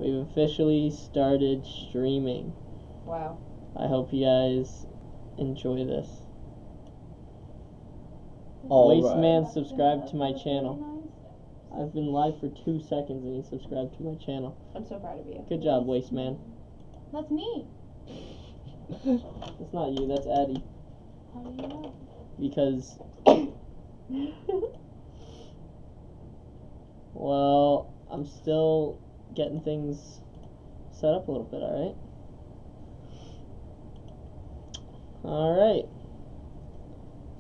We've officially started streaming. Wow. I hope you guys enjoy this. Alright. Wasteman, subscribe to my channel. I've been live for 2 seconds and you subscribed to my channel. I'm so proud of you. Good job, Wasteman. That's me. That's not you, that's Addie. How do you know? Because... well, I'm still getting things set up a little bit, alright? Alright.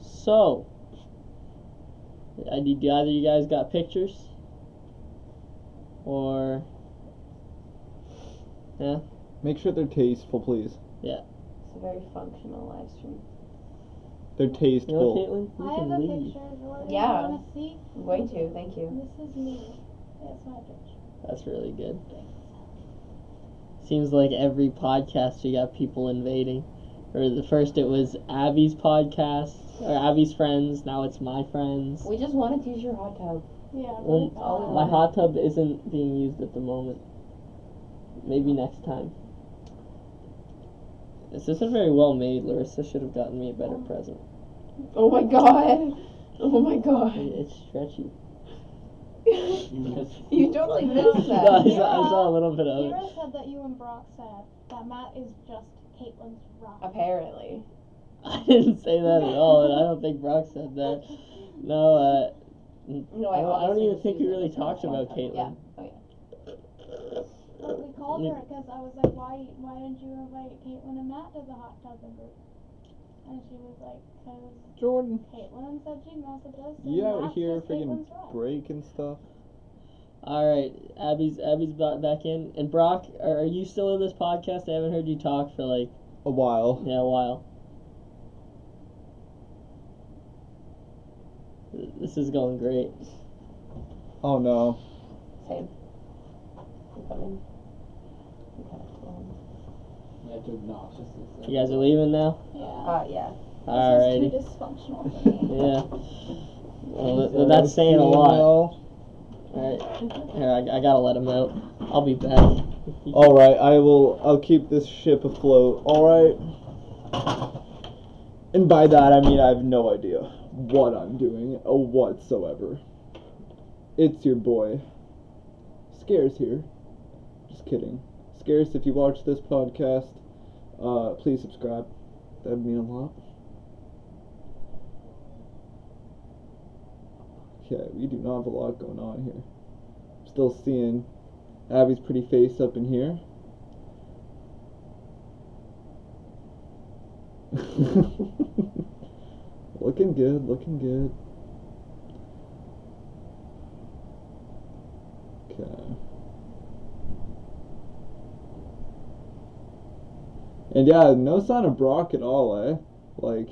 So, do either of you guys got pictures? Or, yeah? Make sure they're tasteful, please. Yeah. It's a very functional live stream. They're You know, tasteful. Caitlin? You I have can a leave. picture. What do Yeah. you want to see? I'm going to, thank you. This is me. That's my picture. That's really good. Seems like every podcast you got people invading. Or the first it was Abby's podcast, or Abby's friends, now it's my friends. We just wanted to use your hot tub. Yeah. Well, all we my wanted. hot tub isn't being used at the moment. Maybe next time. This isn't very well made. Larissa should have gotten me a better present. Oh my god. Oh my god. It's stretchy. You totally missed No, that. I saw a little bit of it. Kira said that you and Brock said that Matt is just Caitlin's rock. Apparently. I didn't say that at all, and I don't think Brock said that. No, No, I don't honestly even just think we used it really as a talked hot about tub. Caitlin. Yeah. Oh yeah. But we called her because I was like, why didn't you invite Caitlin and Matt to the hot tub group? And she was like, because Jordan. Caitlin said she'd message us. And You out Matt's here just freaking Caitlin's rock. break and stuff. Alright, Abby's back in. And Brock, are you still in this podcast? I haven't heard you talk for like, A while. a while. This is going great. Oh no. Same. I'm coming. That's obnoxious. You guys are leaving now? Yeah. Yeah. Alrighty. This is too dysfunctional for me. Yeah. Well, that's saying a lot. Alright. Here, I gotta let him out. I'll be back. Alright, I'll keep this ship afloat. Alright. And by that I mean I have no idea what I'm doing whatsoever. It's your boy. Scares here. Just kidding. Scares, if you watch this podcast, please subscribe. That'd mean a lot. Okay, we do not have a lot going on here. Still seeing Abby's pretty face up in here. Looking good, looking good. Okay. And yeah, no sign of Brock at all, eh? Like,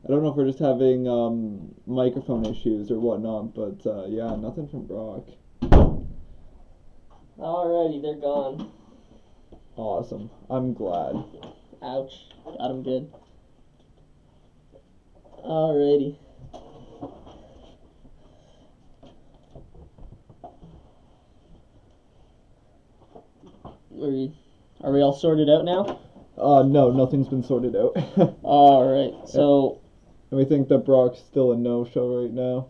I don't know if we're just having microphone issues or whatnot, but yeah, nothing from Brock. Alrighty, they're gone. Awesome. I'm glad. Ouch. Got him good. Alrighty. Are we all sorted out now? No, nothing's been sorted out. Alright, so... And we think that Brock's still a no-show right now.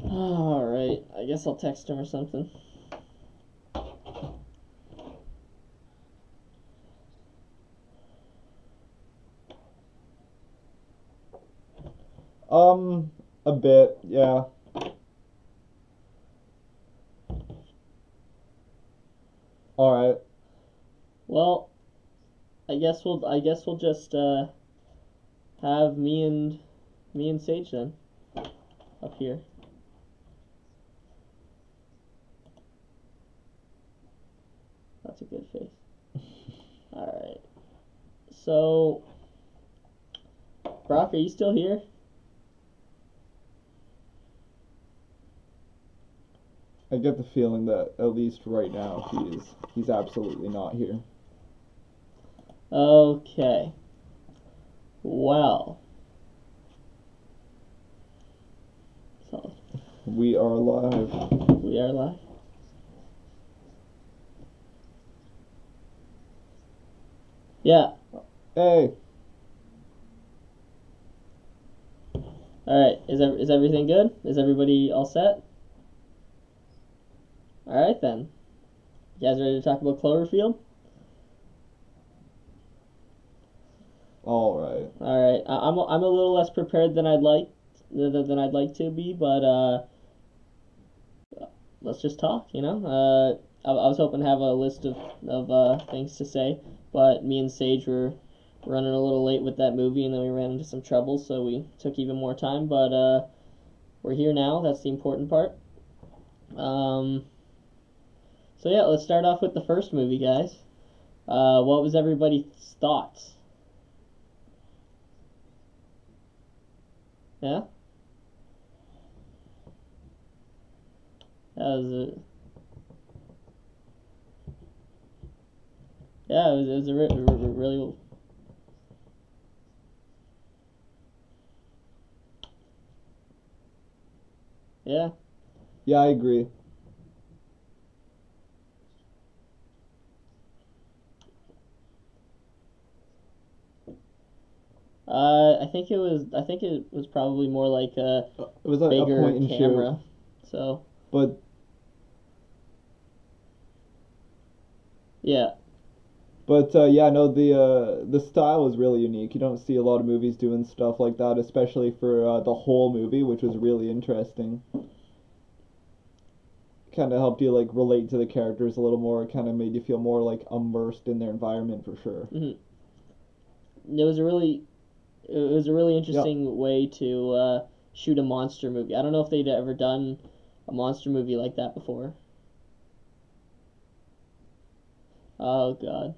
Alright, I guess I'll text him or something. A bit, yeah. Alright. Well, I guess we'll just have me and Sage then up here. That's a good face. Alright. So Brock, are you still here? I get the feeling that at least right now he's absolutely not here. Okay. Well. So We are live. We are live. Yeah. Hey. Alright, is everything good? Is everybody all set? Alright then. You guys ready to talk about Cloverfield? Alright. Alright, I'm a little less prepared than I'd like to be, but let's just talk, you know? I was hoping to have a list of things to say, but me and Sage were running a little late with that movie, and then we ran into some trouble, so we took even more time, but we're here now. That's the important part. So yeah, let's start off with the first movie, guys. What was everybody's thoughts? Yeah? That was a... Yeah, it was a really... Yeah. Yeah, I agree. I think it was probably more like a It was a bigger point and camera. shoot. So But yeah. yeah, no, the style was really unique. You don't see a lot of movies doing stuff like that, especially for the whole movie, which was really interesting. Kind of helped you like relate to the characters a little more. It kind of made you feel more like immersed in their environment for sure. Mm-hmm. It was a really interesting way to shoot a monster movie. I don't know if they'd ever done a monster movie like that before. Oh God.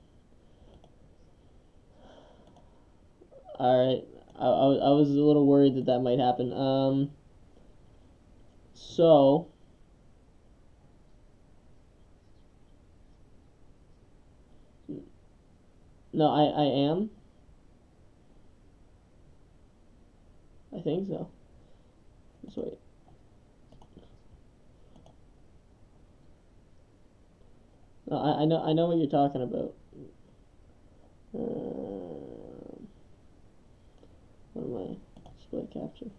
All right, I was a little worried that might happen. So. No, I am. I think so. Let's wait. No, I know what you're talking about. What am I? Display capture.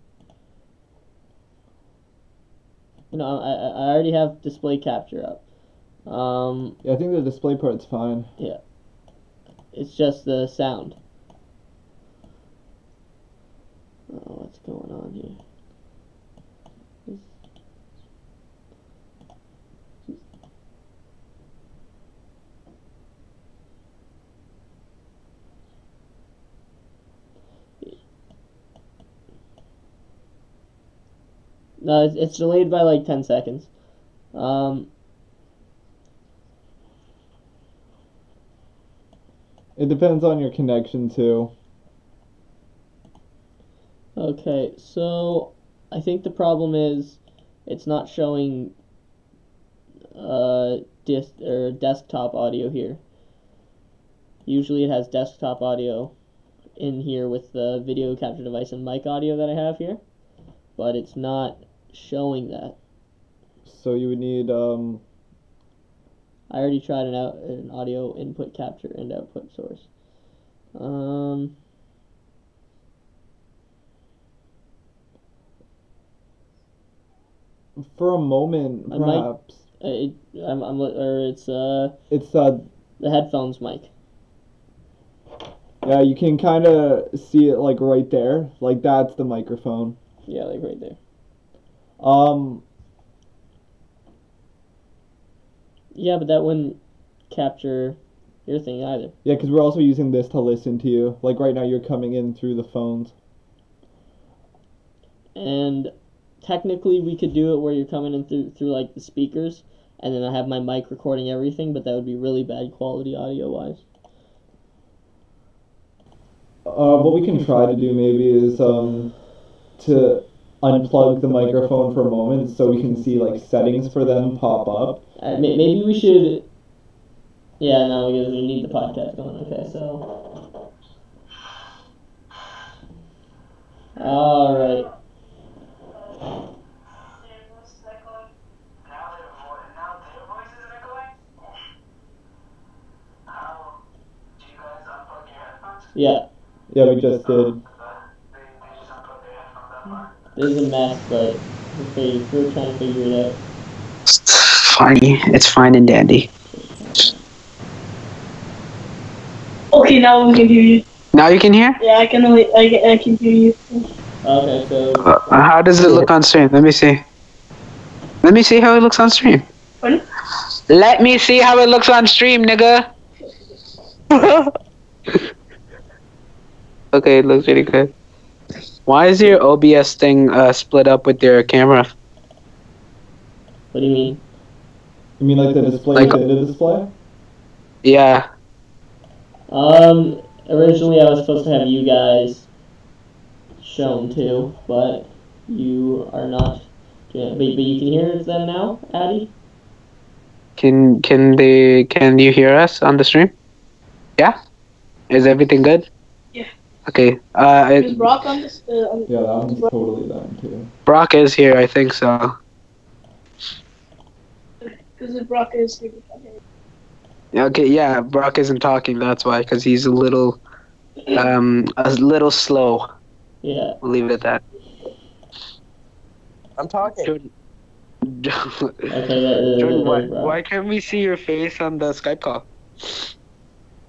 No, I already have display capture up. Yeah, I think the display part's fine. Yeah. It's just the sound. Oh, what's going on here? No, it's delayed by like 10 seconds. It depends on your connection too. Okay, so I think the problem is it's not showing desktop audio here. Usually it has desktop audio in here with the video capture device and mic audio that I have here, but it's not showing that. So you would need I already tried an audio input capture and output source. For a moment, perhaps. It's the headphones mic. Yeah, you can kind of see it like right there. Like that's the microphone. Yeah, like right there. Yeah, but that wouldn't capture your thing either. Yeah, because we're also using this to listen to you. Like right now, you're coming in through the phones. And technically, we could do it where you're coming in through like the speakers, and then I have my mic recording everything, but that would be really bad quality audio-wise. What we can try to do maybe is to unplug the microphone for a moment so we can see like settings for them pop up. Maybe we should. Yeah, no, because we need the podcast going. Okay, so. All right. Yeah, Yeah, we just did. this is a mess, but we're trying to figure it out. Funny. It's fine and dandy. Okay, now we can hear you. Now you can hear? Yeah, I can hear you. Okay, so How does it look on stream? Let me see. Let me see how it looks on stream. Pardon? Let me see how it looks on stream, nigga. Okay, it looks really good. Why is your OBS thing split up with your camera? what do you mean? You mean like the display Like- within the display? Yeah. Originally I was supposed to have you guys shown too, but you are not. Yeah, but you can hear them now, Addy? Can you hear us on the stream? Yeah? Is everything good? Yeah. Okay. Is Brock on this? Yeah, that one's totally done too. Brock is here, I think so. Because Brock is here. Okay, yeah, Brock isn't talking, that's why, because he's a little slow. Yeah. We'll leave it at that. I'm talking. Jordan, Okay, Jordan, that why can't we see your face on the Skype call?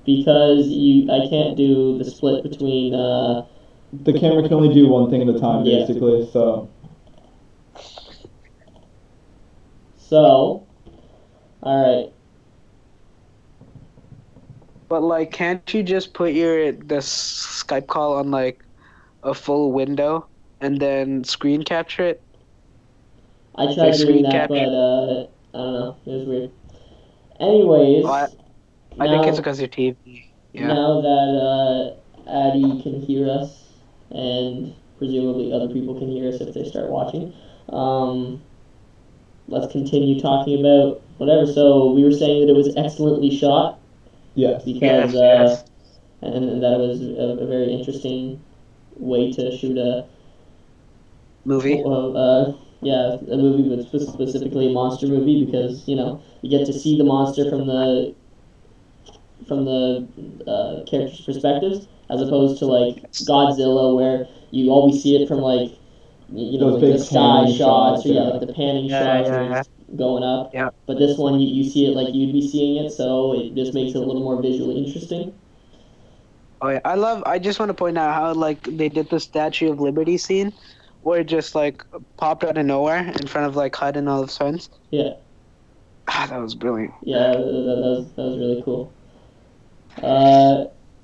Because I can't do the split between The camera can only do one thing at a time, Yeah. basically. So, alright. But like, can't you just put the Skype call on like a full window and then screen capture it? I tried doing screen that, capture. but I don't know. It was weird. Anyways, Well, I think it's because your TV. Yeah. now that Addy can hear us, and presumably other people can hear us if they start watching, let's continue talking about whatever. So we were saying that it was excellently shot Yes. because Yes. and that it was a very interesting way to shoot a Movie. yeah, a movie, but specifically a monster movie, because you get to see the monster from the characters' perspectives, as opposed to like Godzilla, where you always see it from like Those like big the sky panning shots, or shots, like the panning Yeah, shots yeah, where it's going up. Yeah. But this one, you see it like you'd be seeing it, so it just makes it a little more visually interesting. Oh yeah, I just want to point out how like they did the Statue of Liberty scene, where it just like popped out of nowhere in front of like HUD and all his friends. Yeah. That was brilliant. Yeah, that was really cool.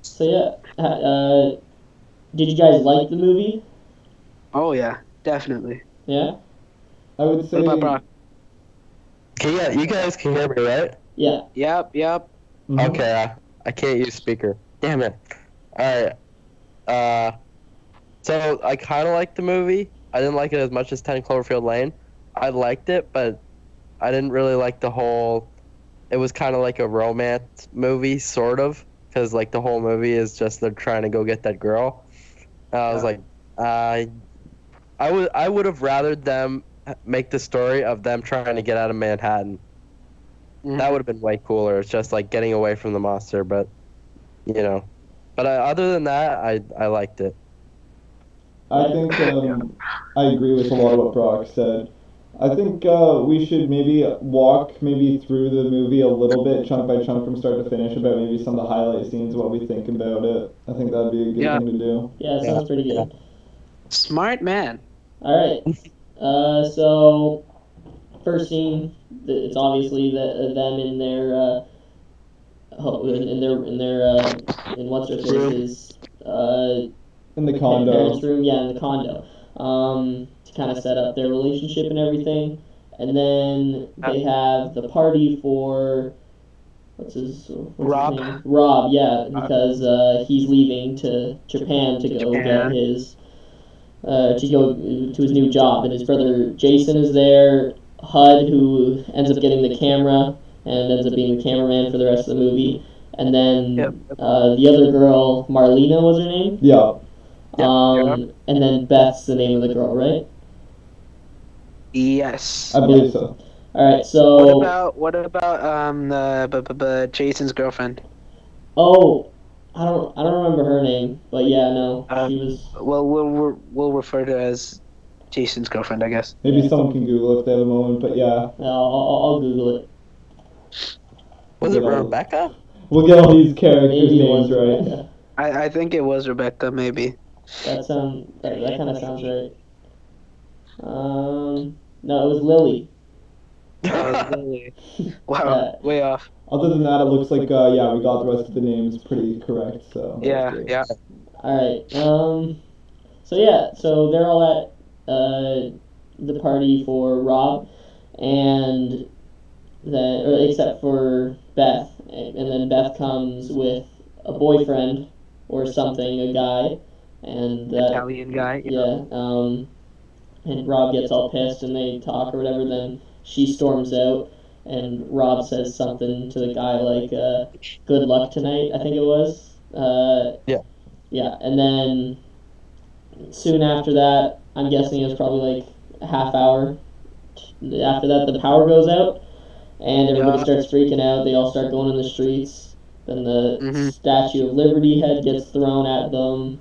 So yeah, did you guys like the movie? Oh yeah, definitely. Yeah. I would say. What about Brock? Okay, yeah, you guys can hear me, right? Yeah. Yep. Mhm. Okay, I can't use speaker. Damn it. Alright. So I kind of liked the movie. I didn't like it as much as 10 Cloverfield Lane. I liked it, but I didn't really like the whole... It was kind of like a romance movie, sort of. Because, like, the whole movie is just they're trying to go get that girl. And I was like, I would have rathered them make the story of them trying to get out of Manhattan. That would have been way cooler. It's just, like, getting away from the monster, but, you know. But other than that, I liked it. I think I agree with a lot of what Brock said. I think we should maybe walk through the movie a little bit, chunk by chunk, from start to finish, about maybe some of the highlight scenes, what we think about it. I think that'd be a good thing to do. Yeah, it sounds pretty good. Smart man. All right. So first scene, it's obviously them in their in what's her face's In the condo. parents' room, yeah, in the condo, to kind of set up their relationship and everything, and then they have the party for what's his Rob. name? Rob, yeah, because he's leaving to Japan to go get his to go to his new job, and his brother Jason is there. HUD, who ends up getting the camera and ends up being the cameraman for the rest of the movie, and then the other girl, Marlena, was her name. Yeah. And then Beth's the name of the girl, right? Yes. I believe so. All right. So What about Jason's girlfriend? oh, I don't remember her name, but yeah, no, Uh, she was. Well, we'll refer to her as Jason's girlfriend, I guess. Maybe someone can Google if they have a moment, but yeah, I'll Google it. Was Get it all- Rebecca? we'll get all these characters' Maybe it was names right. Rebecca. I think it was Rebecca, maybe. That kind of sounds right. No, it was Lily. Really? Wow, Uh, way off. Other than that, it looks like yeah, we got the rest of the names pretty correct. So that's Yeah, great. yeah. All right. So yeah, so they're all at the party for Rob, and except for Beth, and then Beth comes with a boyfriend or something, a guy, and Italian guy. yeah. And Rob gets all pissed, and they talk or whatever. Then she storms out, and Rob says something to the guy like, "Good luck tonight," I think it was. Yeah. Yeah, and then soon after that, I'm guessing it was probably like a half hour after that, the power goes out, and everybody starts freaking out. They all start going in the streets. Then the Statue of Liberty head gets thrown at them.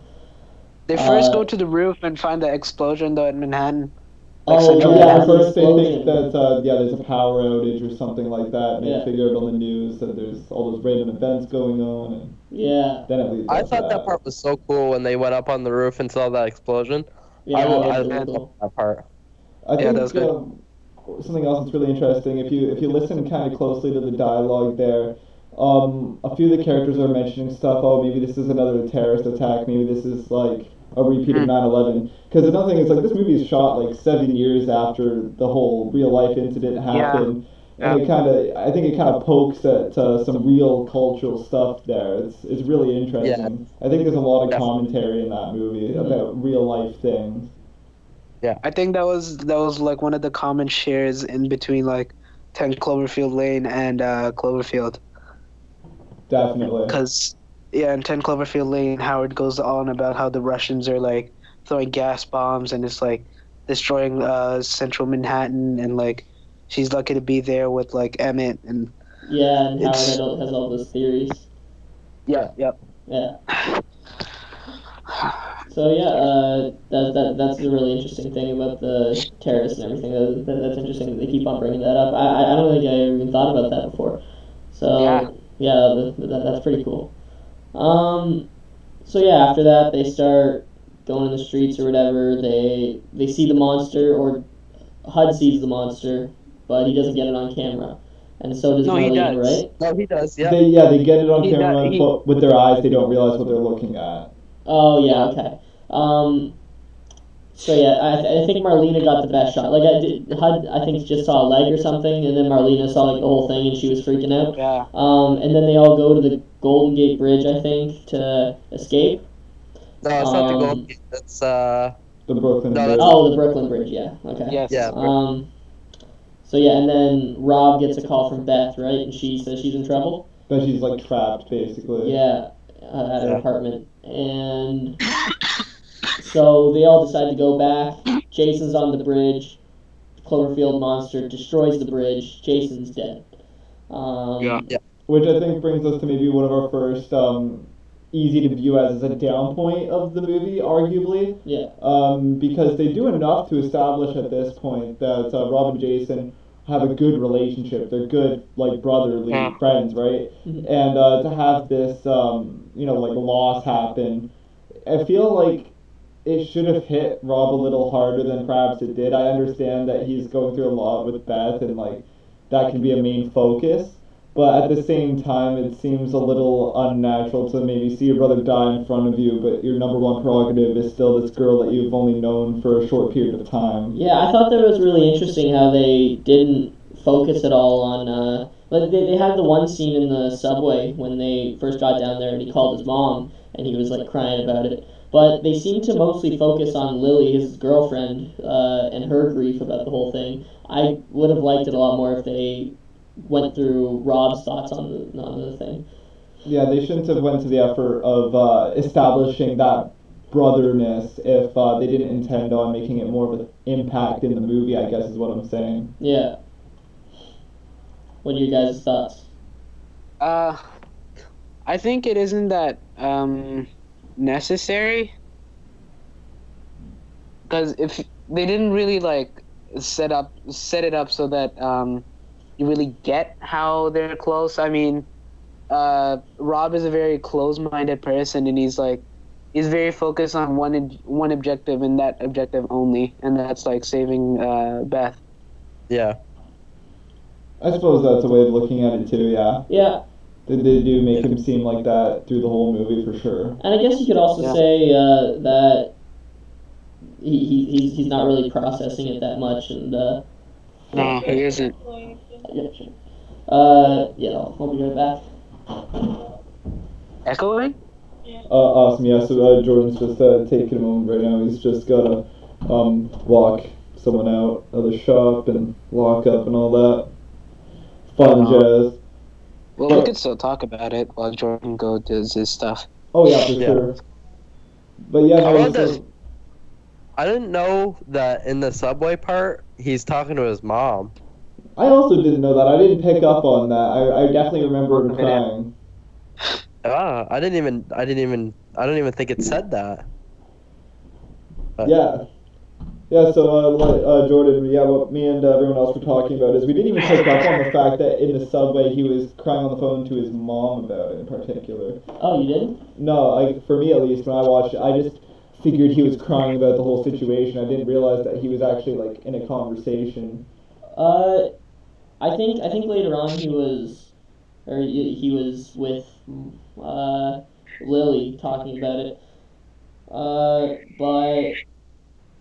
They first go to the roof and find the explosion though in Manhattan. Oh, Central Yeah, yeah, at the first they think explosion. that yeah, there's a power outage or something like that, and Yeah. they figure out on the news that there's all those random events going on, and Yeah, then it leads I up to thought that part was so cool when they went up on the roof and saw that explosion. yeah, I that I was really loved cool. that part. I Yeah, think that was good. something else that's really interesting. If you listen kind of closely to the dialogue there, a few of the characters are mentioning stuff. Oh, maybe this is another terrorist attack. Maybe this is like a repeat of 9/11. Because another thing is like this movie is shot like 7 years after the whole real life incident happened. Yeah. And I think it kind of pokes at some real cultural stuff there. It's really interesting. I think there's a lot of Definitely. commentary in that movie about real life things. I think that was like one of the common shares in between like 10 Cloverfield Lane and Cloverfield. Definitely. Because yeah, in 10 Cloverfield Lane, Howard goes on about how the Russians are like throwing gas bombs and it's like destroying central Manhattan, and like she's lucky to be there with like Emmett and Yeah, and Howard It's- has all those theories. yep. Yeah. So yeah, that's the really interesting thing about the terrorists and everything. That's interesting that they keep on bringing that up. I don't think I even thought about that before. So that's pretty cool. So yeah, after that they start going in the streets or whatever. They see the monster, or HUD sees the monster, but he doesn't get it on camera, and so does No, he Marlene, does. right? No, he does. Yeah. They get it on He camera, got- he- but with their eyes they don't realize what they're looking at. Oh yeah, okay. So yeah, I think Marlena got the best shot. Like HUD, I think just saw a leg or something, and then Marlena saw like the whole thing, and she was freaking out. Yeah. And then they all go to the Golden Gate Bridge, I think, to escape. No, it's not the Um, Golden Gate. That's The Brooklyn No, Bridge. that's- Oh, the Brooklyn Bridge, yeah. Okay. Yes. yeah. So yeah, and then Rob gets a call from Beth, right? And she says she's in trouble. But she's like trapped basically. Yeah, at her Yeah. apartment, and so they all decide to go back. Jason's on the bridge. Cloverfield monster destroys the bridge. Jason's dead. Yeah. Which I think brings us to maybe one of our first easy to view as a down point of the movie, arguably. Yeah. Because they do enough to establish at this point that Rob and Jason have a good relationship. They're good, like, brotherly Yeah. friends, right? Mhm. And to have this, like, loss happen, I feel like it should have hit Rob a little harder than perhaps it did. I understand that he's going through a lot with Beth, and, like, that can be a main focus. But at the same time, it seems a little unnatural to maybe see your brother die in front of you, but your number one prerogative is still this girl that you've only known for a short period of time. Yeah, I thought that was really interesting how they didn't focus at all on. Like they had the one scene in the subway when they first got down there, and he called his mom, and he was like crying about it. But they seemed to mostly focus on Lily, his girlfriend, and her grief about the whole thing. I would have liked it a lot more if they went through Rob's thoughts on the thing. Yeah, they shouldn't have went to the effort of establishing that brotherness if they didn't intend on making it more of an impact in the movie, I guess is what I'm saying. Yeah. What are your guys' thoughts? I I think it isn't that necessary, because if they didn't really like set it up so that you really get how they're close. I mean, Rob is a very close-minded person, and he's very focused on one objective and that objective only, and that's like saving Beth. Yeah. I suppose that's a way of looking at it too. Yeah, Yeah, they do make him seem like that through the whole movie for sure. and I guess you could also Yeah. say that he's not really processing it that much, and No, he isn't. yeah, sure. Yeah, I'll be right back. Echoing? Awesome. Yeah. So Jordan's just taking a moment right now. He's just gotta lock someone out of the shop and lock up and all that fun jazz. Well, we could still talk about it while Jordan does his stuff. Oh yeah, for Yeah. sure. But yeah, I no, love so- that. I didn't know that in the subway part, he's talking to his mom. I also didn't know that. I didn't pick up on that. I definitely remember her crying. Ah, I don't even think it said that. But- Yeah. Yeah, so Jordan, yeah, what me and everyone else were talking about is we didn't even pick up on the fact that in the subway he was crying on the phone to his mom about it in particular. Oh, you didn't? No, like for me at least, when I watched it, I just figured he was crying about the whole situation. I didn't realize that he was actually like in a conversation. I think later on he was with Lily talking about it. But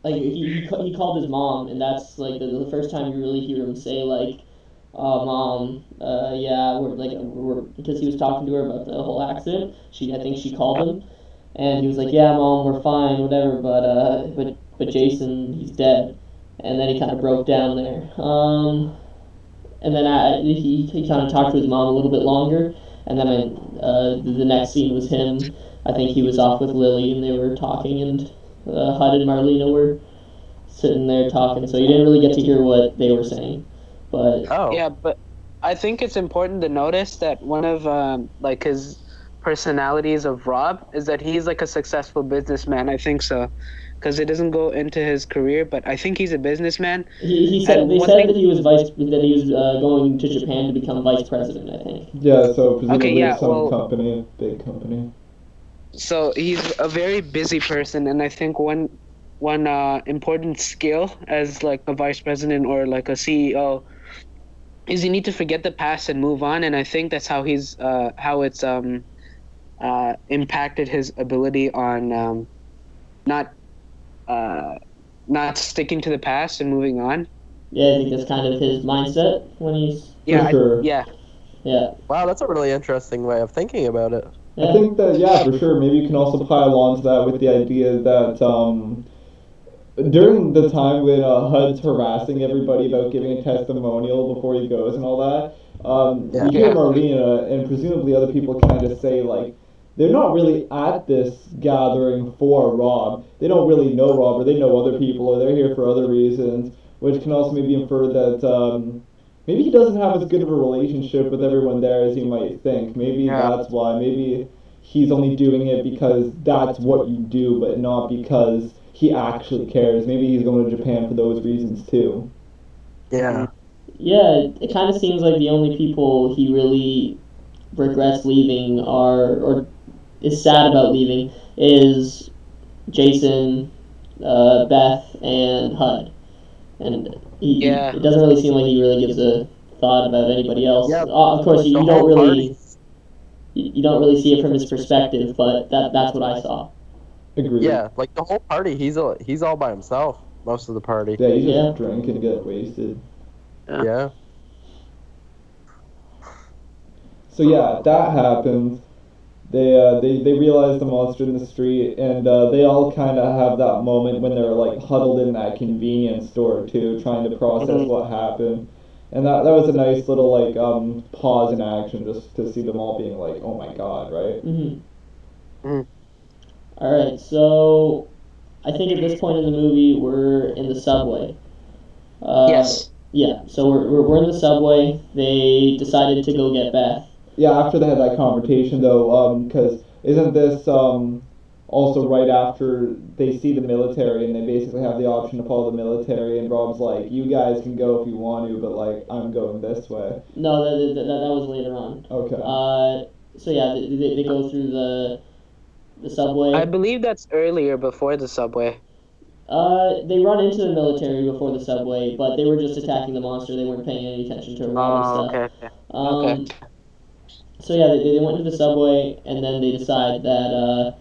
like he called his mom, and that's like the first time you really hear him say like, "Oh, mom, yeah, we're," because he was talking to her about the whole accident. I think she called him, and he was like, "Yeah, mom, we're fine, whatever." But Jason, he's dead, and then he kind of broke down there. And then he kind of talked to his mom a little bit longer, and then the next scene was him. I think he was off with Lily, and they were talking, and Hud and Marlena were sitting there talking, so you didn't really get to hear what they were saying. But Oh. Yeah, but I think it's important to notice that one of like his personalities of Rob is that he's like a successful businessman. I think so, because it doesn't go into his career, but I think he's a businessman. he said And they one said thing- that he was going to Japan to become vice president. I think. Yeah, so presumably yeah, some well- company, big company. So he's a very busy person, and I think one important skill as like a vice president or like a CEO is you need to forget the past and move on. And I think that's how he's how it's impacted his ability on not sticking to the past and moving on. Yeah, I think that's kind of his mindset when he's. Yeah, sure. yeah. Yeah. Wow, that's a really interesting way of thinking about it. Yeah. I think that, yeah, for sure. Maybe you can also pile on to that with the idea that during the time when HUD's harassing everybody about giving a testimonial before he goes and all that, you hear Marlena and presumably other people kind of say, like, they're not really at this gathering for Rob. They don't really know Rob, or they know other people, or they're here for other reasons, which can also maybe infer that maybe he doesn't have as good of a relationship with everyone there as you might think. Maybe that's why. Maybe he's only doing it because that's what you do, but not because he actually cares. Maybe he's going to Japan for those reasons too. Yeah. Yeah, it kind of seems like the only people he really regrets leaving or is sad about leaving is Jason, Beth, and HUD. And it doesn't really seem like he really gives a thought about anybody else. Yeah, Of course, you the don't whole really party. you don't really see it from his perspective, but that's what I saw. Agreed. Yeah, like the whole party, he's all by himself most of the party. Yeah, you just Yeah. drink and get wasted. Yeah. So yeah, that happens. They realize the monster in the street, and they all kind of have that moment when they're like huddled in that convenience store too, trying to process what happened. And that was a nice little like pause in action just to see them all being like, oh my god, right? All right, so I think at this point in the movie we're in the subway. Yes. Yeah, so we're in the subway. They decided to go get Beth. Yeah, after they had that confrontation though, because isn't this also right after they see the military and they basically have the option to follow the military, and Rob's like, you guys can go if you want to, but like I'm going this way. No, that was later on. Okay. So yeah, they go through the subway. I believe that's earlier before the subway. They run into the military before the subway, but they were just attacking the monster. They weren't paying any attention to Rob and stuff. Okay. So yeah, they went to the subway, and then they decide that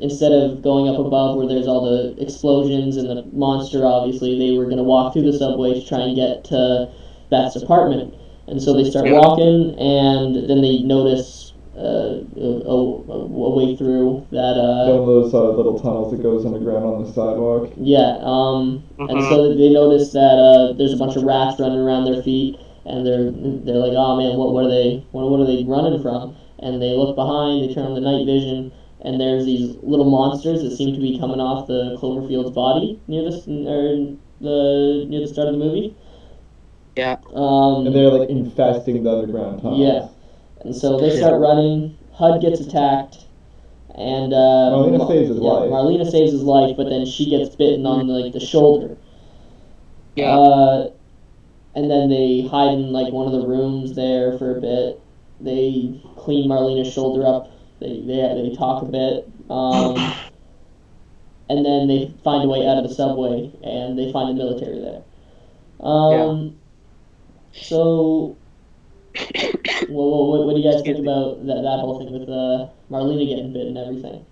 instead of going up above where there's all the explosions and the monster, obviously, they were going to walk through the subway to try and get to Beth's apartment. And so they start walking, and then they notice a way through that. One of those little tunnels that goes underground on the sidewalk. Yeah, and so they notice that there's a bunch of rats running around their feet, and they're like, oh man, what are they running from? And they look behind, they turn on the night vision, and there's these little monsters that seem to be coming off the Cloverfield's body near the start of the movie. Yeah. And they're like infesting the underground tunnels. Yeah. And so they start running. Hud gets attacked, and Marlena saves his life. Marlena saves his life, but then she gets bitten on the shoulder. Yeah. And then they hide in like one of the rooms there for a bit. They clean Marlena's shoulder up. They talk a bit. And then they find a way out of the subway, and they find the military there. So, what do you guys think about that whole thing with Marlena getting bit and everything?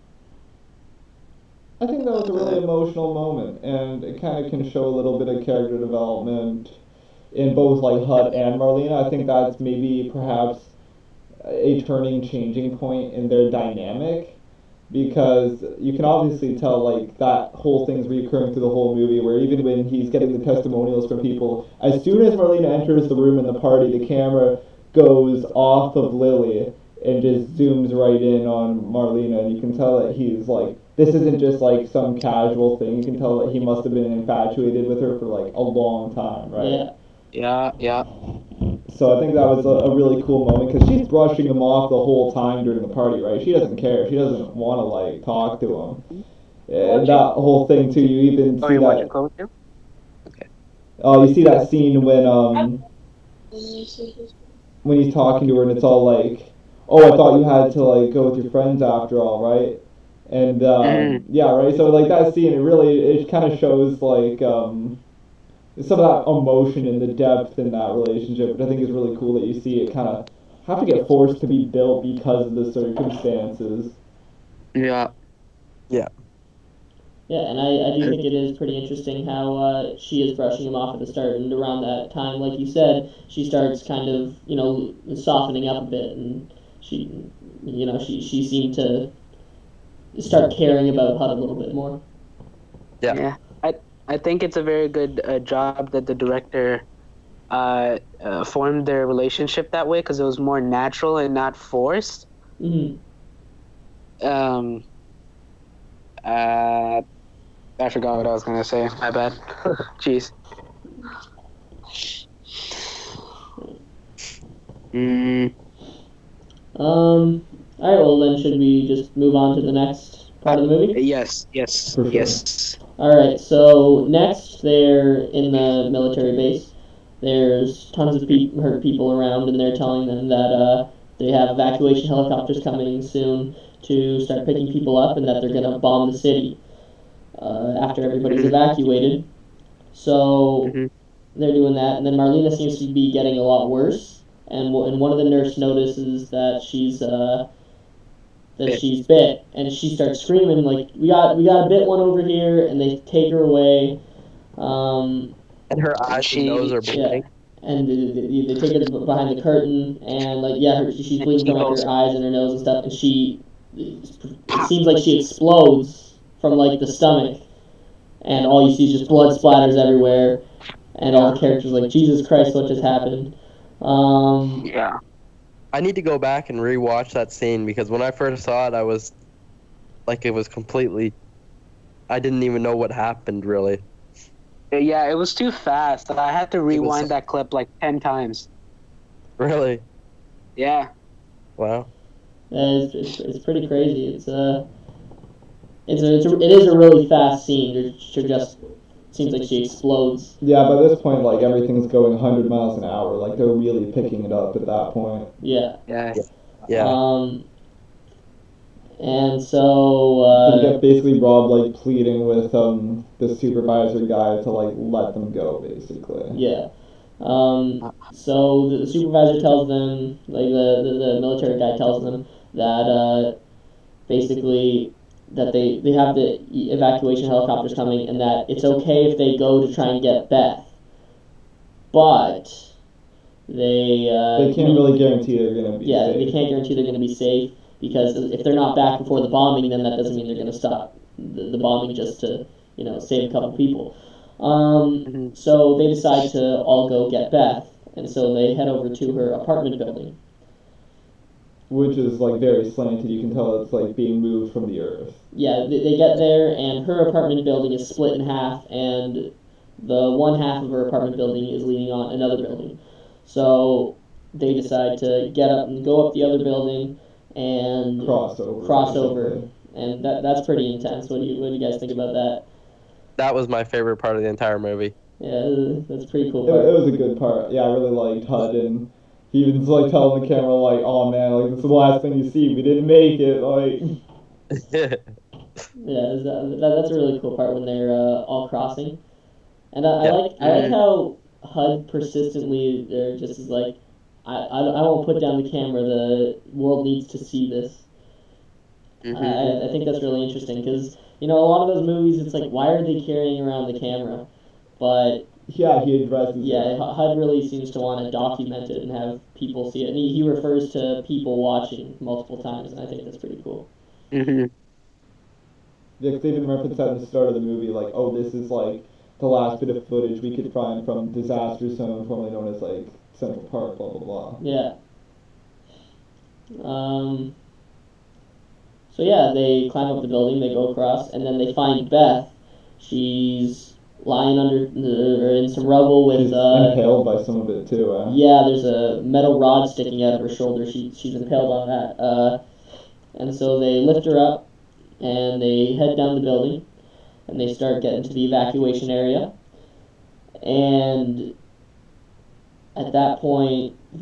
I think that was a really emotional moment, and it kind of can show a little bit of character development in both like Hud and Marlena. I think that's maybe perhaps a changing point in their dynamic, because you can obviously tell like that whole thing's recurring through the whole movie, where even when he's getting the testimonials from people, as soon as Marlena enters the room in the party, the camera goes off of Lily and just zooms right in on Marlena, and you can tell that he's like, this isn't just like some casual thing. You can tell that he must have been infatuated with her for like a long time, right? Yeah. So I think that was a really cool moment, because she's brushing him off the whole time during the party, right? She doesn't care. She doesn't want to like talk to him. And that whole thing too. You even see that. Oh, you see that scene when he's talking to her, and it's all like, "Oh, I thought you had to like go with your friends after all, right?" And yeah, right. So like that scene, it kind of shows like some of that emotion and the depth in that relationship, which I think is really cool that you see it kind of have to get forced to be built because of the circumstances. Yeah. Yeah, and I do think it is pretty interesting how she is brushing him off at the start, and around that time, like you said, she starts kind of, softening up a bit, and she seemed to start caring about Hud a little bit more. Yeah. I think it's a very good job that the director formed their relationship that way, because it was more natural and not forced. Mm-hmm. I forgot what I was gonna say. My bad. Jeez. All right. Well, then, should we just move on to the next part of the movie? Yes. For sure. Yes. All right. So next, they're in the military base. There's tons of hurt people around, and they're telling them that they have evacuation helicopters coming soon to start picking people up, and that they're gonna bomb the city after everybody's evacuated. So they're doing that, and then Marlena seems to be getting a lot worse, and one of the nurse notices that she's bit, and she starts screaming like, we got a bit one over here, and they take her away. And her eyes and nose are bleeding. Yeah. And they take her behind the curtain, and she's bleeding from like her eyes and her nose and stuff, and it seems like she explodes from like the stomach, and all you see is just blood splatters everywhere, and all the characters are like, Jesus Christ, what just happened? Yeah. I need to go back and rewatch that scene, because when I first saw it, I was like, it was completely, I didn't even know what happened really. Yeah, it was too fast. I had to rewind that clip like 10 times. Really? Yeah. Wow. It's pretty crazy. It is a really fast scene. She just seems like she explodes. Yeah, by this point, like, everything's going 100 miles an hour. Like, they're really picking it up at that point. Yeah. Yeah. Yeah. And so They get basically Rob, like, pleading with the supervisor guy to, like, let them go, basically. yeah. So the supervisor tells them, like the military guy tells them that basically that they have the evacuation helicopters coming and that it's okay if they go to try and get Beth, but They can't really guarantee they're going to be safe. they can't guarantee they're going to be safe because if they're not back before the bombing, then that doesn't mean they're going to stop the bombing just to save a couple people. So they decide to all go get Beth, and so they head over to her apartment building. Which is, like, very slanted. You can tell it's, like, being moved from the earth. Yeah, they get there, and her apartment building is split in half, and the one half of her apartment building is leaning on another building. So they decide to get up and go up the other building and Cross over. over. And that's pretty intense. What do you guys think about that? That was my favorite part of the entire movie. Yeah, that's a pretty cool It part. was a good part. Yeah, I really liked HUD, and he even like telling the camera, like, "Oh man, like, this is the last thing you see. We didn't make it." Like, Yeah, that's a really cool part when they're all crossing. And I like how HUD persistently there just is like, I won't put down the camera. The world needs to see this. I think that's really interesting because a lot of those movies, it's like, why are they carrying around the camera? But yeah, he addresses yeah, it. HUD really seems to want to document it and have people see it. And he refers to people watching multiple times, and I think that's pretty cool. Yeah, because they even reference that at the start of the movie, like, oh, this is like the last bit of footage we could find from Disaster Zone, formerly known as like Central Park, blah blah blah. Yeah. So yeah, they climb up the building, they go across, and then they find Beth. She's lying or in some rubble with. She's impaled by some of it too. Yeah, there's a metal rod sticking out of her shoulder. She's impaled on that. And so they lift her up, and they head down the building, and they start getting to the evacuation area. And at that point, so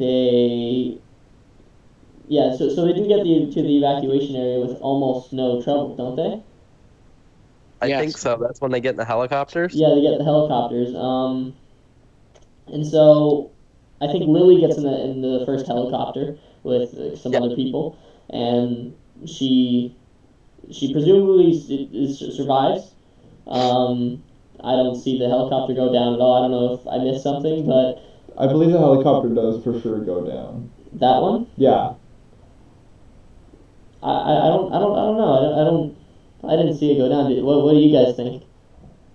they do get to the evacuation area with almost no trouble, don't they? I think so. That's when they get in the helicopters. Yeah, they get the helicopters. And so I think Lily gets in the first helicopter with some other people, and she presumably survives. I don't see the helicopter go down at all. I don't know if I missed something, but I believe the helicopter does for sure go down. That one? Yeah. I don't know. I didn't see it go down. What do you guys think?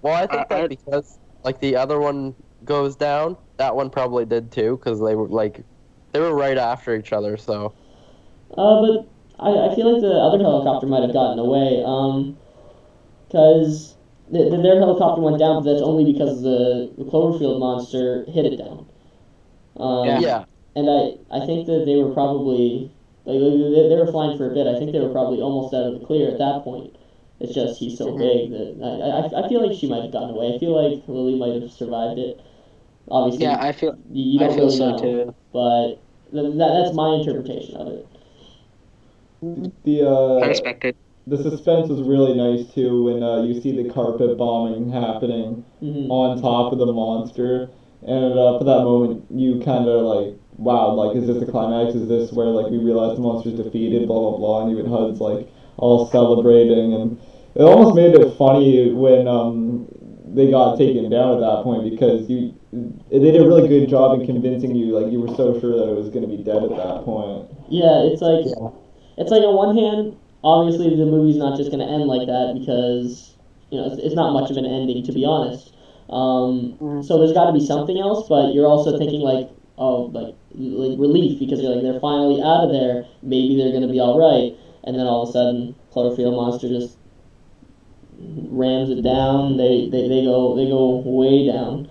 Well, I think that because like the other one goes down, that one probably did too, because they were right after each other. So. But I feel like the other helicopter might have gotten away. Because their helicopter went down, but that's only because the Cloverfield monster hit it down. Yeah. And I think that they were probably they were flying for a bit. I think they were probably almost out of the clear at that point. It's just he's so big that I feel like she might have gotten away. I feel like Lily might have survived it. Obviously, Yeah, I feel you don't really so know, too. but that's my interpretation of it. I respect it. The suspense was really nice too when you see the carpet bombing happening on top of the monster, and for that moment you kind of like, wow, like, is this the climax? Is this where like we realize the monster's defeated? Blah blah blah, and even HUD's like all celebrating, and it almost made it funny when they got taken down at that point because they did a really good job in convincing you, like you were so sure that it was going to be dead at that point. Yeah, it's like on one hand, obviously the movie's not just going to end like that because it's not much of an ending, to be honest. So there's got to be something else, but you're also thinking like relief because you're like, they're finally out of there. Maybe they're going to be all right, and then all of a sudden, Cloverfield monster just rams it down. They go way down.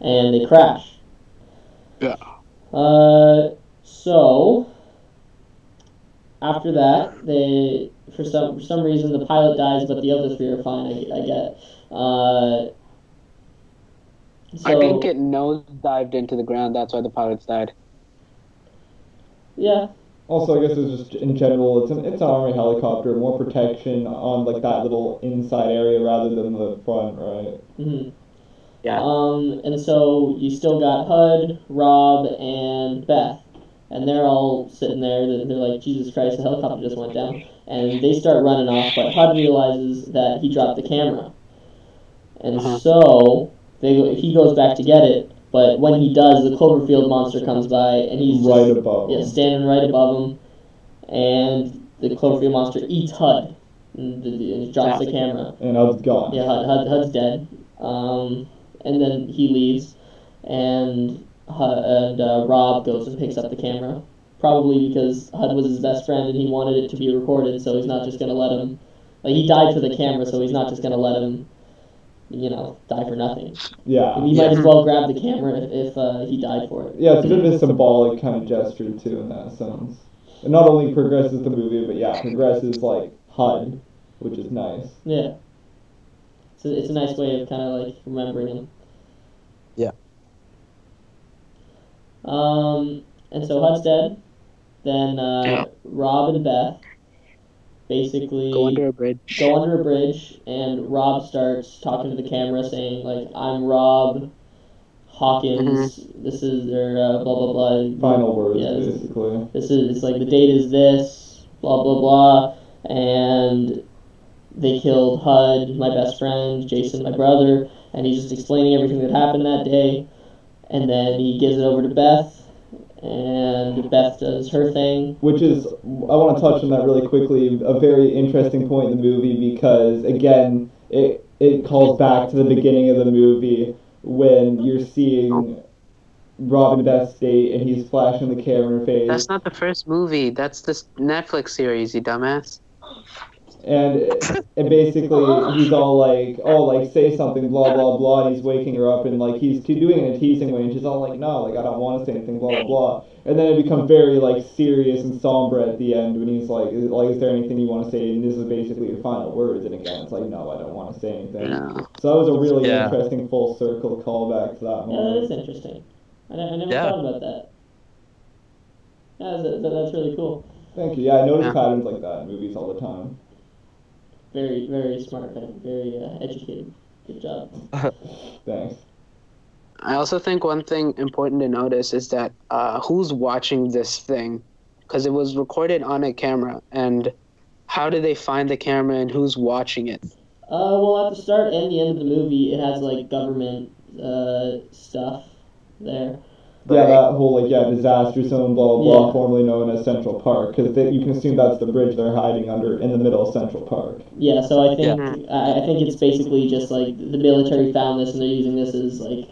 And they crash. Yeah. So after that, they for some reason the pilot dies, but the other three are fine. I get. So, I think it nose dived into the ground. That's why the pilots died. Yeah. Also, I guess it's just in general, it's an army helicopter, more protection on like that little inside area rather than the front, right? Mm-hmm. Yeah. And so you still got HUD, Rob, and Beth, and they're all sitting there. They're like, Jesus Christ, the helicopter just went down, and they start running off. But HUD realizes that he dropped the camera, and so he goes back to get it. But when he does, the Cloverfield monster comes by, and he's just Right above him. standing right above him, and the Cloverfield monster eats HUD, and drops the camera. And HUD's gone. Yeah, HUD's dead. And then he leaves, and Rob goes and picks up the camera, probably because HUD was his best friend and he wanted it to be recorded, so he's not just gonna let him. Like, he died for the camera, so he's not just gonna let him, die for nothing. Yeah. He might as well grab the camera if he died for it. Yeah, it's a bit of a symbolic kind of gesture too in that sense. It not only progresses the movie, but yeah, progresses like HUD, which is nice. Yeah. So it's a nice way of kind of like remembering him. Yeah. And so HUD's dead. Then Rob and Beth basically Go under a bridge. And Rob starts talking to the camera saying, like, I'm Rob Hawkins, this is their blah blah blah. Final words, yeah, basically. It's like, the date is this, blah blah blah, and they killed HUD, my best friend, Jason, my brother, and he's just explaining everything that happened that day, and then he gives it over to Beth, and Beth does her thing. Which is, I want to touch on that really quickly, a very interesting point in the movie because, again, it calls back to the beginning of the movie when you're seeing Robin Beth's date and he's flashing the camera face. That's not the first movie. That's this Netflix series, you dumbass. And basically, he's all like, oh, like, say something, blah, blah, blah, and he's waking her up, and, like, he's doing it in a teasing way, and she's all like, no, like, I don't want to say anything, blah, blah, blah. And then it becomes very, like, serious and somber at the end when he's like, is there anything you want to say? And this is basically your final words, and again, it's like, no, I don't want to say anything. No. So that was a really interesting full circle callback to that Yeah, moment. that is interesting. I never thought about that. Yeah, that's really cool. Thank you. Yeah, I notice patterns like that in movies all the time. Very, very smart, very educated. Good job. Thanks. I also think one thing important to notice is that who's watching this thing? Because it was recorded on a camera, and how did they find the camera and who's watching it? Well, at the start and the end of the movie, it has, like, government stuff there. Yeah, that whole, like, disaster zone, blah, blah, blah, formerly known as Central Park, because you can assume that's the bridge they're hiding under in the middle of Central Park. Yeah, so I think I think it's basically just, like, the military found this and they're using this as, like,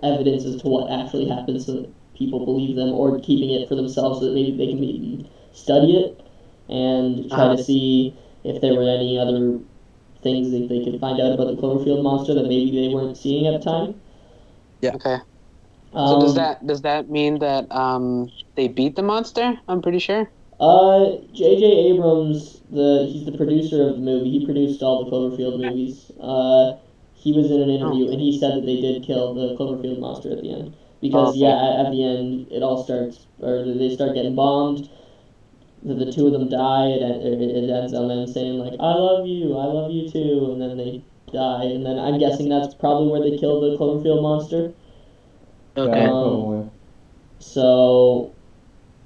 evidence as to what actually happened so that people believe them, or keeping it for themselves so that maybe they can maybe study it and try to see if there were any other things that they could find out about the Cloverfield monster that maybe they weren't seeing at the time. Yeah. Okay. So does that mean that they beat the monster? I'm pretty sure. J.J. Abrams, he's the producer of the movie. He produced all the Cloverfield movies. He was in an interview and he said that they did kill the Cloverfield monster at the end because at the end it all starts, or they start getting bombed. The two of them die. It ends on them saying, like, I love you too, and then they die. And then I'm guessing that's probably where they killed the Cloverfield monster. Okay. So,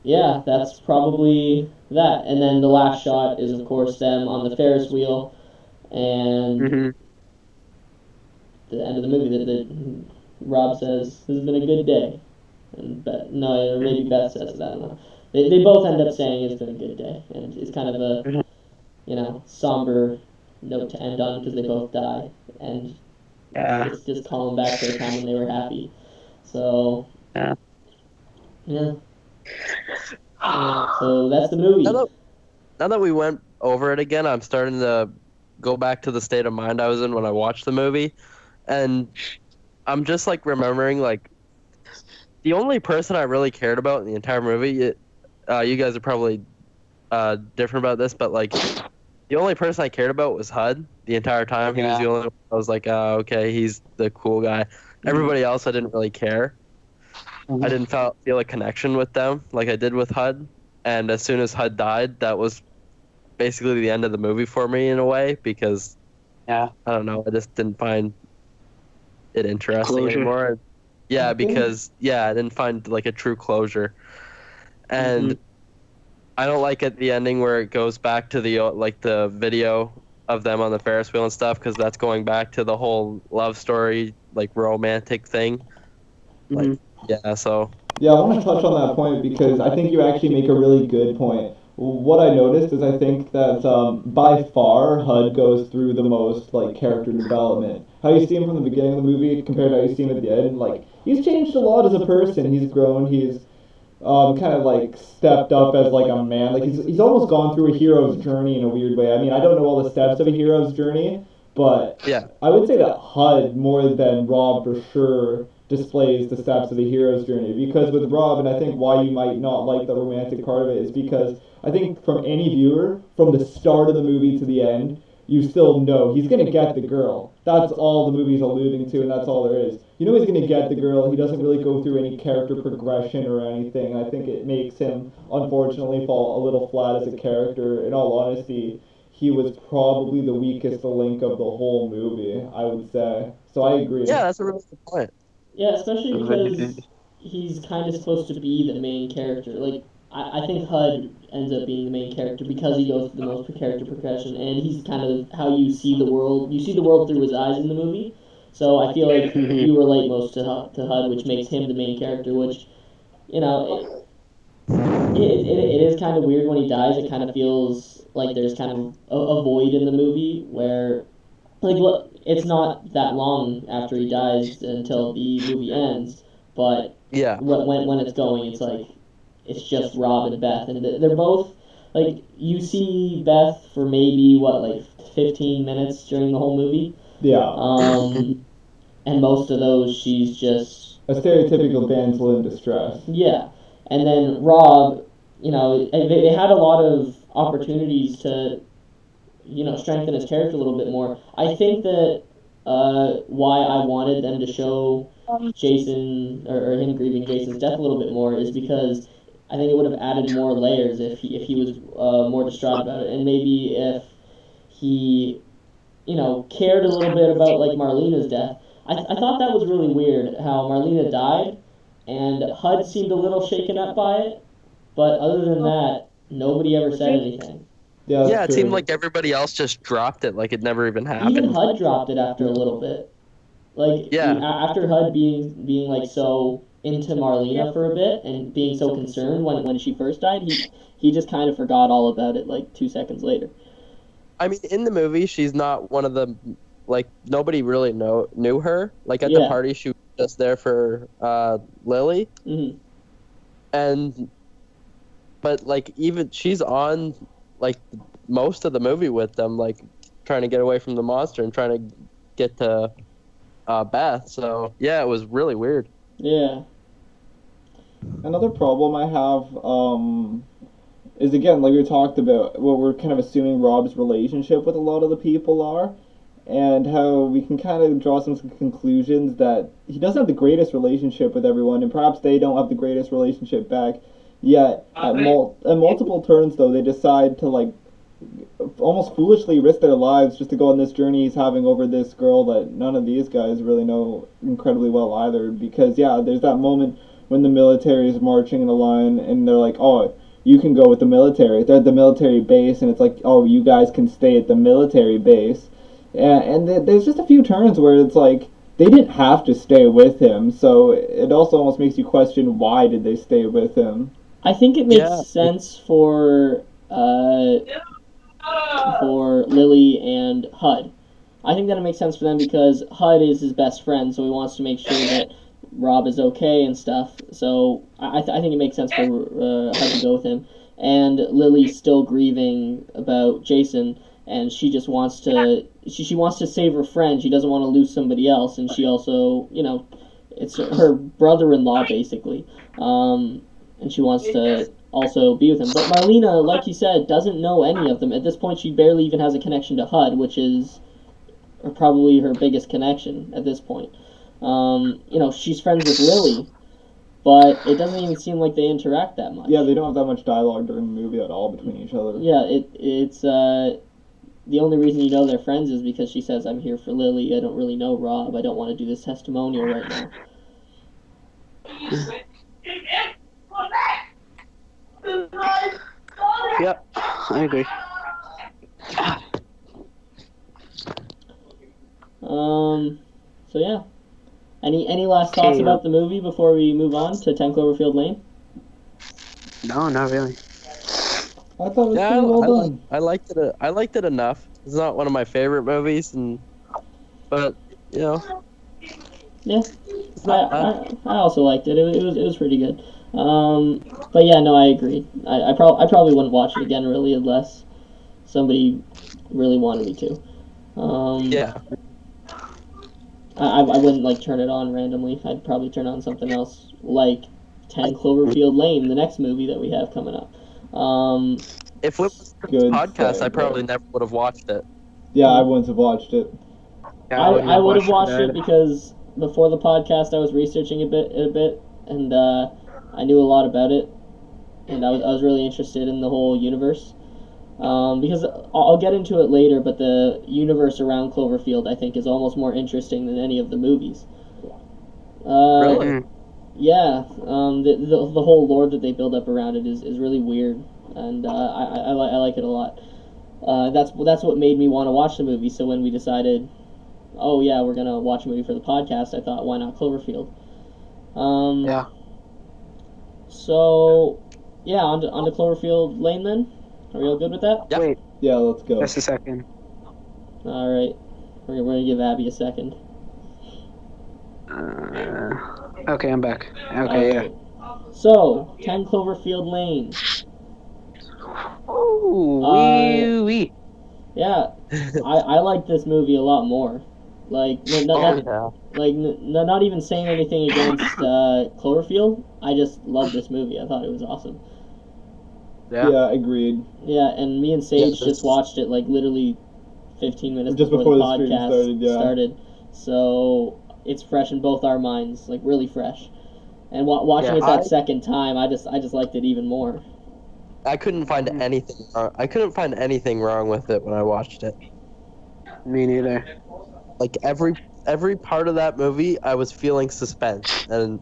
yeah, that's probably that. And then the last shot is, of course, them on the Ferris wheel, and the end of the movie that Rob says, "This has been a good day," and or maybe Beth says it. I don't know. They both end up saying it's been a good day, and it's kind of a somber note to end on because they both die, and it's just calling back to the time when they were happy. So, yeah. So that's the movie. Now that we went over it again, I'm starting to go back to the state of mind I was in when I watched the movie, and I'm just, like, remembering, like, the only person I really cared about in the entire movie, you guys are probably different about this, but like the only person I cared about was HUD the entire time. He was the only one I was like, okay, he's the cool guy. Everybody else I didn't really care. I didn't feel a connection with them like I did with HUD. And as soon as HUD died, that was basically the end of the movie for me in a way because I don't know, I just didn't find it interesting Closure. anymore. Yeah, because I didn't find like a true closure. And I don't like at the ending where it goes back to the like the video of them on the Ferris wheel and stuff because that's going back to the whole love story like romantic thing. Like so Yeah, I want to touch on that point because I think you actually make a really good point. What I noticed is I think that by far HUD goes through the most like character development. How you see him from the beginning of the movie compared to how you see him at the end, like he's changed a lot as a person. He's grown. He's kind of like stepped up as like a man. Like he's almost gone through a hero's journey in a weird way. I mean, I don't know all the steps of a hero's journey, but I would say that HUD more than Rob for sure displays the steps of the hero's journey. Because with Rob, and I think why you might not like the romantic part of it is because I think from any viewer, from the start of the movie to the end, you still know he's going to get the girl. That's all the movie's alluding to, and that's all there is. You know he's going to get the girl. He doesn't really go through any character progression or anything. I think it makes him, unfortunately, fall a little flat as a character. In all honesty, he was probably the weakest link of the whole movie, I would say. So I agree. Yeah, that's a really good point. Yeah, especially because he's kind of supposed to be the main character. Like, I think HUD ends up being the main character because he goes through the most character progression, and he's kind of how you see the world. You see the world through his eyes in the movie. So I feel like you relate most to HUD, which makes him the main character, which, you know, it is kind of weird when he dies. It kind of feels like there's kind of a void in the movie where, like, it's not that long after he dies until the movie ends, but when it's going, it's like it's just Rob and Beth, and they're both like you see Beth for maybe 15 minutes during the whole movie. Yeah. And most of those she's just a stereotypical damsel in distress. Yeah, and then Rob, you know, they had a lot of opportunities to, you know, strengthen his character a little bit more. I think that why I wanted them to show Jason or him grieving Jason's death a little bit more is because I think it would have added more layers if he was more distraught about it, and maybe if he, you know, cared a little bit about like Marlena's death. I thought that was really weird how Marlena died, and HUD seemed a little shaken up by it, but other than that, nobody ever said anything. Yeah, it seemed like everybody else just dropped it, like it never even happened. Even HUD dropped it after a little bit. Like, after HUD being like so into Marlena for a bit and being so concerned when she first died, he just kind of forgot all about it like 2 seconds later. I mean, in the movie, she's not one of the, like, nobody really knew her. Like, at the party, she was just there for Lily. But, like, even she's on, like, most of the movie with them, like, trying to get away from the monster and trying to get to Beth. So, yeah, it was really weird. Yeah. Another problem I have is, again, like we talked about, what we're kind of assuming Rob's relationship with a lot of the people are, and how we can kind of draw some conclusions that he doesn't have the greatest relationship with everyone, and perhaps they don't have the greatest relationship back. Yet, at multiple turns, though, they decide to, like, almost foolishly risk their lives just to go on this journey he's having over this girl that none of these guys really know incredibly well either. Because, there's that moment when the military is marching in a line, and they're like, oh, you can go with the military. They're at the military base, and it's like, oh, you guys can stay at the military base. And there's just a few turns where it's like, they didn't have to stay with him, so it also almost makes you question why did they stay with him. I think it makes sense for Lily and HUD. I think that it makes sense for them because HUD is his best friend, so he wants to make sure that Rob is okay and stuff. So I think it makes sense for HUD to go with him. And Lily's still grieving about Jason, and she just wants to she wants to save her friend. She doesn't want to lose somebody else, and she also, you know, it's her brother-in-law basically, and she wants to also be with him. But Marlena, like you said, doesn't know any of them at this point. She barely even has a connection to HUD, which is probably her biggest connection at this point. She's friends with Lily, but it doesn't even seem like they interact that much. Yeah, they don't have that much dialogue during the movie at all between each other. Yeah, it's the only reason you know they're friends is because she says, "I'm here for Lily. I don't really know Rob. I don't want to do this testimonial right now." Yep, I agree. So yeah. Any last thoughts about the movie before we move on to 10 Cloverfield Lane? No, not really. I thought it was Yeah, pretty well done. I liked it. I liked it enough. It's not one of my favorite movies, but you know, Yeah, it's not bad. I also liked it. It was pretty good. But yeah, no, I agree. I probably wouldn't watch it again really unless somebody really wanted me to. Yeah. I wouldn't like turn it on randomly. I'd probably turn on something else like 10 Cloverfield Lane, the next movie that we have coming up. If it was for Good this podcast, I thing, probably never would have watched it. Yeah, I wouldn't have watched it. I would have watched it because before the podcast I was researching a bit, and I knew a lot about it, and I was really interested in the whole universe. Because I'll get into it later, but the universe around Cloverfield I think is almost more interesting than any of the movies. Really? Yeah, the whole lore that they build up around it is really weird, and I like it a lot. That's what made me want to watch the movie. So when we decided, oh yeah, we're gonna watch a movie for the podcast, I thought, why not Cloverfield? Yeah. So yeah, on to Cloverfield Lane then. Are we all good with that? Yep. Wait, Yeah, let's go. just a second. All right, we're gonna give Abby a second. Okay, I'm back. Okay, yeah. So 10 Cloverfield Lane. Ooh, wee. Yeah, I like this movie a lot more. Like, not even saying anything against Cloverfield. I just love this movie. I thought it was awesome. Yeah, agreed. Yeah, and me and Sage Yeah, just watched it like literally 15 minutes Just before the before the stream podcast started, So it's fresh in both our minds, like really fresh. And watching Yeah, it that second time, I just liked it even more. I couldn't find anything wrong. I couldn't find anything wrong with it when I watched it. Me neither. Like every part of that movie, I was feeling suspense, and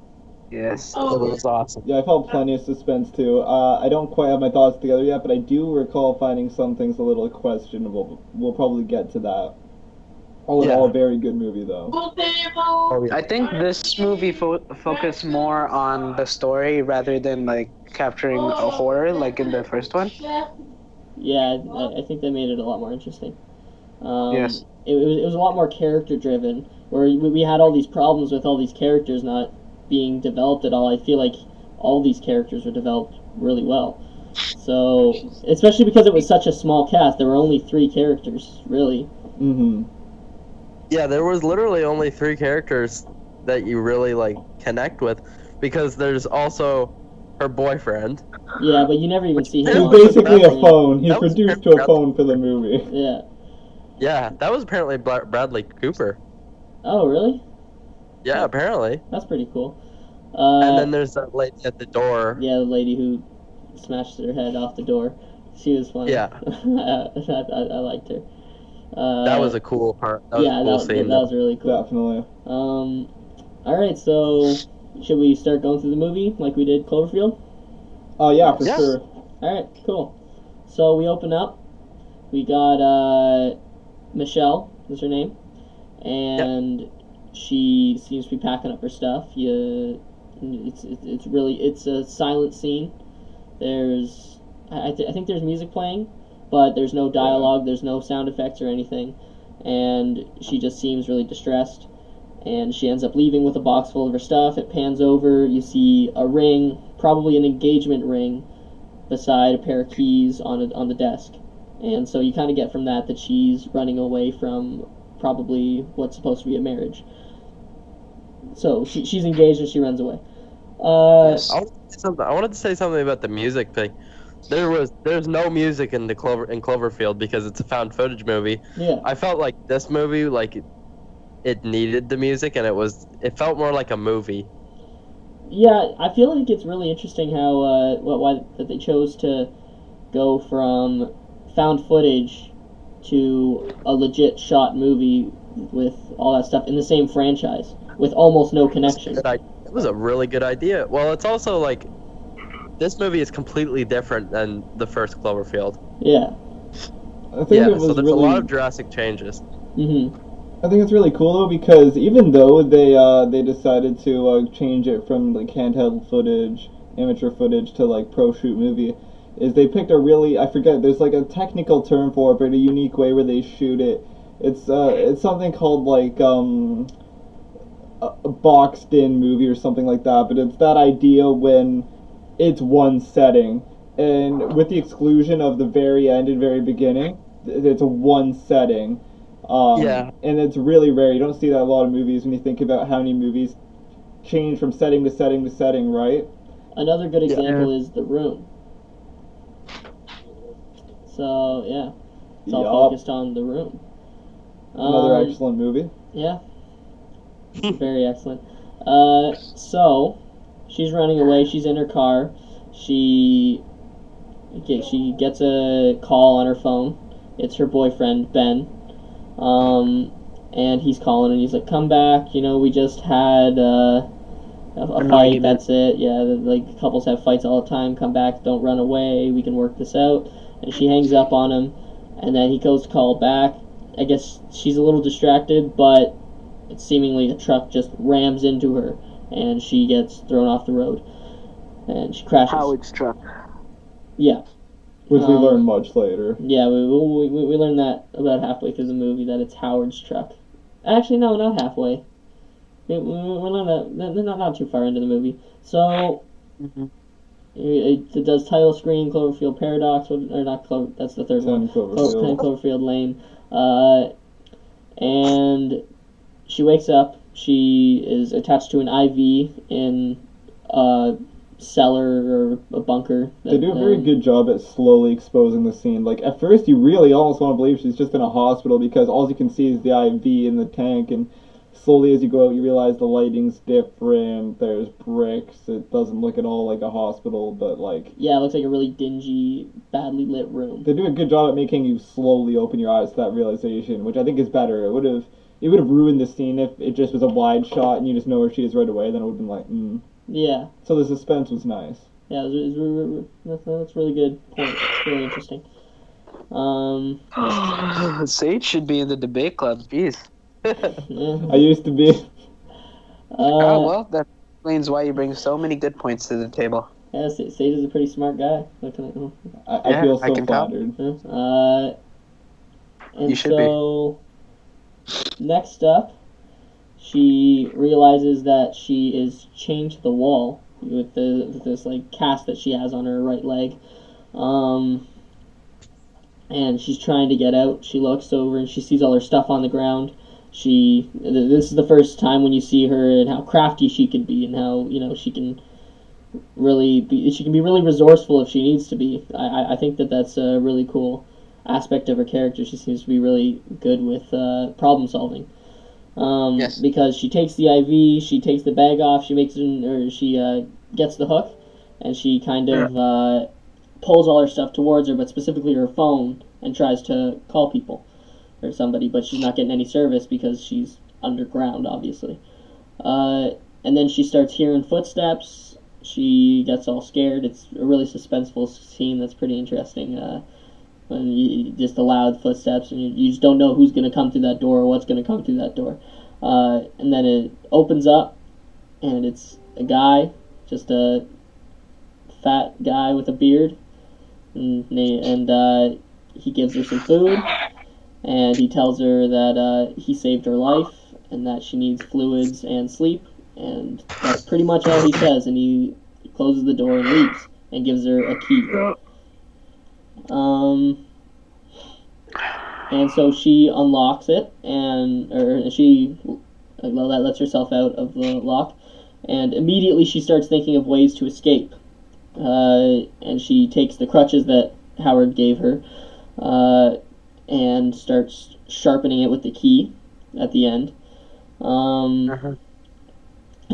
Yes. it was awesome. Yeah, I felt plenty of suspense too. I don't quite have my thoughts together yet, but I do recall finding some things a little questionable. We'll probably get to that. All in all, a very good movie though. Oh, yeah. I think this movie focused more on the story rather than like capturing a horror like in the first one. Yeah, I think they made it a lot more interesting. Yes. It was a lot more character driven, where we had all these problems with all these characters not being developed at all. I feel like all these characters were developed really well. So, especially because it was such a small cast, there were only 3 characters, really. Mm-hmm. Yeah, there was literally only 3 characters that you really like connect with, because there's also her boyfriend. Yeah, but you never even see him. He's on basically a screen. phone. He's That was reduced to a phone for the movie. Yeah. Yeah, that was apparently Bradley Cooper. Oh, really? Yeah, apparently. That's pretty cool. And then there's that lady at the door. Yeah, the lady who smashed her head off the door. She was funny. Yeah. I liked her. That was a cool part. That was a cool scene. That was really cool. Definitely. Alright, so should we start going through the movie like we did Cloverfield? Oh yeah, for Yeah. sure. Alright, cool. So we open up. We got Michelle is her name. And she seems to be packing up her stuff. It's a silent scene. There's I think there's music playing, but there's no dialogue, there's no sound effects or anything, and she just seems really distressed, and she ends up leaving with a box full of her stuff. It pans over, you see a ring, probably an engagement ring, beside a pair of keys on the desk, and so you kind of get from that she's running away from probably what's supposed to be a marriage. So she's engaged and she runs away. Yes. I wanted to say something about the music thing. There's no music in Cloverfield because it's a found footage movie. Yeah. I felt like this movie, like it needed the music, and it felt more like a movie. Yeah, I feel like it's really interesting how why that they chose to go from found footage to a legit shot movie with all that stuff in the same franchise with almost no connection. It was a really good idea. Well, it's also like this movie is completely different than the first Cloverfield. Yeah. I think Yeah, it was so there's really. a lot of drastic changes. Mm-hmm. I think it's really cool though because even though they decided to change it from like handheld footage, amateur footage to like pro shoot movie, is they picked a really, I forget, there's like a technical term for it, but a unique way where they shoot it. It's something called like a boxed in movie or something like that, but it's that idea when it's one setting, and with the exclusion of the very end and very beginning, it's a one setting. Yeah. And it's really rare. You don't see that in a lot of movies when you think about how many movies change from setting to setting to setting, right? Another good example is The Room. So yeah, it's all focused on The Room. Another excellent movie. Yeah, very excellent. So she's running away. She's in her car. She gets a call on her phone. It's her boyfriend Ben. And he's calling and he's like, "Come back. You know, we just had a fight. Argument. That's it. Yeah, like couples have fights all the time. Come back. Don't run away. We can work this out." And she hangs up on him, and then he goes to call back. I guess she's a little distracted, but seemingly a truck just rams into her, and she gets thrown off the road, and she crashes. Howard's truck. Yeah. Which we learn much later. Yeah, we learned that about halfway through the movie, that it's Howard's truck. Actually, no, not halfway. We learned that not too far into the movie. So, it does title screen, Cloverfield Paradox, or not Clover, that's the third one. 10 Cloverfield. 10 Cloverfield Lane. And she wakes up. She is attached to an IV in a cellar or a bunker. They do a very good job at slowly exposing the scene. Like, at first you really almost want to believe she's just in a hospital because all you can see is the IV in the tank, and slowly as you go out you realize the lighting's different, there's bricks, it doesn't look at all like a hospital, but like... Yeah, it looks like a really dingy, badly lit room. They do a good job at making you slowly open your eyes to that realization, which I think is better. It would have ruined the scene if it just was a wide shot and you just know where she is right away, then it would have been like, Yeah. So the suspense was nice. Yeah, that's a really good point. It's really interesting. Sage should be in the debate club. Jeez. I used to be. Oh, well, that explains why you bring so many good points to the table. Yeah, Sage is a pretty smart guy. I feel so I can tell. flattered. And You should so, next up, she realizes that she is chained to the wall with this like cast that she has on her right leg, and she's trying to get out. She looks over and she sees all her stuff on the ground. This is the first time when you see her and how crafty she can be, and how she can really be really resourceful if she needs to be. I think that's a really cool aspect of her character. She seems to be really good with problem solving. Yes. Because she takes the IV, she takes the bag off, she gets the hook, and she kind of pulls all her stuff towards her, but specifically her phone, and tries to call people or somebody, but she's not getting any service because she's underground, obviously. And then she starts hearing footsteps. She gets all scared. It's a really suspenseful scene that's pretty interesting. When just the loud footsteps, and you just don't know who's going to come through that door or what's going to come through that door. And then it opens up, and it's a guy, just a fat guy with a beard, and he gives her some food, and he tells her that he saved her life, and that she needs fluids and sleep, and that's pretty much all he says, and he closes the door and leaves, and gives her a key. And so she unlocks it, or she lets herself out of the lock, and immediately she starts thinking of ways to escape. And she takes the crutches that Howard gave her, and starts sharpening it with the key at the end. And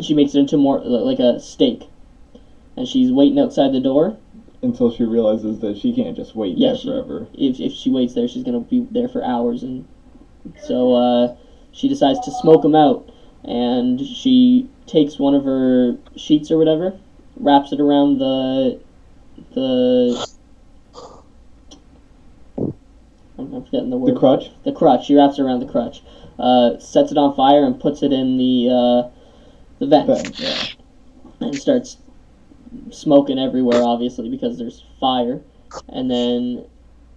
she makes it into more like a stake. And she's waiting outside the door. Until she realizes that she can't just wait there forever. If she waits there, she's going to be there for hours. And so she decides to smoke him out. And she takes one of her sheets or whatever, wraps it around I'm forgetting the word. The crutch? The crutch. She wraps it around the crutch. Sets it on fire and puts it in the vent. Yeah. And starts smoking everywhere, obviously, because there's fire. And then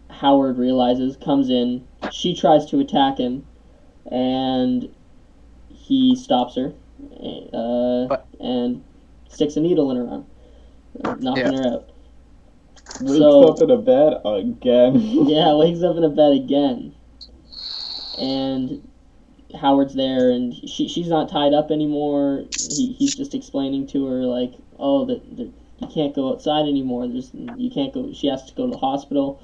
Howard realizes, comes in. She tries to attack him, and he stops her and sticks a needle in her arm, knocking her out. Wakes up in a bed again. Yeah, wakes up in a bed again. And Howard's there, and she's not tied up anymore. He's just explaining to her, like, oh, that you can't go outside anymore. You can't go. She has to go to the hospital.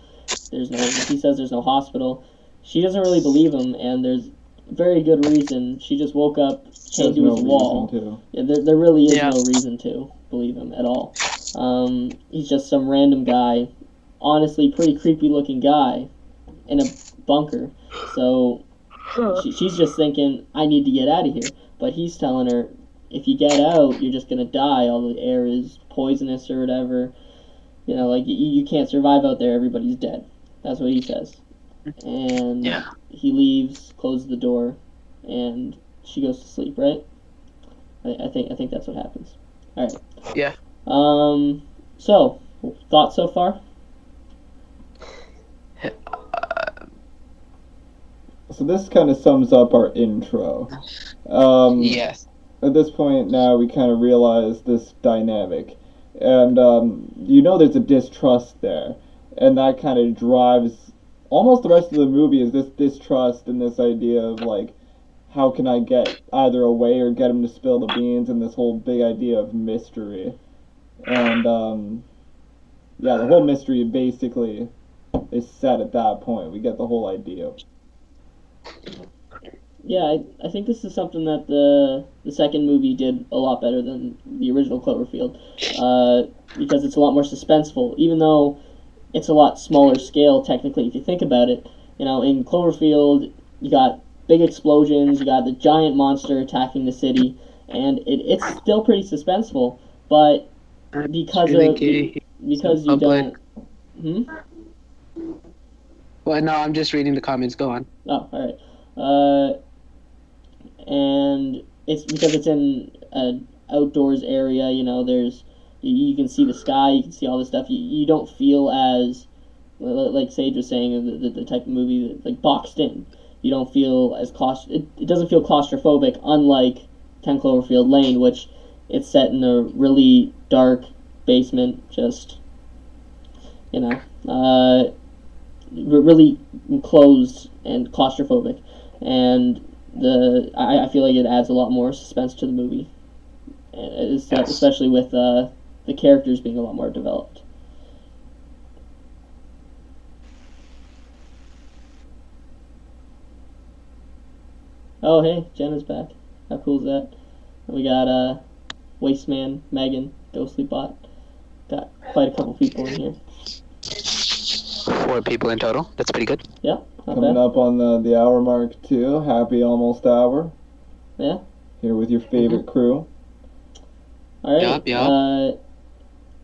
He says there's no hospital. She doesn't really believe him, and there's very good reason. She just woke up, came to his wall. Yeah, there really is no reason to believe him at all. He's just some random guy, honestly pretty creepy looking guy, in a bunker. So she's just thinking, I need to get out of here. But he's telling her, if you get out, you're just gonna die. All the air is poisonous or whatever. You know, like you can't survive out there. Everybody's dead. That's what he says. And he leaves, closes the door, and she goes to sleep. Right? I think that's what happens. All right. Yeah. So, thoughts so far? So this kind of sums up our intro. Yes. At this point now, we kind of realize this dynamic. And, there's a distrust there. And that kind of drives almost the rest of the movie, is this distrust and this idea of, like, how can I get either away or get him to spill the beans, and this whole big idea of mystery. And, the whole mystery basically is set at that point. We get the whole idea. Yeah, I think this is something that the second movie did a lot better than the original Cloverfield, because it's a lot more suspenseful, even though it's a lot smaller scale, technically, if you think about it. You know, in Cloverfield, you got big explosions, you got the giant monster attacking the city, and it's still pretty suspenseful, but because you don't... Well, no, I'm just reading the comments. Go on. Oh, alright. And it's because it's in an outdoors area, you know, you can see the sky, you can see all this stuff. You don't feel as, like Sage was saying, the type of movie that, like, boxed in. You don't feel as it doesn't feel claustrophobic, unlike 10 Cloverfield Lane, which it's set in a really dark basement, just, you know, really enclosed and claustrophobic. And I feel like it adds a lot more suspense to the movie, especially with the characters being a lot more developed. Oh, hey, Jenna's back. How cool is that? We got Wasteman, Megan, Ghostly Bot. Got quite a couple people in here. 4 people in total. That's pretty good. Yeah. Coming up on the hour mark, too. Happy almost hour. Yeah. Here with your favorite crew. All right. Yep.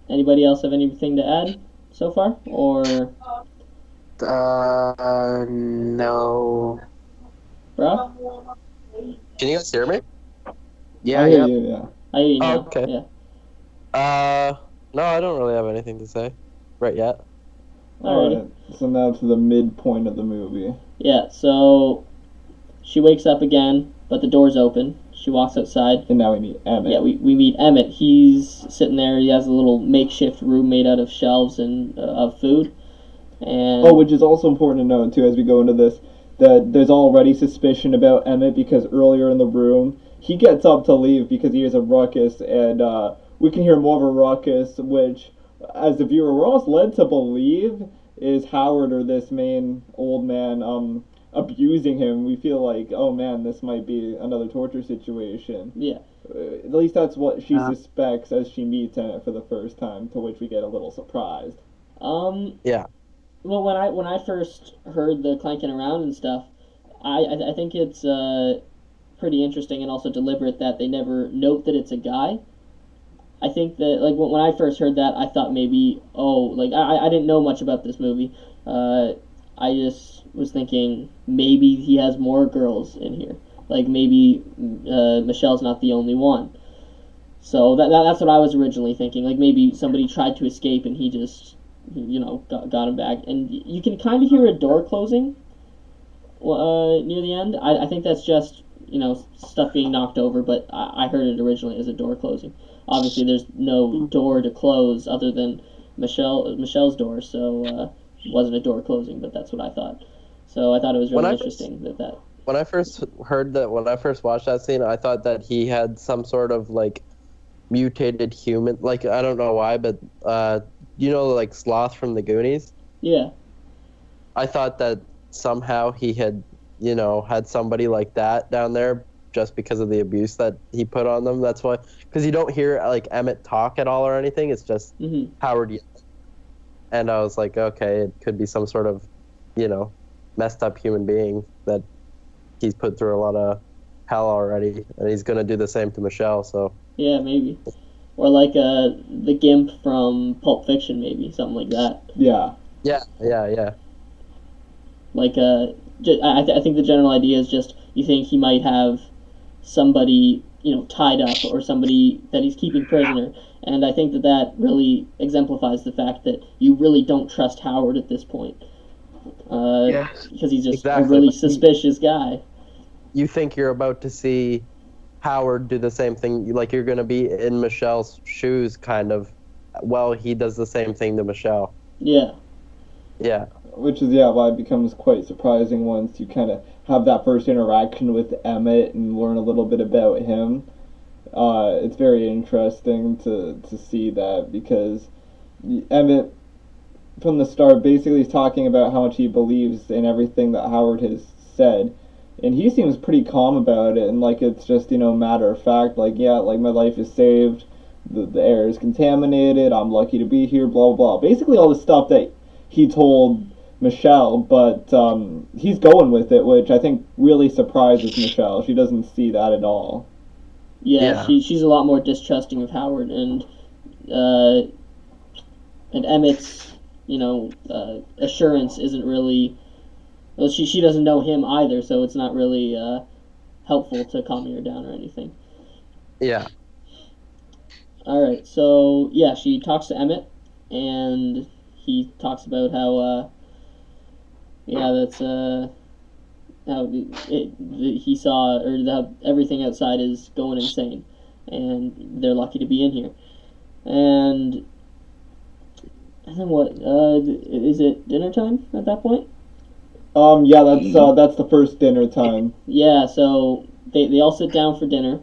Anybody else have anything to add so far? Or... No. Bro? Can you guys hear me? Yeah, I hear you, yeah. I hear you now. Oh, okay. Yeah. No, I don't really have anything to say right yet. Alright, so now to the midpoint of the movie. Yeah, so she wakes up again, but the door's open. She walks outside. And now we meet Emmett. Yeah, we meet Emmett. He's sitting there. He has a little makeshift room made out of shelves and of food. And which is also important to note, too, as we go into this. that there's already suspicion about Emmett because earlier in the room he gets up to leave because he hears a ruckus, and we can hear more of a ruckus, which, as the viewer, we're almost led to believe is Howard or this main old man abusing him. We feel like, oh man, this might be another torture situation. Yeah. At least that's what she suspects as she meets Emmett for the first time, to which we get a little surprised. Yeah. Well, when I first heard the clanking around and stuff, I think it's pretty interesting and also deliberate that they never note that it's a guy. I think that, like, when I first heard that, I thought maybe, I didn't know much about this movie. I just was thinking maybe he has more girls in here. Like, maybe Michelle's not the only one. So that's what I was originally thinking. Like, maybe somebody tried to escape and he just, got him back. And you can kind of hear a door closing near the end. I think that's just, stuff being knocked over, but I heard it originally as a door closing. Obviously, there's no door to close other than Michelle's door, so it wasn't a door closing, but that's what I thought. So I thought it was really interesting that. When I first watched that scene, I thought that he had some sort of, like, mutated human. Like, I don't know why, but, like, Sloth from the Goonies? Yeah. I thought that somehow he had, had somebody like that down there just because of the abuse that he put on them. That's why. Because you don't hear, like, Emmett talk at all or anything. It's just Howard yelling. And I was like, okay, it could be some sort of, messed up human being that he's put through a lot of hell already, and he's gonna do the same to Michelle. So yeah, maybe, or like the Gimp from Pulp Fiction, maybe something like that. Yeah. Like I think the general idea is just you think he might have somebody tied up or somebody that he's keeping prisoner, and I think that really exemplifies the fact that you really don't trust Howard at this point. Because he's just a really suspicious guy. You think you're about to see Howard do the same thing, like you're going to be in Michelle's shoes, kind of. Well, he does the same thing to Michelle. Yeah. Yeah. Which is, why it becomes quite surprising once you kind of have that first interaction with Emmett and learn a little bit about him. It's very interesting to see that, because Emmett, from the start, basically is talking about how much he believes in everything that Howard has said, and he seems pretty calm about it, and like it's just matter of fact, like like my life is saved, the air is contaminated, I'm lucky to be here, blah blah blah. Basically all the stuff that he told Michelle, but he's going with it, which I think really surprises Michelle. She doesn't see that at all. Yeah. She's a lot more distrusting of Howard, and Emmett's assurance isn't really. Well, she doesn't know him either, so it's not really helpful to calming her down or anything. Yeah. All right, so she talks to Emmett, and he talks about how that's how he saw, or how everything outside is going insane, and they're lucky to be in here, and then what? Is it dinner time at that point? That's the first dinner time. Yeah, so they all sit down for dinner.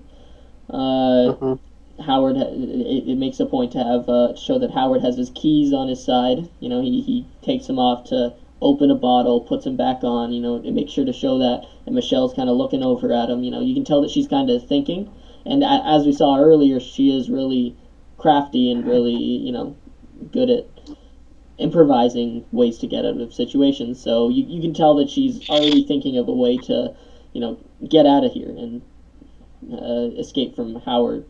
Howard, it makes a point to have show that Howard has his keys on his side. He takes them off to open a bottle, puts them back on. It makes sure to show that. And Michelle's kind of looking over at him. You can tell that she's kind of thinking. And as we saw earlier, she is really crafty and really good at improvising ways to get out of situations. So you can tell that she's already thinking of a way to, get out of here and escape from Howard.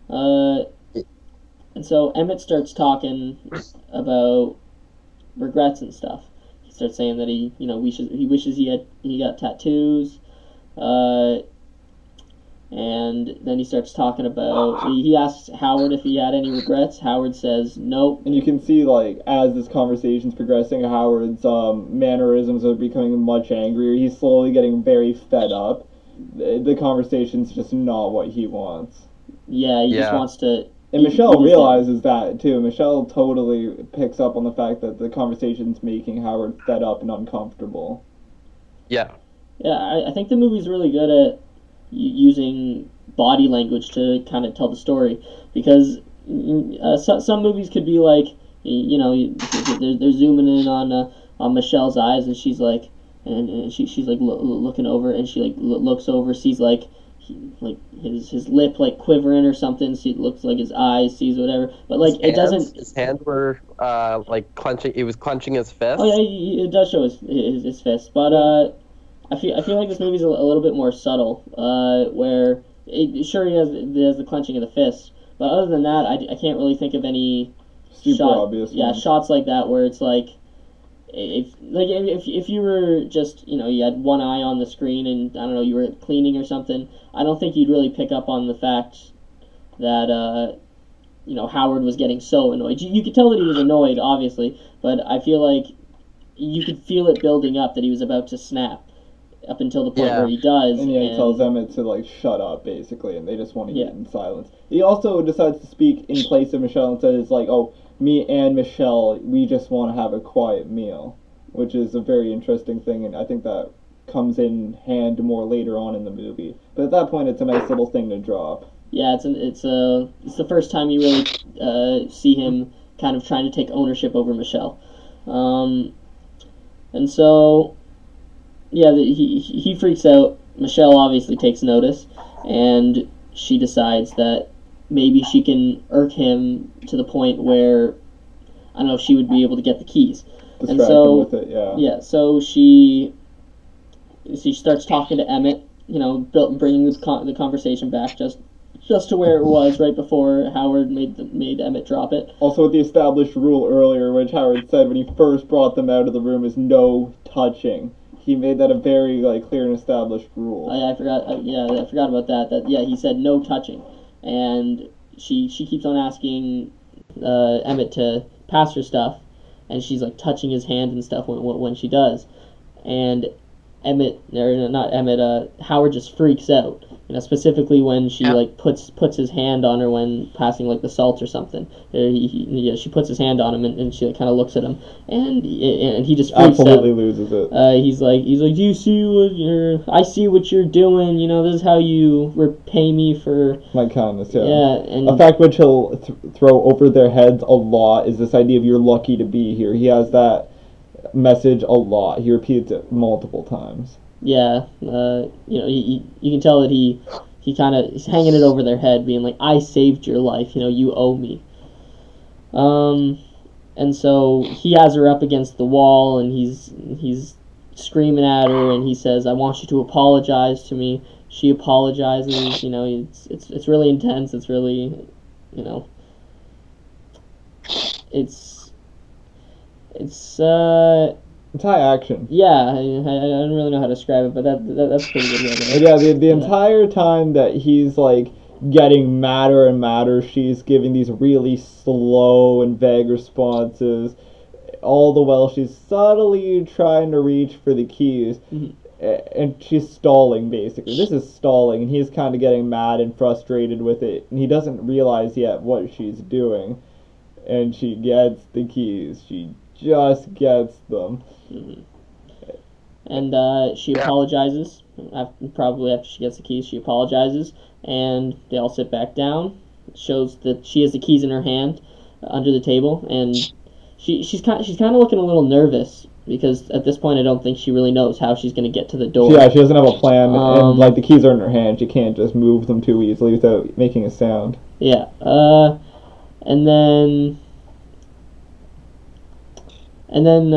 And so Emmett starts talking about regrets and stuff. He starts saying that he wishes he got tattoos. And then he starts talking about, he asks Howard if he had any regrets. Howard says nope. And you can see, like, as this conversation's progressing, Howard's mannerisms are becoming much angrier. He's slowly getting very fed up. The conversation's just not what he wants. Yeah, he just wants to... And Michelle realizes that, too. Michelle totally picks up on the fact that the conversation's making Howard fed up and uncomfortable. Yeah. Yeah, I think the movie's really good at using body language to kind of tell the story because some movies could be like, they're zooming in on Michelle's eyes and she's like, and she's like looking over and she like looks over, sees like his lip like quivering or something. See, it looks like his eyes, sees whatever, but like it doesn't. His hands were like clenching. He was clenching his fist. Oh yeah, it does show his fist, but I feel like this movie's a little bit more subtle. Where sure he has the clenching of the fist, but other than that, I can't really think of any Super obvious. Yeah, shots like that where it's like if you were just you had one eye on the screen and I don't know you were cleaning or something, I don't think you'd really pick up on the fact that Howard was getting so annoyed. You could tell that he was annoyed, obviously, but I feel like you could feel it building up that he was about to snap up until the point where he does. And he tells Emmett to like shut up basically, and they just want to eat in silence. He also decides to speak in place of Michelle and says like, "Oh, me and Michelle, we just want to have a quiet meal," which is a very interesting thing, and I think that comes in hand more later on in the movie. But at that point, it's a nice little thing to drop. Yeah, it's the first time you really see him kind of trying to take ownership over Michelle, and so yeah, he freaks out. Michelle obviously takes notice, and she decides that maybe she can irk him to the point where I don't know if she would be able to get the keys. Distract him with it, yeah. Yeah, so she starts talking to Emmett, bringing the conversation back just to where it was right before Howard made Emmett drop it. Also with the established rule earlier, which Howard said when he first brought them out of the room, is no touching. He made that a very clear and established rule. I forgot. I forgot about that. He said no touching, and she keeps on asking Emmett to pass her stuff, and she's like touching his hand and stuff when she does, and Howard just freaks out. Specifically when she puts his hand on her when passing like the salt or something. She puts his hand on him and she kind of looks at him and he just freaks absolutely out. Loses it. He's like, do you see I see what you're doing. This is how you repay me for my kindness. Yeah. Yeah, and a fact which he'll throw over their heads a lot is this idea of you're lucky to be here. He has that message a lot. He repeats it multiple times. Yeah, you can tell that he kind of is hanging it over their head, being like, "I saved your life. You owe me." And so he has her up against the wall, and he's screaming at her, and he says, "I want you to apologize to me." She apologizes. It's really intense. It's really, It's high action. Yeah, I don't really know how to describe it, but that's pretty good. Right? Yeah, the entire time that he's getting madder and madder, she's giving these really slow and vague responses. All the while, she's subtly trying to reach for the keys, and she's stalling basically. This is stalling, and he's kind of getting mad and frustrated with it, and he doesn't realize yet what she's doing. And she gets the keys. She just gets them. And she apologizes. Probably after she gets the keys, she apologizes, and they all sit back down. It shows that she has the keys in her hand under the table, and she's kind of looking a little nervous because at this point I don't think she really knows how she's going to get to the door. Yeah, she doesn't have a plan, and the keys are in her hand. She can't just move them too easily without making a sound. Yeah. And then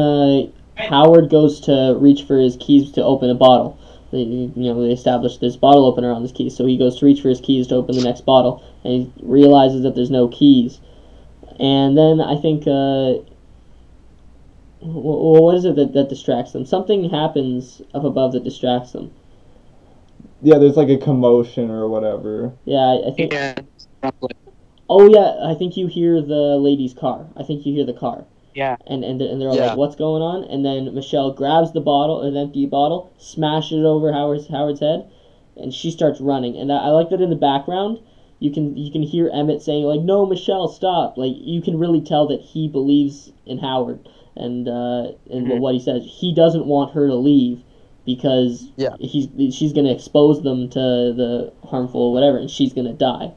Howard goes to reach for his keys to open a bottle. They established this bottle opener on his keys, so he goes to reach for his keys to open the next bottle, and he realizes that there's no keys. And then I think, what is it that distracts them? Something happens up above that distracts them. Yeah, there's a commotion or whatever. Yeah, I think... Oh, yeah, I think you hear the lady's car. I think you hear the car. Yeah. And they're all like, what's going on? And then Michelle grabs the bottle, an empty bottle, smashes it over Howard's head, and she starts running. And I like that in the background, you can hear Emmett saying, no, Michelle, stop. You can really tell that he believes in Howard and what he says. He doesn't want her to leave, because Yeah. she's gonna expose them to the harmful whatever, and she's gonna die.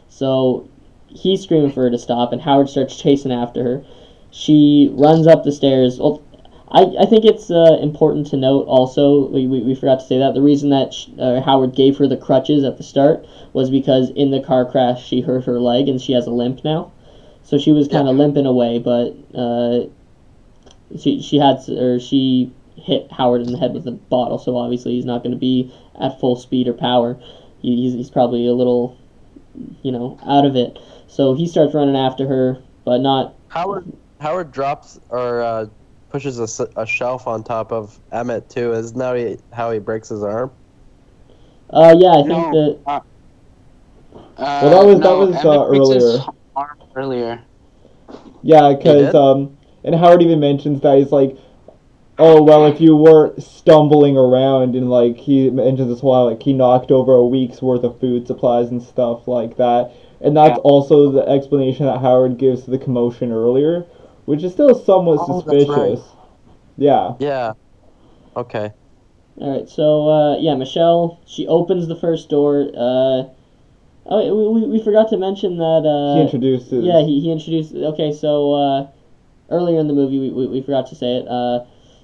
So he's screaming for her to stop, and Howard starts chasing after her. She runs up the stairs. Well, I think it's important to note also, we forgot to say that, the reason that Howard gave her the crutches at the start was because in the car crash she hurt her leg and she has a limp now. So she was kind of limping away, but she hit Howard in the head with a bottle, so obviously he's not going to be at full speed or power. He's probably a little, out of it. So he starts running after her, but not... Howard drops or pushes a shelf on top of Emmett too. Isn't that how he breaks his arm? Yeah, I think that... Well, that was Emmett breaks his earlier. arm earlier. Yeah, because and Howard even mentions that he's like, oh well, if you were stumbling around, and like he mentions as well, like he knocked over a week's worth of food supplies and stuff like that, and that's also the explanation that Howard gives to the commotion earlier, which is still somewhat suspicious. That's right. Yeah. Yeah. Okay. All right, so Michelle, she opens the first door. We forgot to mention that. He introduces. Yeah, he introduced. Okay, so earlier in the movie, we forgot to say it.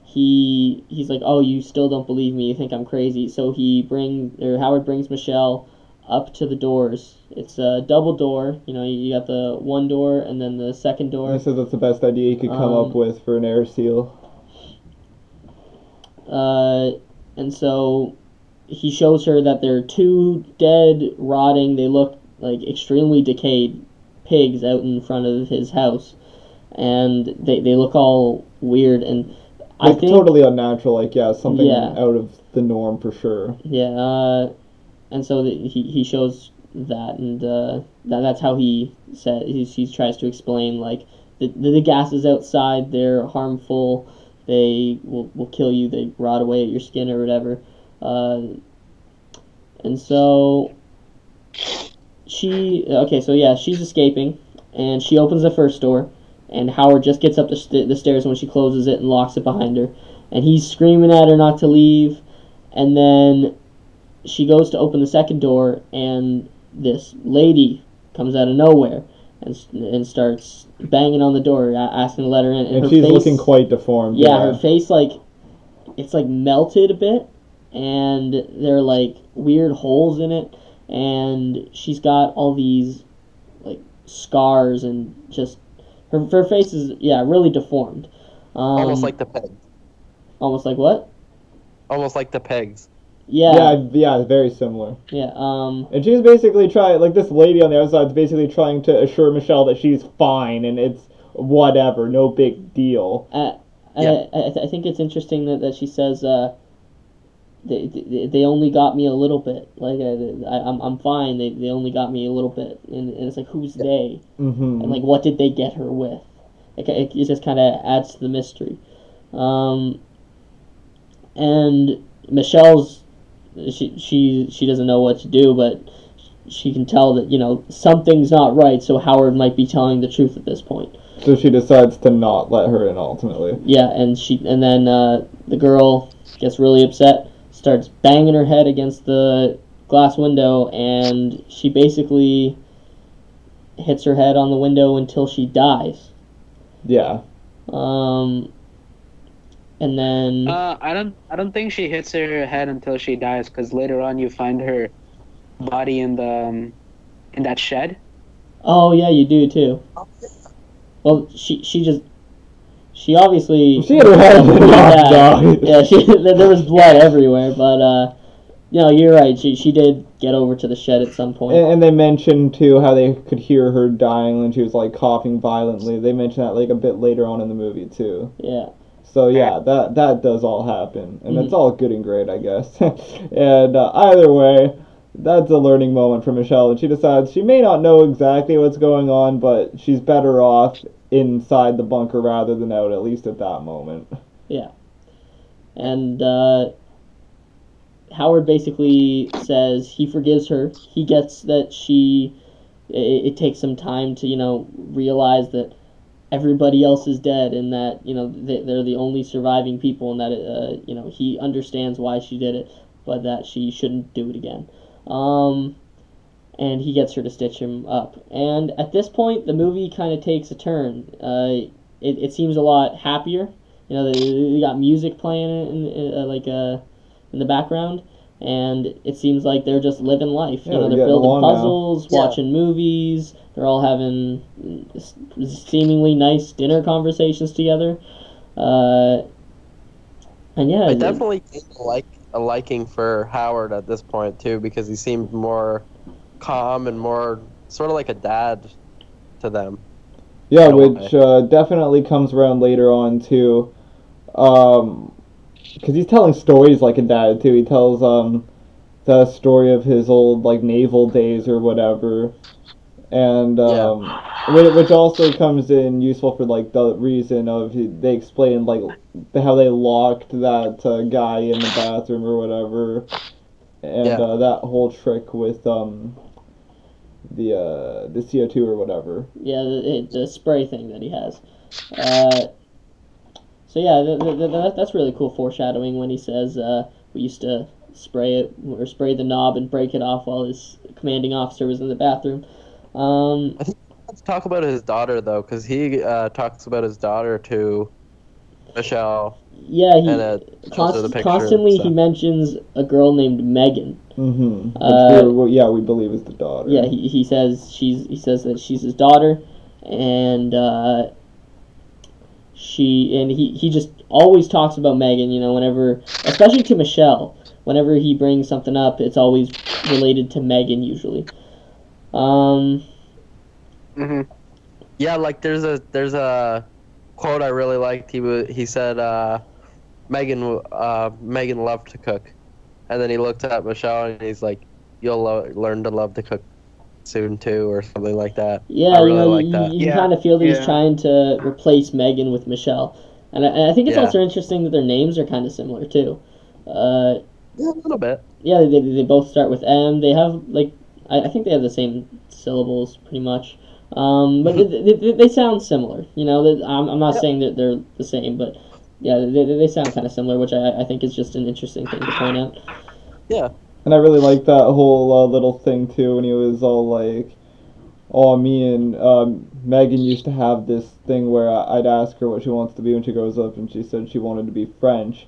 He's like, oh, you still don't believe me? You think I'm crazy? So Howard brings Michelle up to the doors. It's a double door. You got the one door and then the second door. He says that's the best idea he could come up with for an air seal. And so he shows her that there are two dead, rotting, they look like extremely decayed pigs out in front of his house. And they look all weird, and I think... totally unnatural, something Yeah. out of the norm for sure. Yeah, and so he shows that, and that's how he tries to explain, like, the gases outside, they're harmful, they will kill you, they rot away at your skin or whatever. And so she's escaping, and she opens the first door, and Howard just gets up the stairs when she closes it and locks it behind her, and he's screaming at her not to leave, and then she goes to open the second door, and this lady comes out of nowhere and starts banging on the door, asking to let her in. And her she's face, looking quite deformed. Yeah, her face, it's melted a bit, and there are weird holes in it, and she's got all these scars, and just her face is really deformed. Almost like the pigs. Almost like what? Almost like the pigs. Yeah, very similar. Yeah. And she's basically trying, this lady on the other side is basically trying to assure Michelle that she's fine and it's whatever, no big deal. I think it's interesting that she says they only got me a little bit. I'm fine. They only got me a little bit, and it's like, who's they? Mm-hmm. And what did they get her with? It just kind of adds to the mystery. And Michelle's she doesn't know what to do, but she can tell that something's not right. So Howard might be telling the truth at this point. So she decides to not let her in ultimately. Yeah, and then the girl gets really upset, starts banging her head against the glass window, and she basically hits her head on the window until she dies. Yeah. And then I don't think she hits her head until she dies, because later on you find her body in that shed. Oh yeah, you do too. Well, she obviously had her head knocked off. Yeah, there was blood everywhere, but you're right. She did get over to the shed at some point. And they mentioned too how they could hear her dying when she was coughing violently. They mentioned that a bit later on in the movie too. Yeah. So yeah, that does all happen, and it's all good and great, I guess. And either way, that's a learning moment for Michelle, and she decides she may not know exactly what's going on, but she's better off inside the bunker rather than out, at least at that moment. Yeah. And Howard basically says he forgives her. He gets that it takes some time to, realize that everybody else is dead, and that they're the only surviving people, and that he understands why she did it, but that she shouldn't do it again. And he gets her to stitch him up. And at this point, the movie kind of takes a turn. It seems a lot happier. They got music playing in the background, and it seems like they're just living life. Yeah, they're getting building along now. puzzles, Yeah. watching movies. They're all having seemingly nice dinner conversations together. And yeah, I definitely gained a liking for Howard at this point too, because he seemed more calm and more sort of like a dad to them. Yeah, in a which definitely comes around later on too, because he's telling stories like a dad too. He tells the story of his old like naval days or whatever, and which also comes in useful for like the reason of they explain like how they locked that guy in the bathroom or whatever, and Yeah. that whole trick with the CO2 or whatever. Yeah, the spray thing that he has. So yeah, that's really cool foreshadowing when he says we used to spray the knob and break it off while his commanding officer was in the bathroom. Let's talk about his daughter though, because he talks about his daughter to Michelle. Yeah, he And shows her the picture and constantly he stuff. mentions a girl named Megan. Mm-hmm. Uh, We believe is the daughter. Yeah, he says that she's his daughter, and he just always talks about Megan. Whenever, especially to Michelle, whenever he brings something up, it's always related to Megan usually. Mm-hmm. Yeah, like there's a quote I really liked. He said Megan loved to cook, and then he looked at Michelle and he's like, "You'll learn to love to cook soon too," or something like that. Yeah, I really like that. you Yeah, kind of feel that he's yeah. trying to replace Megan with Michelle, and I think it's Yeah. also interesting that their names are kind of similar too. Yeah, a little bit. Yeah, they both start with M. They have I think they have the same syllables pretty much, but they sound similar. I'm not saying that they're the same, but yeah, they sound kind of similar, which I think is just an interesting thing to point out. Yeah. And I really like that whole little thing too when he was all like, "Oh, me and Megan used to have this thing where I'd ask her what she wants to be when she grows up, and she said she wanted to be French."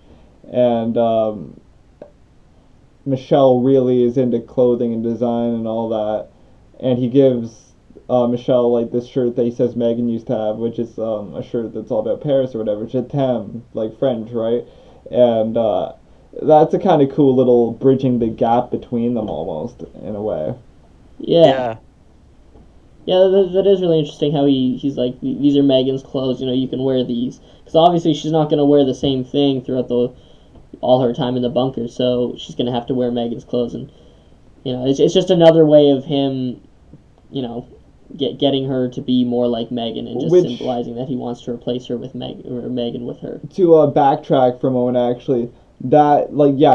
And Michelle really is into clothing and design and all that, and he gives Michelle like this shirt that he says Megan used to have, which is a shirt that's all about Paris or whatever, Je t'aime, like French, right? And that's a kind of cool little bridging the gap between them almost in a way. Yeah, that is really interesting. How he's like, these are Megan's clothes. You can wear these, because obviously she's not going to wear the same thing throughout all her time in the bunker, so she's going to have to wear Megan's clothes, and it's just another way of him, getting her to be more like Megan, and just symbolizing that he wants to replace her with Megan with her. To backtrack for a moment, actually, that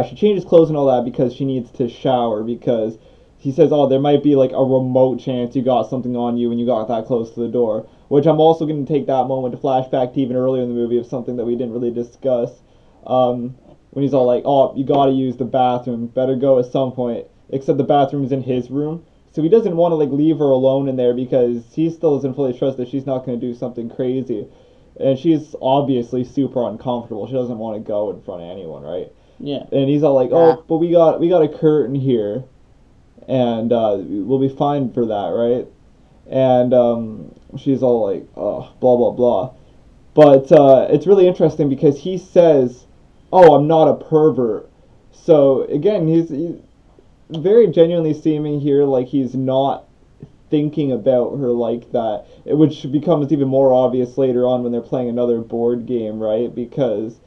she changes clothes and all that because she needs to shower, because he says, "Oh, there might be like a remote chance you got something on you when you got that close to the door," which I'm also going to take that moment to flashback to even earlier in the movie of something that we didn't really discuss. When he's all like, "Oh, you gotta use the bathroom, better go at some point," except the bathroom is in his room, so he doesn't want to leave her alone in there because he still doesn't fully trust that she's not going to do something crazy, and she's obviously super uncomfortable. She doesn't want to go in front of anyone, right? Yeah. And he's all like, "Oh, but we got a curtain here, and we'll be fine for that, right?" And she's all like, "Oh, blah blah blah," but it's really interesting because he says, "Oh, I'm not a pervert." So again, he's very genuinely seeming here like he's not thinking about her like that, which becomes even more obvious later on when they're playing another board game, right? Because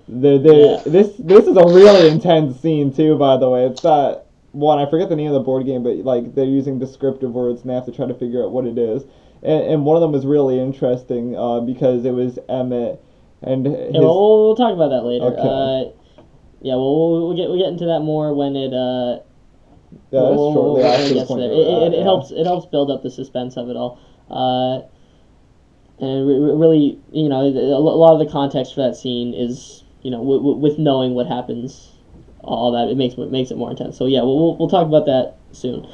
this is a really intense scene too, by the way. It's that one, I forget the name of the board game, but they're using descriptive words and they have to try to figure out what it is. And one of them was really interesting because it was Emmett and his... Yeah, we'll talk about that later. Okay. Yeah, we'll get into that more when it. Yeah, that's shortly after it the gets point there. we're at, It helps build up the suspense of it all. and really, you know, a lot of the context for that scene is, you know, with knowing what happens, all that, it makes it more intense. So yeah, we'll talk about that soon.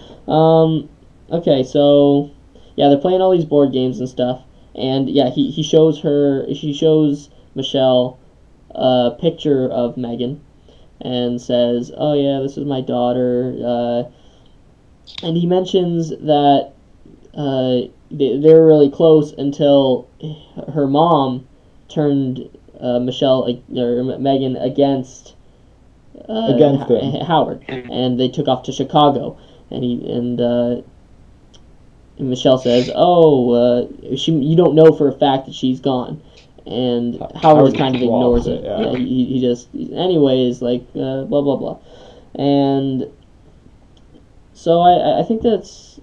Okay, so yeah, they're playing all these board games and stuff, and yeah, she shows Michelle a picture of Megan, and says, "Oh yeah, this is my daughter," and he mentions that they were really close until her mom turned Megan against Howard, and they took off to Chicago, and Michelle says, "Oh, you don't know for a fact that she's gone," and Howard just kind of ignores it. Yeah, he just, anyways, like blah blah blah, and so I think that's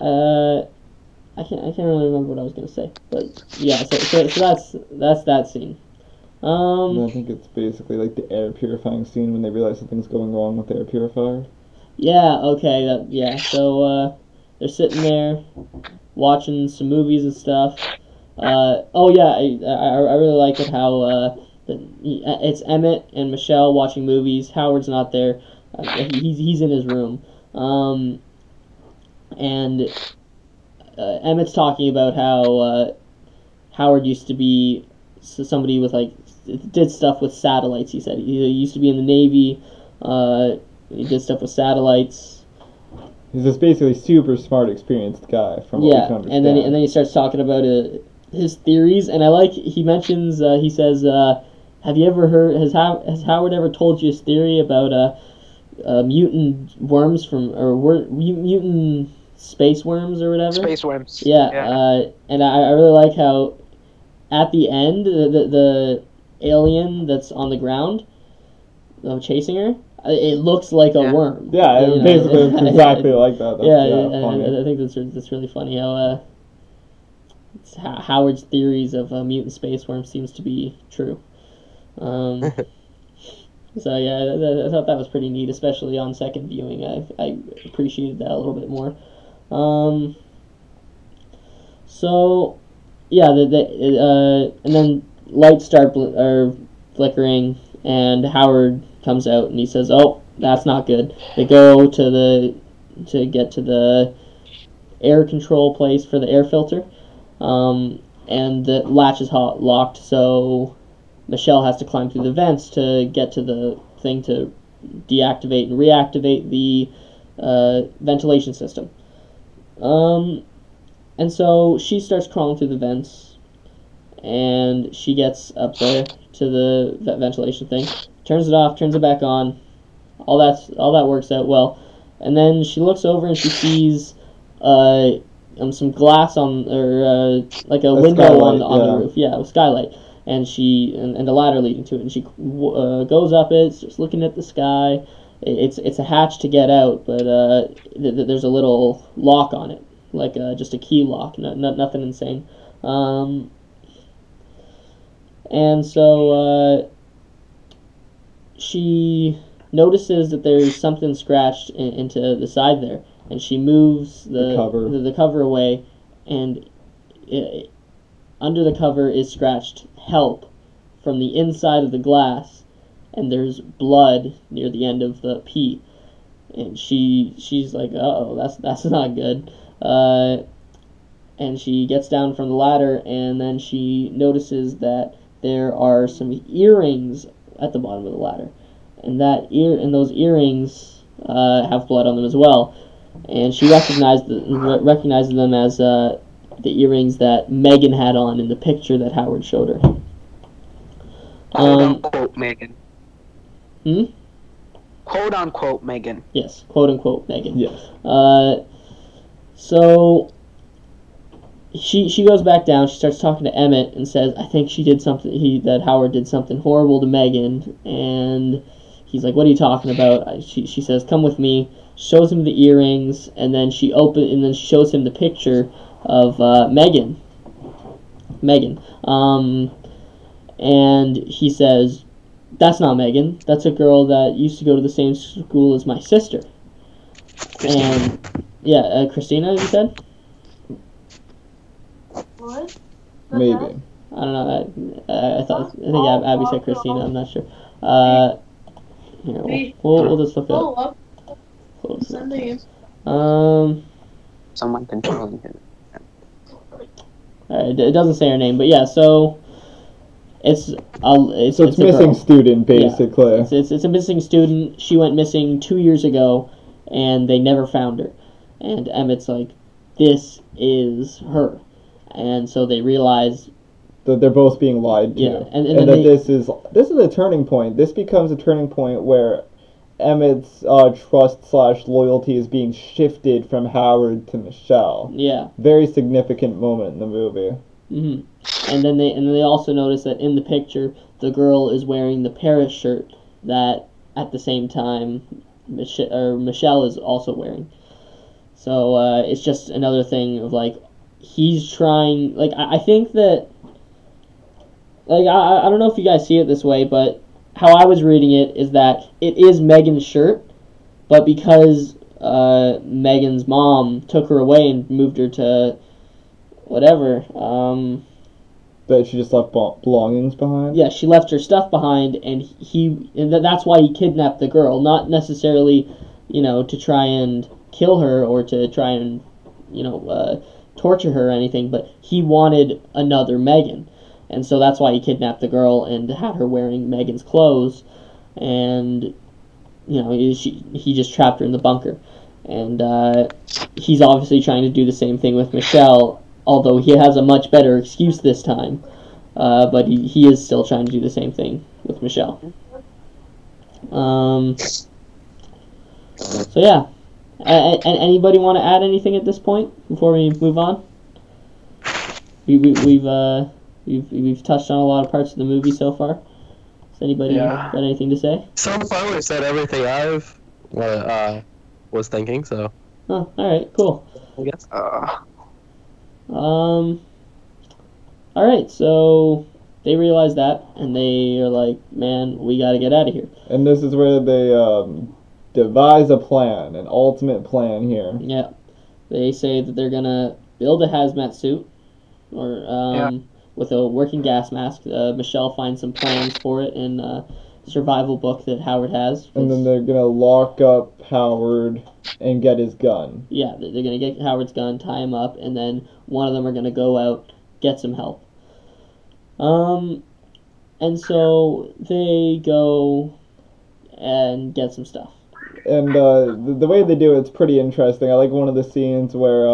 I can't really remember what I was gonna say, but yeah, so that's that scene. I think it's basically like the air purifying scene when they realize something's going wrong with the air purifier. Yeah, okay, so they're sitting there watching some movies and stuff. Oh yeah, I really like it how it's Emmett and Michelle watching movies. Howard's not there. He's in his room. And Emmett's talking about how Howard used to be somebody with did stuff with satellites. He said he used to be in the Navy. He did stuff with satellites. He's this basically super smart, experienced guy from what we can understand. and then he starts talking about his theories, and I like he mentions he says, "Have you ever heard? Has Howard ever told you his theory about mutant worms mutant space worms or whatever?" Space worms. Yeah. And I really like how at the end the alien that's on the ground chasing her, it looks like a worm. Yeah, basically it's exactly like that. I think that's really funny how Howard's theories of mutant space worms seems to be true. So yeah, I thought that was pretty neat, especially on second viewing. I appreciated that a little bit more. So yeah, and then lights start flickering, and Howard comes out and he says, "Oh, that's not good." They go to get to the air control place for the air filter, and the latch is locked, so Michelle has to climb through the vents to get to the thing to deactivate and reactivate the ventilation system. And so she starts crawling through the vents, and she gets up there to the ventilation thing, turns it off, turns it back on. All that works out well, and then she looks over and she sees some glass like a window skylight, on the roof. Yeah, a skylight, and a ladder leading to it. And she goes up it, starts looking at the sky. It's a hatch to get out, but there's a little lock on it, like just a key lock, nothing insane. And so she notices that there's something scratched into the side there, and she moves the cover away, and under the cover is scratched "Help" from the inside of the glass, and there's blood near the end of the P, and she's like, "Uh-oh, that's not good." And she gets down from the ladder, and then she notices that there are some earrings at the bottom of the ladder, and those earrings have blood on them as well, and she recognizes them as the earrings that Megan had on in the picture that Howard showed her. Quote unquote Megan. Hmm? Quote unquote Megan. Yes, quote unquote Megan. Yes. So she goes back down. She starts talking to Emmett and says, "I think she did something. That Howard did something horrible to Megan." And he's like, "What are you talking about?" She says, "Come with me." Shows him the earrings, and then she shows him the picture of Megan. And he says, "That's not Megan. That's a girl that used to go to the same school as my sister." And yeah, Christina, you said? What? Maybe. I don't know. I think Abby said Christina. I'm not sure. Here, we'll just look Follow up. up. Close that. Sending it. Someone controlling him. Alright, it doesn't say her name, but yeah. So it's So it's a missing girl. student, basically. It's a missing student. She went missing 2 years ago, and they never found her. And Emmett's like, this is her. And so they realize That they're both being lied to. Yeah, and that then this is a turning point. This becomes a turning point where Emmett's trust/loyalty is being shifted from Howard to Michelle. Yeah. Very significant moment in the movie. hmm And then they also notice that in the picture the girl is wearing the Paris shirt that at the same time Michelle is also wearing. So it's just another thing of like he's trying. Like I think that like I don't know if you guys see it this way, but how I was reading it is that it is Megan's shirt, but because Megan's mom took her away and moved her to whatever. That she just left belongings behind? Yeah, she left her stuff behind, and that's why he kidnapped the girl, not necessarily, to try and kill her or to try and, torture her or anything, but he wanted another Megan, and so that's why he kidnapped the girl and had her wearing Megan's clothes, and, he just trapped her in the bunker, and he's obviously trying to do the same thing with Michelle, although he has a much better excuse this time. But he is still trying to do the same thing with Michelle. So yeah. And anybody want to add anything at this point before we move on? We've touched on a lot of parts of the movie so far. Has anybody got anything to say? So far, we said everything I was thinking. So. Oh, all right, cool. I guess. Alright, so they realize that, and they are like, man, we gotta get out of here. And this is where they devise a plan, an ultimate plan here. Yeah. They say that they're gonna build a hazmat suit, or with a working gas mask. Michelle finds some plans for it in a survival book that Howard has. And then they're gonna lock up Howard and get his gun. Yeah, they're gonna get Howard's gun, tie him up, and then one of them are gonna go out, get some help. And so they go and get some stuff. And the way they do it's pretty interesting. I like one of the scenes where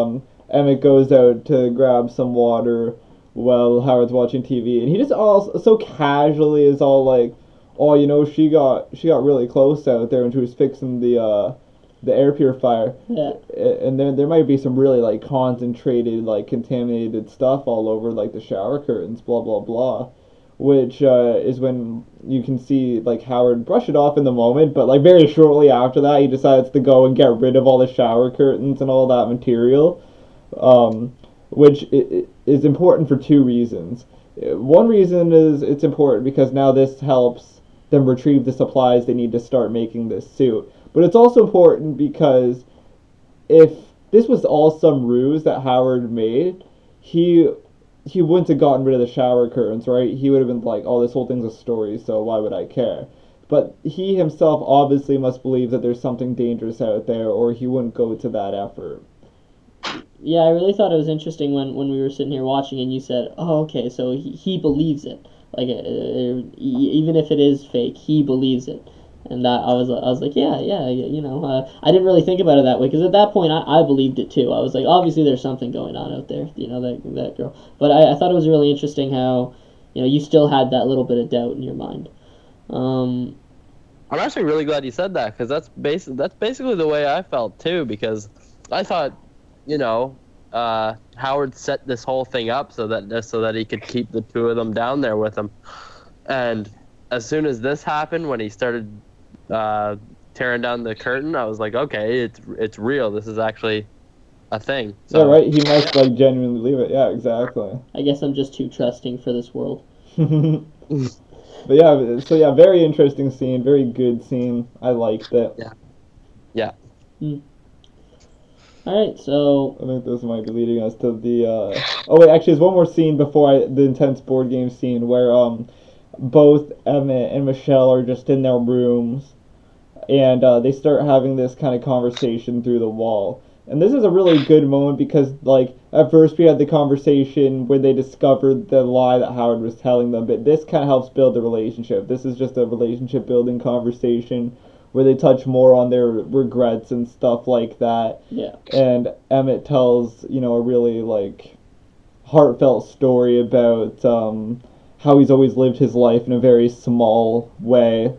Emmett goes out to grab some water while Howard's watching TV, and he just all so casually is all like, "Oh, she got really close out there when she was fixing the air purifier." Yeah. And then there might be some really like concentrated, like contaminated stuff all over like the shower curtains, blah blah blah, which is when you can see like Howard brush it off in the moment, but like very shortly after that he decides to go and get rid of all the shower curtains and all that material, which is important for two reasons. One reason is it's important because now this helps them retrieve the supplies they need to start making this suit. But it's also important because if this was all some ruse that Howard made, he wouldn't have gotten rid of the shower curtains, right? He would have been like, "Oh, this whole thing's a story, so why would I care?" But he himself obviously must believe that there's something dangerous out there, or he wouldn't go to that effort. Yeah, I really thought it was interesting when we were sitting here watching and you said, "Oh, okay, so he believes it. Like, even if it is fake, he believes it." And I was like, yeah, I didn't really think about it that way, because at that point I believed it too. I was like, obviously there's something going on out there, that girl. But I thought it was really interesting how, you still had that little bit of doubt in your mind. I'm actually really glad you said that, because that's basically the way I felt too, because I thought, Howard set this whole thing up so that he could keep the two of them down there with him. And as soon as this happened, when he started tearing down the curtain, I was like, okay, it's real. This is actually a thing. So. Yeah, right. He must like genuinely believe it. Yeah, exactly. I guess I'm just too trusting for this world. But yeah, so yeah, very interesting scene, very good scene. I liked it. Yeah. All right, so I think this might be leading us to the. Oh wait, actually, there's one more scene before the intense board game scene where both Emmett and Michelle are just in their rooms, and they start having this kind of conversation through the wall. And this is a really good moment because, like, at first we had the conversation when they discovered the lie that Howard was telling them, but this kind of helps build the relationship. This is just a relationship building conversation where they touch more on their regrets and stuff like that. yeah, And Emmett tells, a really, like, heartfelt story about how he's always lived his life in a very small way,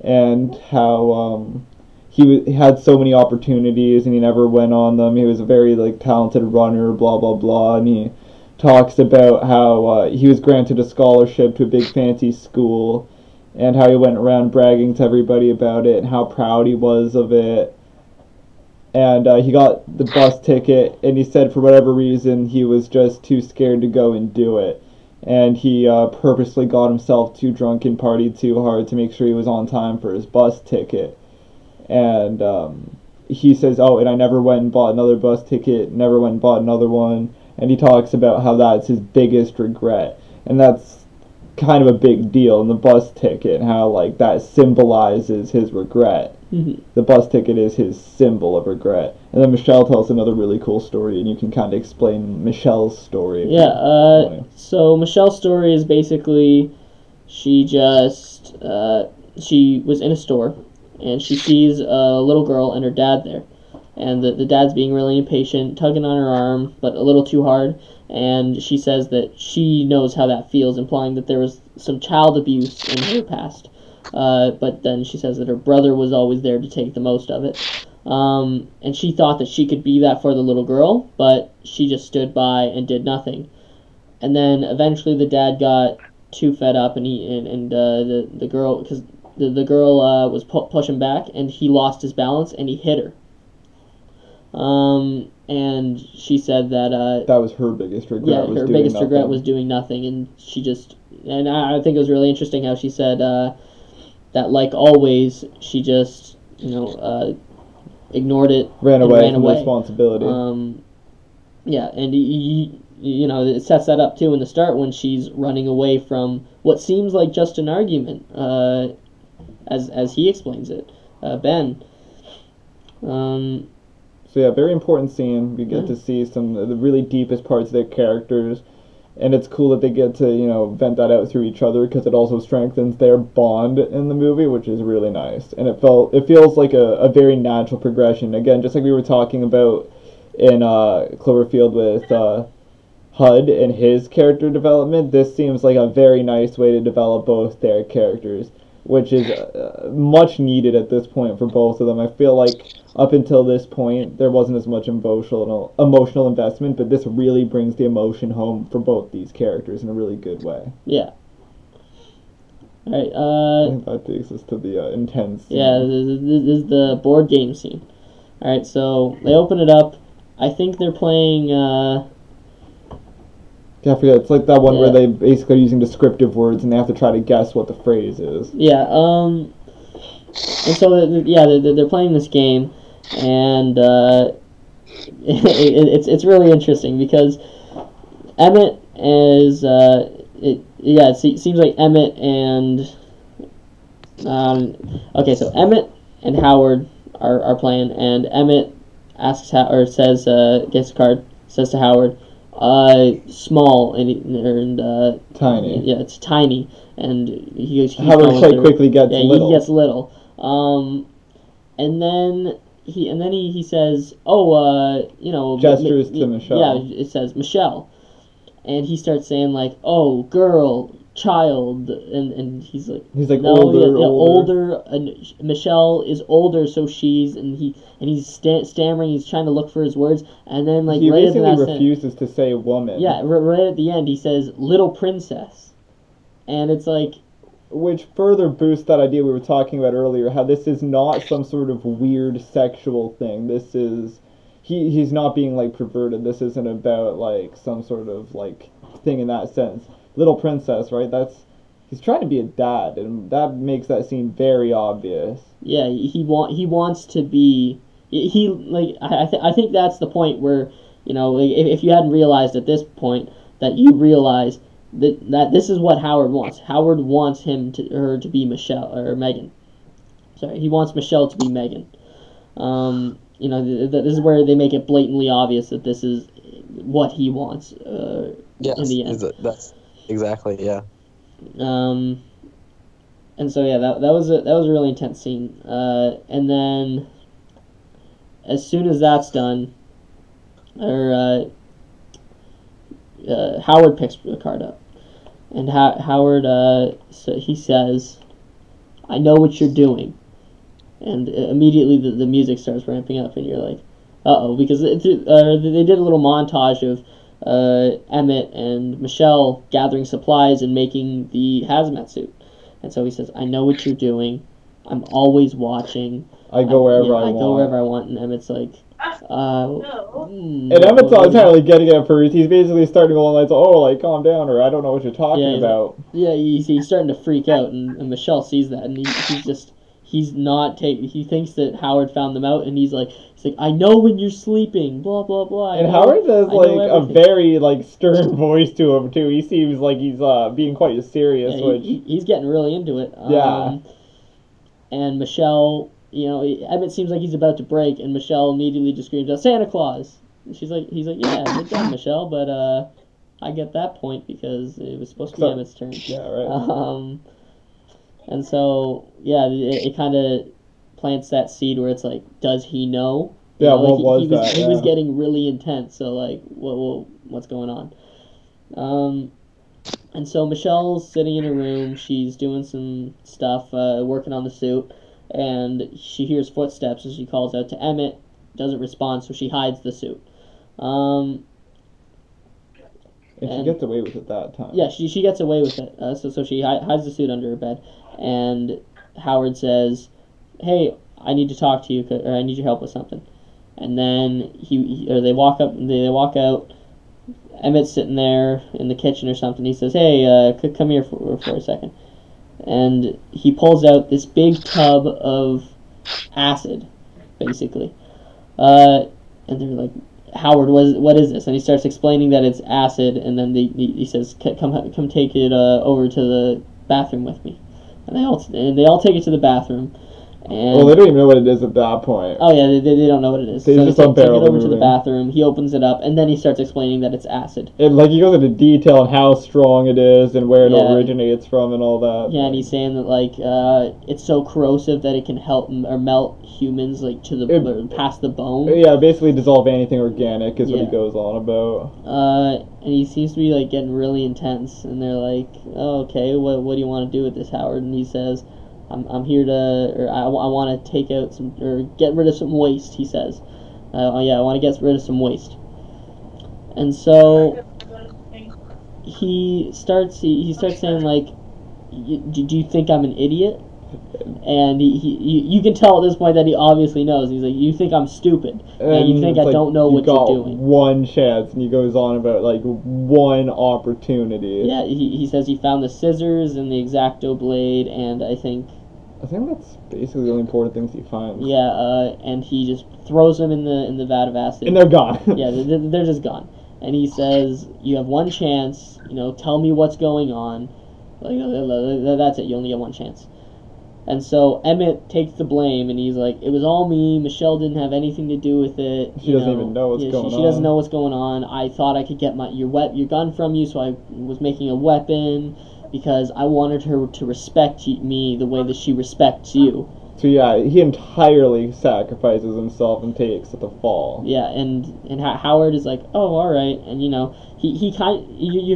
and how he had so many opportunities and he never went on them. He was a very, like, talented runner, blah blah blah. And he talks about how he was granted a scholarship to a big fancy school, and how he went around bragging to everybody about it and how proud he was of it. And he got the bus ticket, and he said for whatever reason he was just too scared to go and do it. And he purposely got himself too drunk and partied too hard to make sure he was on time for his bus ticket. And he says, oh, and I never went and bought another bus ticket, never went and bought another one. And he talks about how that's his biggest regret. And that's kind of a big deal in the bus ticket, and how, like, that symbolizes his regret. mm-hmm. The bus ticket is his symbol of regret. And then Michelle tells another really cool story, and you can kind of explain Michelle's story. Yeah, so Michelle's story is basically she just, she was in a store, and she sees a little girl and her dad there. And the dad's being really impatient, tugging on her arm, but a little too hard. And she says that she knows how that feels, implying that there was some child abuse in her past. But then she says that her brother was always there to take the most of it. And she thought that she could be that for the little girl, but she just stood by and did nothing. And then eventually the dad got too fed up, and the girl, because the girl was pushing back, and he lost his balance and he hit her. And she said that that was her biggest regret. Yeah, her biggest regret was doing nothing, and she just, and I think it was really interesting how she said that, like always, she just ignored it, ran away from the responsibility. Yeah, and it sets that up too in the start when she's running away from what seems like just an argument, as he explains it, Ben. So yeah, very important scene. We get to see some of the really deepest parts of their characters, and it's cool that they get to vent that out through each other, because it also strengthens their bond in the movie, which is really nice. And it feels like a very natural progression. Again, just like we were talking about in Cloverfield with HUD and his character development, this seems like a very nice way to develop both their characters, which is much needed at this point for both of them. I feel like up until this point, there wasn't as much emotional investment, but this really brings the emotion home for both these characters in a really good way. Yeah. All right. I think that takes us to the intense scene. Yeah, this is the board game scene. All right, so they open it up. I think they're playing. Yeah, I forget. It's like that one where they basically are using descriptive words and they have to try to guess what the phrase is. Yeah. And so they're playing this game, and it's really interesting because Emmett is it seems like Emmett and okay, so Emmett and Howard are playing, and Emmett asks says gets a card, says to Howard, small and tiny. Yeah, it's tiny, and Howard quite quickly gets little. He gets little. And then he says, gestures to Michelle. Yeah, it says Michelle, and he starts saying like, oh, girl, child, and he's like no, older, and Michelle is older, so she's, and he's stammering, he's trying to look for his words, and then like he right basically refuses to say woman. Yeah, right at the end he says little princess, and it's like, which further boosts that idea we were talking about earlier, how this is not some sort of weird sexual thing. This is he's not being like perverted. This isn't about like some sort of like thing in that sense. Little princess, right? He's trying to be a dad, and that makes that scene very obvious. Yeah, he wants to be he like I think that's the point where, you know, like, if you hadn't realized at this point that you realize that this is what Howard wants. Howard wants her to be Michelle or Megan. Sorry, he wants Michelle to be Megan. You know, this is where they make it blatantly obvious that this is what he wants. Yes, in the end. that's exactly, yeah. And so yeah, that was a really intense scene. And then as soon as that's done, Howard picks the card up, and Howard so he says, "I know what you're doing," and immediately the music starts ramping up, and you're like, "Uh-oh," because they did a little montage of Emmett and Michelle gathering supplies and making the hazmat suit. And so he says, "I know what you're doing. I'm always watching. I go wherever I I want. go wherever I want." And Emmett's like, No. And Emmett's not entirely getting it at first. He's basically starting along lines, "Oh, like, calm down," or "I don't know what you're talking about." Yeah, he's starting to freak out, and Michelle sees that, and he's not taking. He thinks that Howard found them out, and he's like, "I know when you're sleeping, blah blah blah." And Howard has like a very like stern voice to him too. He seems like he's being quite serious, yeah, which he's getting really into it. Yeah. And Michelle, you know, Emmett seems like he's about to break, and Michelle immediately just screams out, "Santa Claus!" And he's like, "Yeah, good job, Michelle, but I get that point because it was supposed to be Emmett's turn." Yeah, right. And so, yeah, it kind of plants that seed where it's like, does he know? You Yeah, know, what like, was that? He was getting really intense, so, like, what's going on? And so Michelle's sitting in her room, she's doing some stuff, working on the suit, and she hears footsteps as she calls out to Emmett, doesn't respond, so she hides the suit. And she gets away with it that time. Yeah, she gets away with it. So she hides the suit under her bed, and Howard says, "Hey, I need to talk to you, or I need your help with something." And then they walk out. Emmett's sitting there in the kitchen or something. He says, "Hey, come here for a second." And he pulls out this big tub of acid, basically. And they're like, "Howard, what is this?" And he starts explaining that it's acid, and then he says, "Come take it over to the bathroom with me." And they all take it to the bathroom. And well, they don't even know what it is at that point. Oh yeah, they don't know what it is. They just take it over to moving. the bathroom. He opens it up, and then he starts explaining that it's acid. And like he goes into detail on how strong it is and where it originates from and all that. Yeah, and he's saying that like it's so corrosive that it can help or melt humans like to past the bone. Yeah, basically dissolve anything organic is what he goes on about. And he seems to be like getting really intense, and they're like, "Oh, okay, what do you want to do with this, Howard?" And he says, I'm here to, or I want to take out some, or get rid of some waste, he says. I want to get rid of some waste. And so he starts saying, like, do you think I'm an idiot? And you can tell at this point that he obviously knows. He's like, "You think I'm stupid. And you think I don't know what you're doing." One chance, and he goes on about like one opportunity. Yeah, he says he found the scissors and the X-Acto blade, and I think that's basically the only important things he finds. Yeah, and he just throws them in the vat of acid. And they're gone. Yeah, they're just gone. And he says, "You have one chance. Tell me what's going on. Like, that's it. You only get one chance." And so Emmett takes the blame, and he's like, "It was all me. Michelle didn't have anything to do with it. She doesn't even know what's going on. She doesn't know what's going on. I thought I could get your gun from you, so I was making a weapon because I wanted her to respect me the way that she respects you." So yeah, he entirely sacrifices himself and takes the fall. Yeah, and Howard is like, "Oh, all right," and you're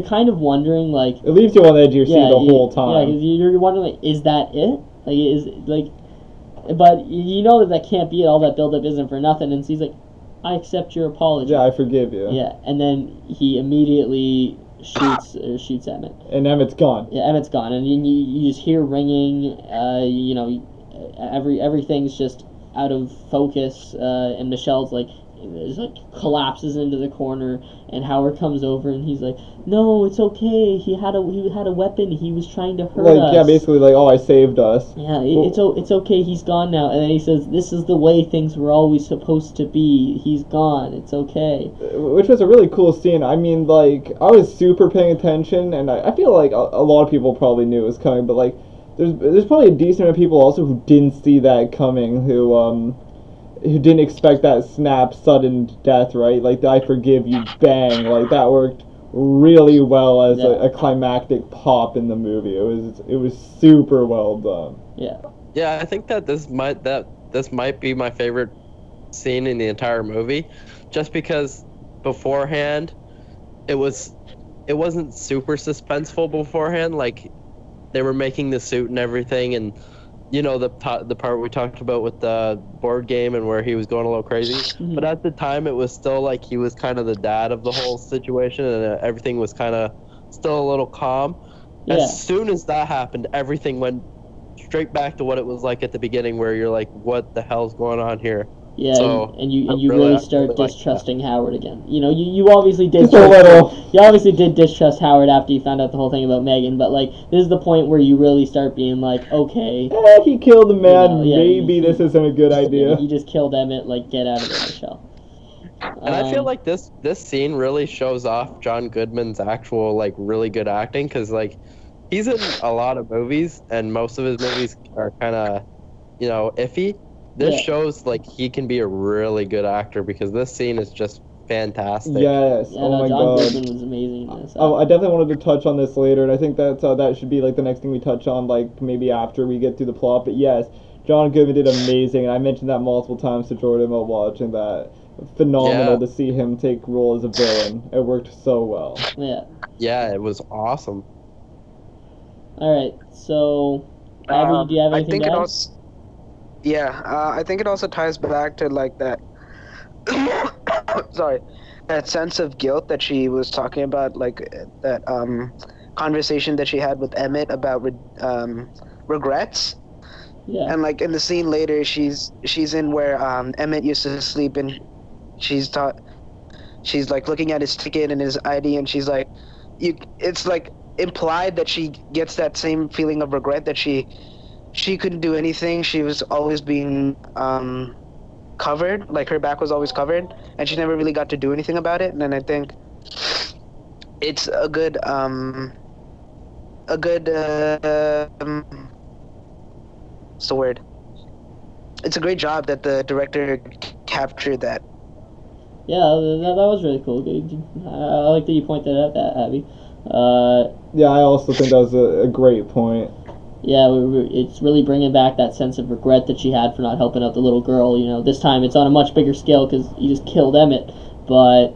kind of wondering, like, it leaves you on the edge of your seat the whole time. Yeah, you're wondering, like, is that it? But you know that can't be it. All that buildup isn't for nothing. And so he's like, "I accept your apology." Yeah, I forgive you. Yeah, and then he immediately shoots Emmett. And Emmett's gone. Yeah, Emmett's gone, and you just hear ringing. Everything's just out of focus. And Michelle's like there's like collapses into the corner, and Howard comes over and he's like, "No, it's okay. He had a weapon. He was trying to hurt us." Yeah, basically like, "Oh, I saved us." Yeah, it's okay. He's gone now. And then he says, "This is the way things were always supposed to be. He's gone. It's okay." Which was a really cool scene. I mean, like, I was super paying attention, and I feel like a lot of people probably knew it was coming, but like, there's probably a decent amount of people also who didn't see that coming, who didn't expect that snap, sudden death, right? Like, I forgive you, bang, like, that worked really well as a climactic pop in the movie. It was super well done. Yeah, I think that this might be my favorite scene in the entire movie, just because beforehand it wasn't super suspenseful beforehand. Like, they were making the suit and everything, and you know, the part we talked about with the board game and where he was going a little crazy. Mm-hmm. But at the time, it was still like he was kind of the dad of the whole situation, and everything was kind of still a little calm. Yeah. As soon as that happened, everything went straight back to what it was like at the beginning, where you're like, what the hell's going on here? Yeah, So, and you really start like distrusting Howard again. You know, you obviously did. Just a little. You obviously did distrust Howard after you found out the whole thing about Megan, but like, this is the point where you really start being like, okay, He killed a man. You know, Maybe this isn't a good idea. You just killed Emmett. Like, get out of there, Michelle. And I feel like this scene really shows off John Goodman's actual, like, really good acting, because, like, he's in a lot of movies, and most of his movies are kind of, you know, iffy. This shows, like, he can be a really good actor, because this scene is just fantastic. Yes. Yeah, Oh no, my John god. Goodman was amazing in this. I definitely wanted to touch on this later, and I think that should be like the next thing we touch on, like maybe after we get through the plot. But yes, John Goodman did amazing, and I mentioned that multiple times to Jordan while watching that. Phenomenal to see him take role as a villain. It worked so well. Yeah. Yeah, it was awesome. All right, so Abby, do you have anything to add? I think it also ties back to like that. Sorry, that sense of guilt that she was talking about, like that conversation that she had with Emmett about regrets. Yeah. And like in the scene later, she's in where Emmett used to sleep, and she's like looking at his ticket and his ID, and she's like, it's like implied that she gets that same feeling of regret, that she couldn't do anything. She was always being covered, like her back was always covered, and she never really got to do anything about it. And then I think it's a good what's the word? It's a great job that the director captured that. Yeah, that was really cool. I like that you pointed out that, Abby. Yeah, I also think that was a great point. Yeah, it's really bringing back that sense of regret that she had for not helping out the little girl. You know, this time it's on a much bigger scale because you just killed Emmett. But,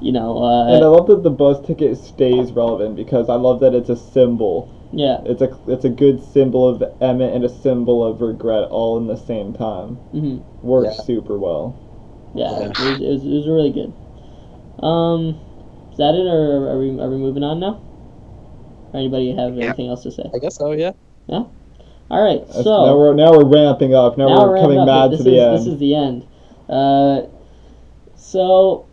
you know... and I love that the bus ticket stays relevant, because I love that it's a symbol. Yeah. It's a good symbol of Emmett and a symbol of regret all in the same time. Mm-hmm. Works super well. Yeah, it was really good. Is that it, or are we moving on now? Or anybody have anything else to say? I guess so, yeah. Yeah? Alright, so... Now we're ramping up. Now we're coming mad to the end. This is the end. So...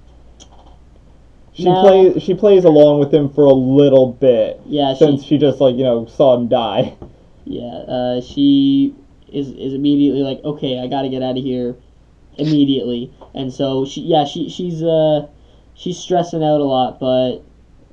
She plays along with him for a little bit. Yeah, since she just, like, you know, saw him die. Yeah, she is immediately like, okay, I gotta get out of here immediately. And so she's stressing out a lot, but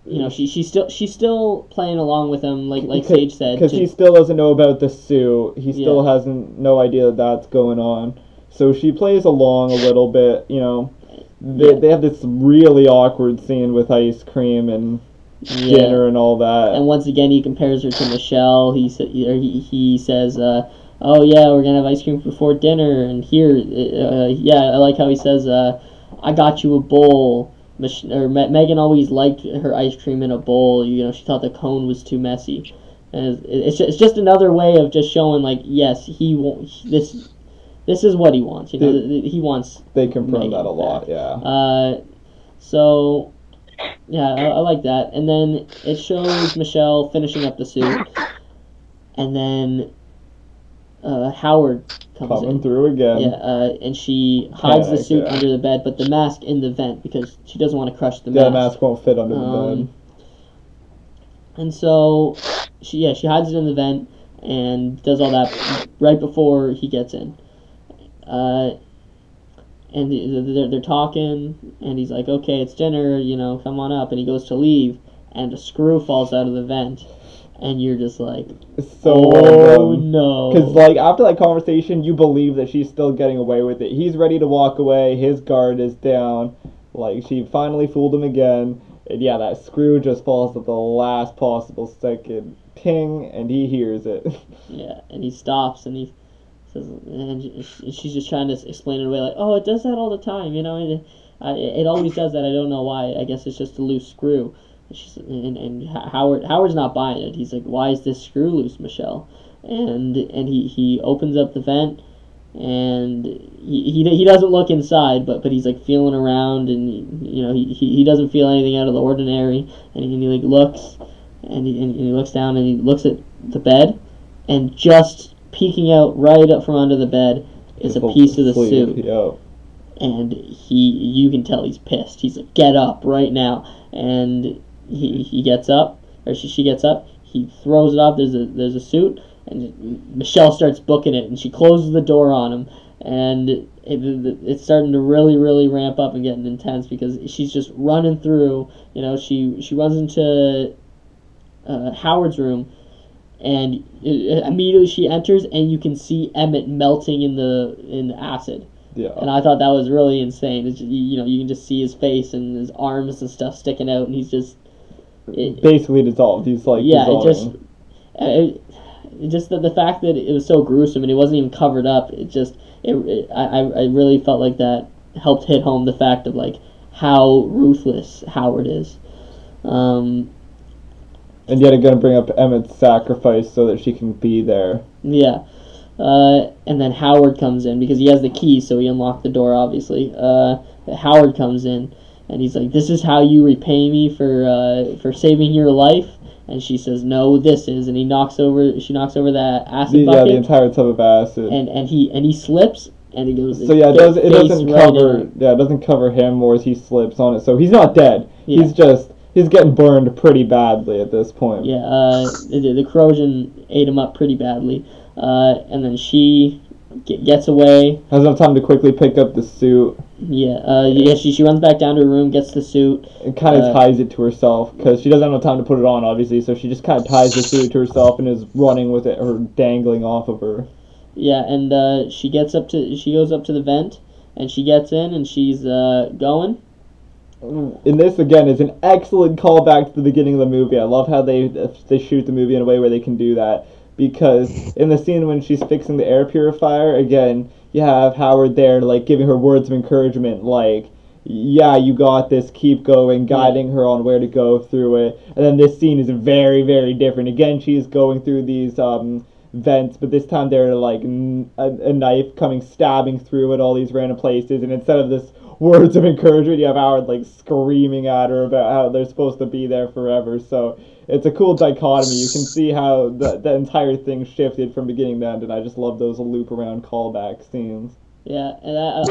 you know, she's still playing along with him, like Sage said, because he still doesn't know about the suit. He still has no idea that's going on. So she plays along a little bit. You know, they have this really awkward scene with ice cream and dinner and all that. And once again, he compares her to Michelle. He says, "Oh yeah, we're gonna have ice cream before dinner." And here, I like how he says, "I got you a bowl." Megan always liked her ice cream in a bowl. You know, she thought the cone was too messy. And it's just another way of just showing, like, yes, this is what he wants. You know, he wants. They confirm Megan that a lot, back. yeah. So, yeah, I like that. And then it shows Michelle finishing up the suit, and then Howard comes Coming in. through again. Yeah, and she hides the Panic, suit yeah. under the bed, but the mask in the vent because she doesn't want to crush the Yeah, mask. the mask won't fit under the bed. And so she hides it in the vent and does all that right before he gets in. And they're talking, and he's like, okay, it's dinner, come on up. And he goes to leave, and a screw falls out of the vent. And you're just like, It's so oh no. Because, like, after that conversation, you believe that she's still getting away with it. He's ready to walk away. His guard is down. Like, she finally fooled him again. And, yeah, that screw just falls at the last possible second. Ping, and he hears it. Yeah, and he stops, and he says, and she's just trying to explain it away, like, oh, it does that all the time, it always does that. I don't know why. I guess it's just a loose screw. And Howard's not buying it. He's like, why is this screw loose, Michelle? And he opens up the vent, and he doesn't look inside, but he's like feeling around, and he doesn't feel anything out of the ordinary, and he like looks, and he looks down, and he looks at the bed, and just peeking out right up from under the bed is a piece of the suit. Yeah. And you can tell he's pissed. He's like, get up right now. And he gets up, or she gets up. He throws it off. There's a suit, and Michelle starts booking it, and she closes the door on him. And it's starting to really, really ramp up and getting intense because she's just running through. She runs into Howard's room, and immediately she enters, and you can see Emmett melting in the acid. Yeah. And I thought that was really insane. It's just, you can just see his face and his arms and stuff sticking out, and he's just basically dissolved. He's like dissolving. It just the fact that it was so gruesome and it wasn't even covered up. I really felt like that helped hit home the fact of like how ruthless Howard is. And yet again, bring up Emmett's sacrifice so that she can be there. Yeah. And then Howard comes in because he has the key, so he unlocked the door, obviously. Howard comes in, and he's like, this is how you repay me for saving your life? And she says, no, this is. And she knocks over that acid bucket. Yeah, the entire tub of acid. And he slips, and he goes, so yeah, it doesn't cover him, or he slips on it. So he's not dead. Yeah. He's getting burned pretty badly at this point. Yeah, the corrosion ate him up pretty badly. And then she gets away. Has enough time to quickly pick up the suit. Yeah, she runs back down to her room, gets the suit. And kind of ties it to herself, because she doesn't have enough time to put it on, obviously, so she just kind of ties the suit to herself and is running with it, or dangling off of her. Yeah, and she goes up to the vent, and she gets in, and she's going. And this, again, is an excellent callback to the beginning of the movie. I love how they shoot the movie in a way where they can do that. Because in the scene when she's fixing the air purifier, again, you have Howard there, like, giving her words of encouragement, like, yeah, you got this, keep going, guiding her on where to go through it. And then this scene is very, very different. Again, she's going through these vents, but this time they're, like, a knife stabbing through at all these random places, and instead of this words of encouragement, you have Howard, like, screaming at her about how they're supposed to be there forever. So it's a cool dichotomy. You can see how the entire thing shifted from beginning to end, and I just love those loop around callback scenes. Yeah, and I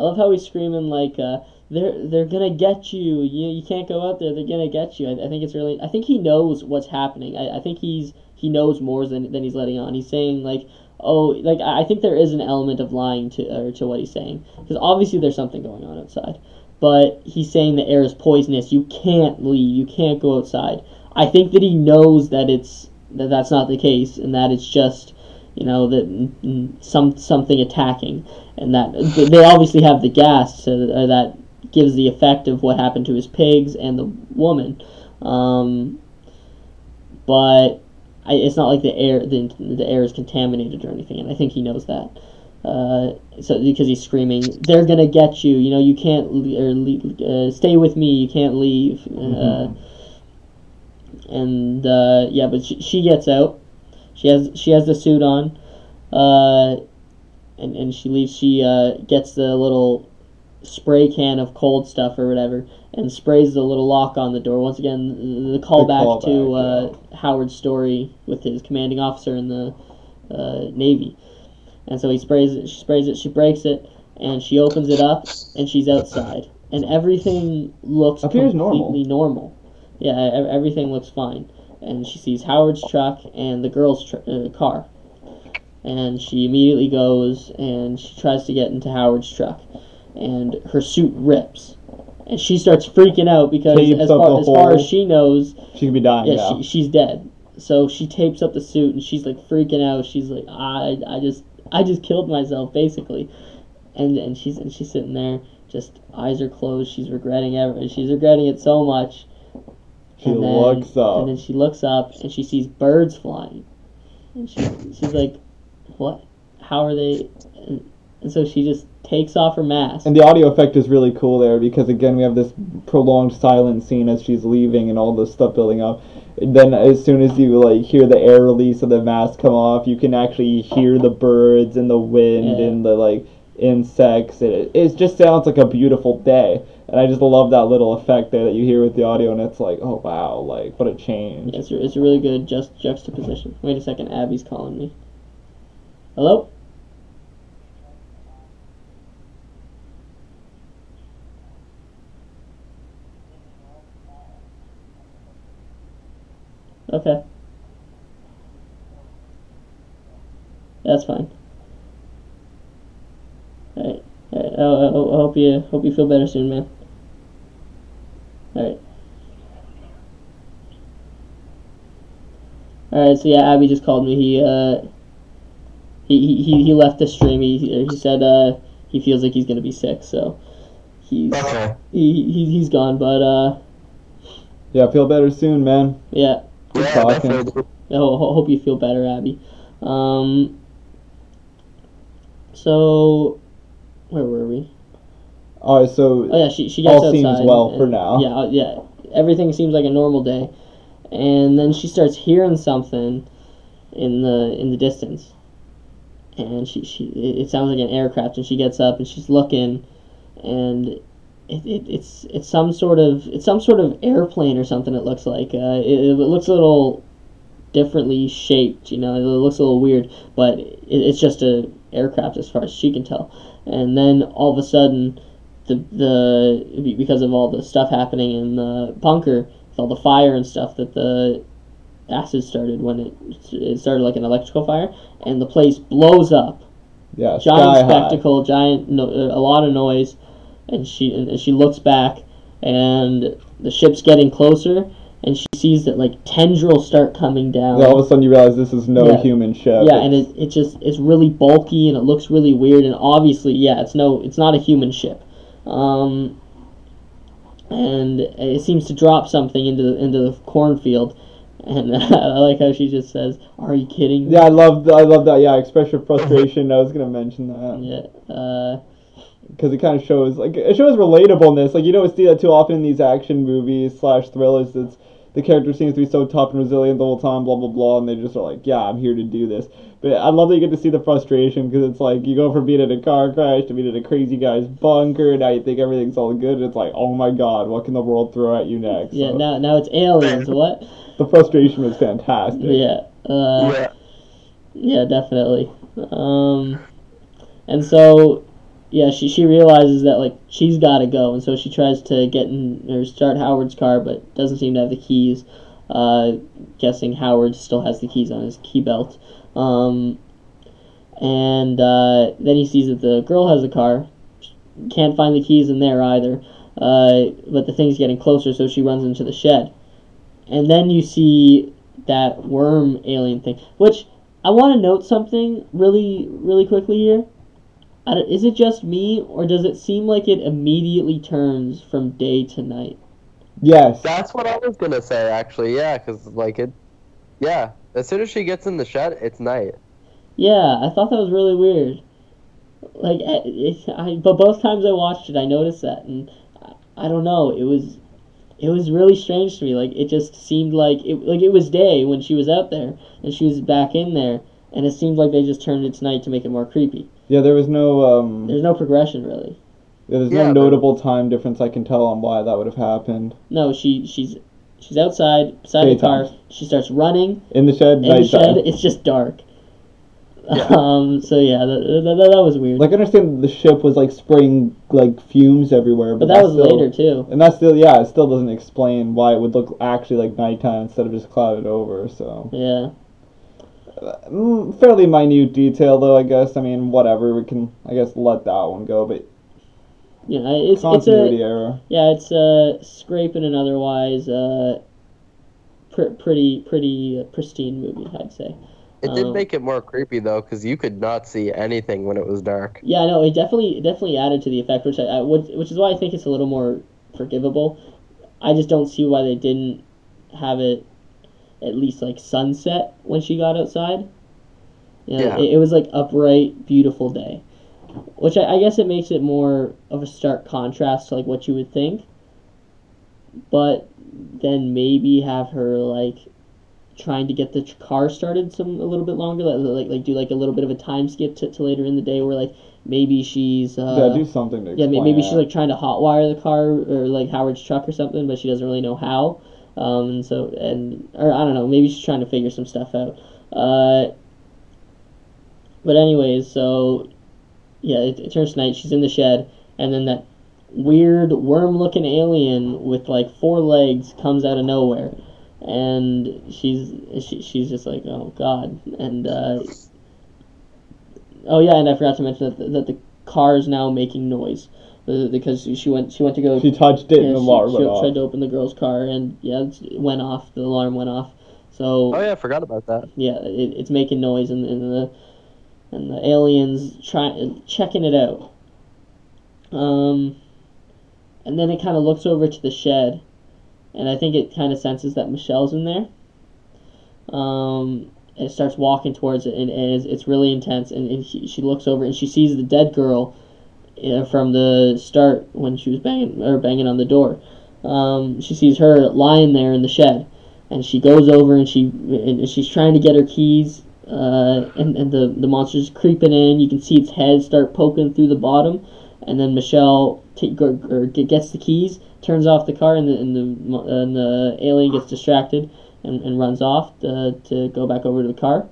love how he's screaming like, they're gonna get you. You can't go out there. They're gonna get you. I think it's really. I think he knows what's happening. I think he knows more than he's letting on. He's saying like, oh, like I think there is an element of lying to what he's saying, because obviously there's something going on outside. But he's saying the air is poisonous. You can't leave. You can't go outside. I think that he knows that that's not the case, and that it's just, that something attacking, and that they obviously have the gas that gives the effect of what happened to his pigs and the woman, but it's not like the air is contaminated or anything, and I think he knows that. So because he's screaming, they're gonna get you. You can't stay with me. You can't leave. Mm-hmm. Yeah, but she gets out. She has the suit on, and she leaves. She gets the little spray can of cold stuff or whatever, and sprays the little lock on the door. Once again, the callback to Howard's story with his commanding officer in the navy. And so he sprays it, she breaks it, and she opens it up, and she's outside. And everything looks Appears completely normal. Yeah, everything looks fine. And she sees Howard's truck and the girl's car. And she immediately goes and she tries to get into Howard's truck. And her suit rips. And she starts freaking out because as far as she knows, she could be dying now. She's dead. So she tapes up the suit and she's like freaking out. She's like, I just killed myself basically. And she's sitting there, just eyes are closed. She's regretting it so much. She looks up. And then she looks up and she sees birds flying. And she's like, what? How are they? And so she just takes off her mask. And the audio effect is really cool there because, again, we have this prolonged silent scene as she's leaving and all this stuff building up. And then as soon as you hear the air release of the mask come off, you can actually hear the birds and the wind and the insects. It just sounds like a beautiful day. And I just love that little effect there that you hear with the audio, and it's like, oh wow, what a change. Yeah, it's a really good juxtaposition. Wait a second, Abby's calling me. Hello? Okay. That's fine. Alright. I hope you feel better soon, man. Alright. Alright, so yeah, Abby just called me. He left the stream. He said he feels like he's gonna be sick, so he's he's gone, but yeah, feel better soon, man. Yeah. Good talking. I hope you feel better, Abby. So where were we? Alright, so yeah, she gets all outside. Seems well for now. Yeah. Everything seems like a normal day, and then she starts hearing something in the distance, and it sounds like an aircraft, and she gets up and she's looking, and it's some sort of airplane or something. It looks like it looks a little differently shaped. It looks a little weird, but it's just a aircraft as far as she can tell. And then all of a sudden, because of all the stuff happening in the bunker, with all the fire and stuff, that the acid started when it started like an electrical fire, and the place blows up. Yeah, giant spectacle, a lot of noise, and she looks back, and the ship's getting closer, and she sees that tendrils start coming down. Yeah, all of a sudden you realize this is no human ship. Yeah, and it's really bulky and it looks really weird, and obviously it's not a human ship. And it seems to drop something into the cornfield, and I like how she just says, "Are you kidding me?" Yeah, I love that. Yeah, expression of frustration. I was gonna mention that. Yeah. Because it kind of shows relatability. You don't see that too often in these action movies / thrillers. It's the character seems to be so tough and resilient the whole time, blah blah blah, and they just are like, yeah, I'm here to do this. But I love that you get to see the frustration, because it's like you go from being in a car crash to being in a crazy guy's bunker. Now you think everything's all good, and it's like, oh my god, what can the world throw at you next? Yeah, so, now it's aliens. What? The frustration was fantastic. Yeah. Yeah, definitely. And so, yeah, she realizes that she's got to go, and so she tries to get in or start Howard's car, but doesn't seem to have the keys. Guessing Howard still has the keys on his key belt. And then he sees that the girl has the car. Can't find the keys in there either. But the thing's getting closer, so she runs into the shed. And then you see that worm alien thing, which I want to note something really, really quickly here. Is it just me, or does it seem like it immediately turns from day to night? Yes. That's what I was gonna say, actually. Yeah, because yeah. As soon as she gets in the shed, it's night. Yeah, I thought that was really weird. But both times I watched it, I noticed that, and I don't know. It was really strange to me. It just seemed like it was day when she was out there, and she was back in there, and it seemed like they just turned it to night to make it more creepy. Yeah, there was no there's no progression really. Yeah, there's no notable time difference I can tell on why that would have happened. No, she's outside beside the car. She starts running in the shed. In the shed, it's just dark. Yeah. So yeah, that was weird. Like, I understand the ship was like spraying like fumes everywhere, but but that that's was still, later too. and that's still, yeah, it still doesn't explain why it would look actually like nighttime instead of just clouded over. So Yeah. fairly minute detail though, I guess. I mean, whatever, we can, I guess, let that one go. But Yeah, it's continuity a error. yeah, it's scraping an otherwise pretty pristine movie, I'd say. It did make it more creepy though, because you could not see anything when it was dark. Yeah, no, it definitely added to the effect, which is why I think it's a little more forgivable. I just don't see why they didn't have it at least like sunset when she got outside. You know, Yeah. it was like a bright, beautiful day, which I guess it makes it more of a stark contrast to like what you would think. But then maybe have her like trying to get the car started a little bit longer, like do like a little bit of a time skip to later in the day where like maybe she's Yeah, do something to explain maybe that. she's like trying to hotwire the car or like Howard's truck or something, but she doesn't really know how. Or I don't know, maybe she's trying to figure some stuff out. But anyways, so yeah, it turns night. She's in the shed, and then that weird worm-looking alien with like 4 legs comes out of nowhere, and she's just like, oh god, and oh yeah, and I forgot to mention that the car is now making noise because she went to go. She touched it, and the alarm she went off. tried to open the girl's car, and yeah, it went off. The alarm went off. So Oh yeah, I forgot about that. yeah, it's making noise, and the aliens checking it out. And then it kind of looks over to the shed, and I think it kind of senses that Michelle's in there. It starts walking towards it, and it's really intense. And she looks over, and she sees the dead girl from the start when she was banging on the door. She sees her lying there in the shed, and she goes over and she's trying to get her keys. And the monster's creeping in. You can see its head start poking through the bottom, and then Michelle gets the keys, turns off the car, and the alien gets distracted and runs off to go back over to the car.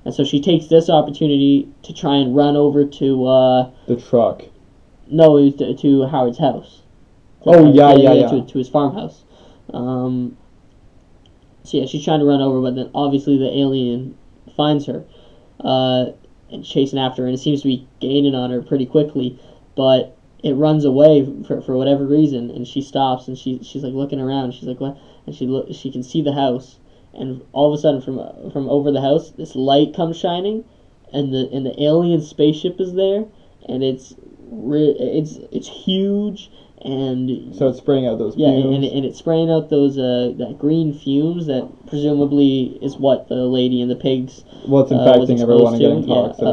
And so she takes this opportunity to try and run over to the truck. No, it was to Howard's house. To his farmhouse. So yeah, she's trying to run over, but then obviously the alien finds her and chasing after her, and it seems to be gaining on her pretty quickly, but it runs away for whatever reason, and she stops, and she's like looking around. She's like, what? And she can see the house, and all of a sudden from over the house this light comes shining, and the alien spaceship is there, and it's huge. And so it's spraying out those fumes. Yeah, and it's spraying out those that green fumes that presumably is what the lady and the pigs what's infecting everyone and getting toxic.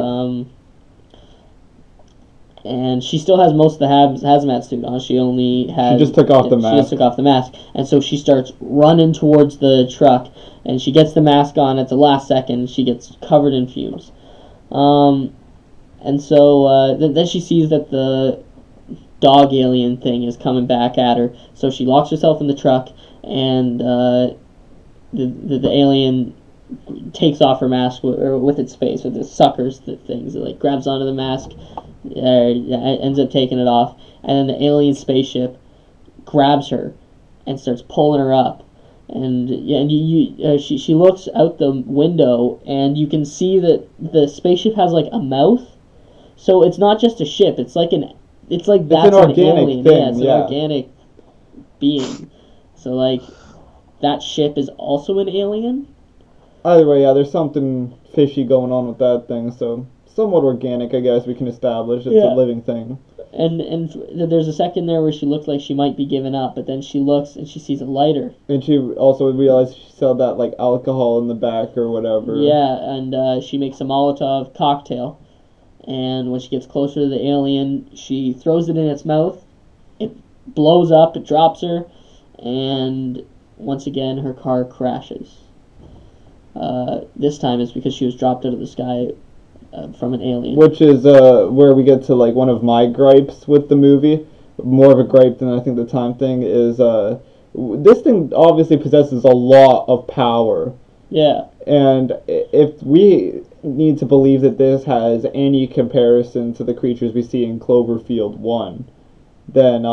And she still has most of the hazmat suit on. She just took off the mask. She just took off the mask, and so she starts running towards the truck, and she gets the mask on at the last second. She gets covered in fumes, and so then she sees that the dog alien thing is coming back at her, so she locks herself in the truck, and the alien takes off her mask with its face, with its suckers, the things. It like grabs onto the mask, ends up taking it off, and then the alien spaceship grabs her and starts pulling her up. And she looks out the window, and you can see that the spaceship has like a mouth, so it's not just a ship. It's like that's an organic alien. thing. Yeah, it's an organic being. So like that ship is also an alien. Either way, yeah, there's something fishy going on with that thing. So somewhat organic, I guess we can establish. It's a living thing. And there's a second there where she looked like she might be giving up, but then she looks and she sees a lighter. And she also realized she saw that like alcohol in the back or whatever. Yeah, and she makes a Molotov cocktail. And when she gets closer to the alien, she throws it in its mouth. It blows up, it drops her, and once again her car crashes. This time it's because she was dropped out of the sky from an alien. Which is where we get to like one of my gripes with the movie. More of a gripe than I think the time thing is. This thing obviously possesses a lot of power. Yeah. And if we need to believe that this has any comparison to the creatures we see in Cloverfield 1, then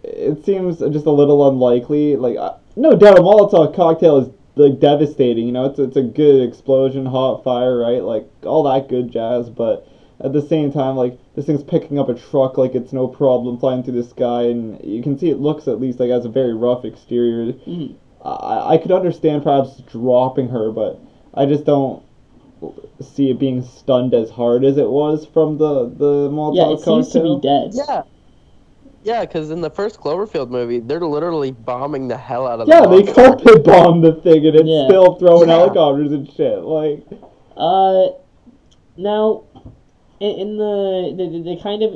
it seems just a little unlikely. Like, no doubt a Molotov cocktail is like devastating. You know, it's a good explosion, hot fire, right? Like all that good jazz. But at the same time, like this thing's picking up a truck like it's no problem flying through the sky, and you can see it looks at least like it has a very rough exterior. Mm. I could understand perhaps dropping her, but I just don't see it being stunned as hard as it was from the Molotov Yeah, it cocktail. seems to be dead. Yeah. Yeah, because in the first Cloverfield movie, they're literally bombing the hell out of Yeah, the they monster. carpet bombed the thing and it's Yeah. still throwing Yeah. helicopters and shit. Like, Now, in the they kind of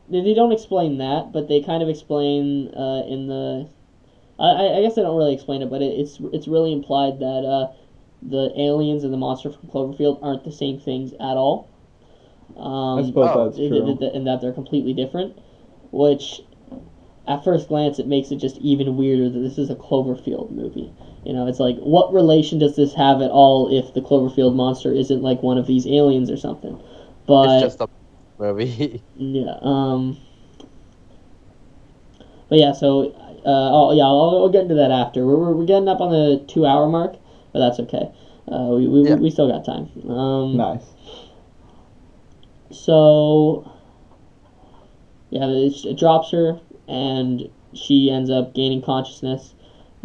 they don't explain that, but they kind of explain in the I guess they don't really explain it, but it's really implied that the aliens and the monster from Cloverfield aren't the same things at all. I suppose that's true. And that they're completely different, which at first glance it makes it just even weirder that this is a Cloverfield movie. You know, it's like, what relation does this have at all if the Cloverfield monster isn't like one of these aliens or something? But It's just a movie. yeah, but yeah, so I'll get into that after. We're getting up on the 2 hour mark, but that's okay. We still got time. Nice. So yeah, it drops her, and she ends up gaining consciousness,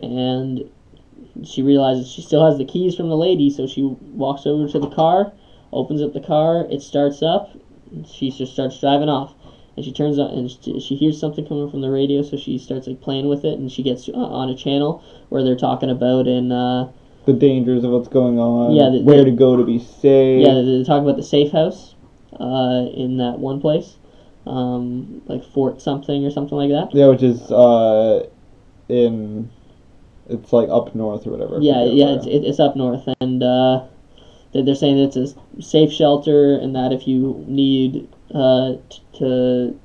and she realizes she still has the keys from the lady, so she walks over to the car, opens up the car, it starts up, and she just starts driving off. And she turns on, and she hears something coming from the radio, so she starts like playing with it, and she gets on a channel where they're talking about The dangers of what's going on. Yeah, where to go to be safe. yeah, they're talking about the safe house in that one place, like Fort something or something like that. Yeah, which is it's like up north or whatever. I Yeah, forget yeah, where. it's up north, and they're saying that it's a safe shelter, and that if you need to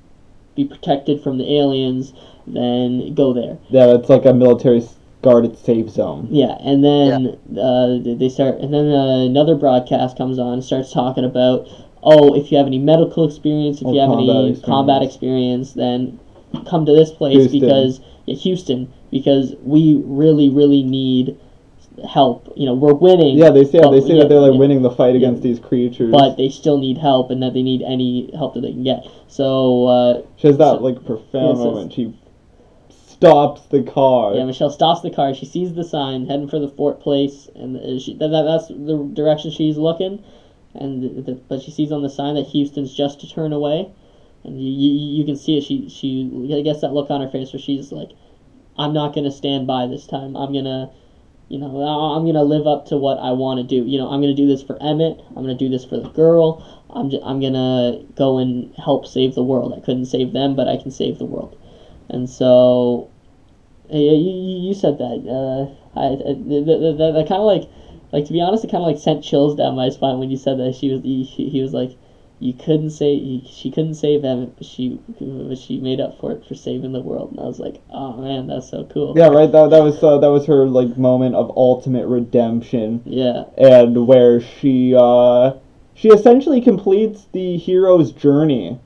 be protected from the aliens, then go there. Yeah, it's like a military guarded safe zone. Yeah, and then they start, and then another broadcast comes on and starts talking about, oh, if you have any medical experience, if Or you have combat any experience. combat experience, then come to this place Houston. because we really, really need help. You know, we're winning. Yeah, they say but- that they're like yeah, winning the fight yeah. against these creatures. but they still need help, and that they need any help that they can get. So she has that so- like profound yes, moment. She stops the car. yeah, Michelle stops the car. She sees the sign heading for the Fort Place, and that's the direction she's looking. But she sees on the sign that Houston's just to turn away, and you can see it. She gets that look on her face where she's like, I'm not gonna stand by this time. I'm gonna live up to what I want to do. You know, I'm gonna do this for Emmett. I'm gonna do this for the girl. I'm gonna go and help save the world. I couldn't save them, but I can save the world. And so, you said that. That kind of like to be honest, it kind of like sent chills down my spine when you said that. He was like, she couldn't save Emmett, but she made up for it for saving the world. And I was like, oh man, that's so cool. Yeah, right. That was her like moment of ultimate redemption. Yeah. And where she essentially completes the hero's journey,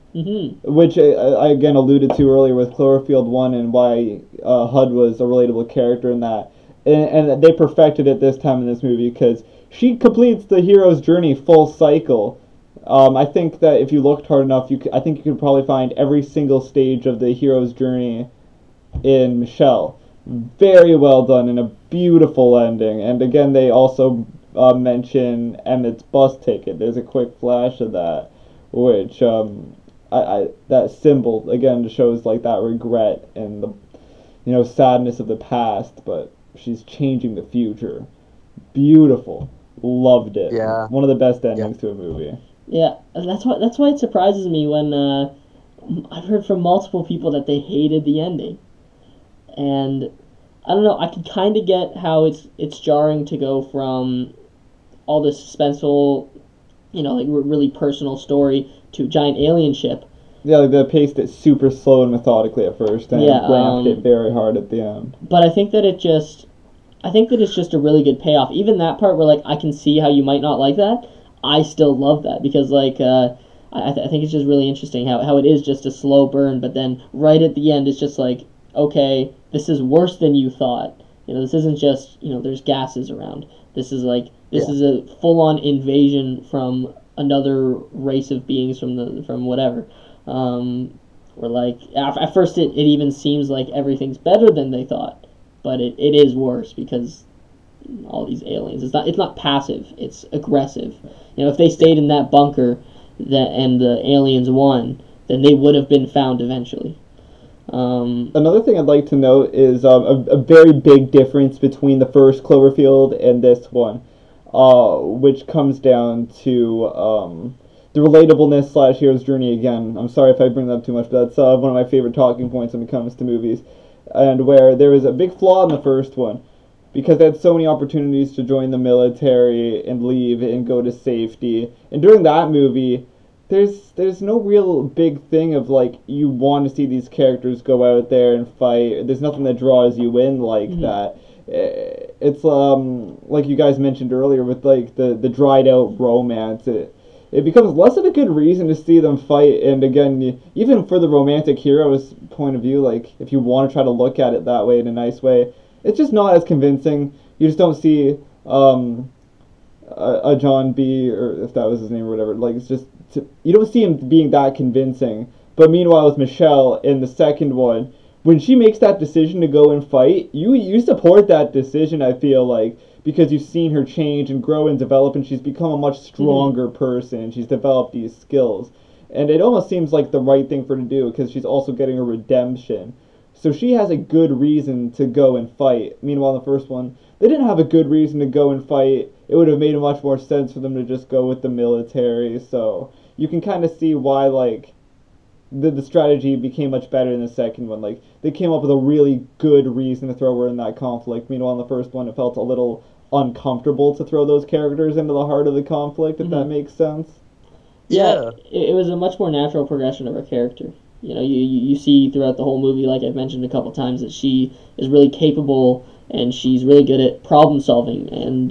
which I again alluded to earlier with Cloverfield 1 and why HUD was a relatable character in that, and they perfected it this time in this movie because she completes the hero's journey full cycle. I think that if you looked hard enough, I think you could probably find every single stage of the hero's journey in Michelle. Very well done and a beautiful ending. And again, they also mention Emmett's bus ticket. There's a quick flash of that, which that symbol again shows like that regret and the sadness of the past, but she's changing the future. Beautiful. Loved it. Yeah. One of the best endings to a movie. Yeah, that's why it surprises me when I've heard from multiple people that they hated the ending, and I don't know. I can kind of get how it's jarring to go from all this suspenseful, like really personal story to giant alien ship. Yeah, like they paced it super slow and methodically at first, and Yeah, ramped it very hard at the end. But I think that it just I think that it's just a really good payoff. Even that part where like I can see how you might not like that, I still love that because like I think it's just really interesting how it is just a slow burn, but then right at the end it's just like, okay, this is worse than you thought. This isn't just there's gases around. This is a full on invasion from another race of beings from whatever. Or like at first it even seems like everything's better than they thought, but it is worse because all these aliens. It's not passive. It's aggressive. If they stayed in that bunker, and the aliens won, then they would have been found eventually. Another thing I'd like to note is a very big difference between the first Cloverfield and this one, which comes down to the relatableness / hero's journey again. I'm sorry if I bring that up too much, but that's one of my favorite talking points when it comes to movies. And where there was a big flaw in the first one, because they had so many opportunities to join the military and leave and go to safety. And during that movie, there's no real big thing of like you want to see these characters go out there and fight. There's nothing that draws you in like that. It's like you guys mentioned earlier with like the dried out romance. It becomes less of a good reason to see them fight. And again, even for the romantic hero's point of view, like if you want to try to look at it that way in a nice way, it's just not as convincing. You just don't see a John B, or if that was his name or whatever. Like it's just you don't see him being that convincing. But meanwhile, with Michelle in the second one, when she makes that decision to go and fight, you support that decision. I feel like, because you've seen her change and grow and develop, and she's become a much stronger person. She's developed these skills, and it almost seems like the right thing for her to do because she's also getting a redemption. So she has a good reason to go and fight. Meanwhile, in the first one, they didn't have a good reason to go and fight. It would have made much more sense for them to just go with the military. So you can kind of see why, like, the strategy became much better in the second one. Like, they came up with a really good reason to throw her in that conflict. Meanwhile, in the first one, it felt a little uncomfortable to throw those characters into the heart of the conflict, if that makes sense. Yeah, it was a much more natural progression of her character. You see throughout the whole movie, like I've mentioned a couple times, that she is really capable and she's really good at problem solving and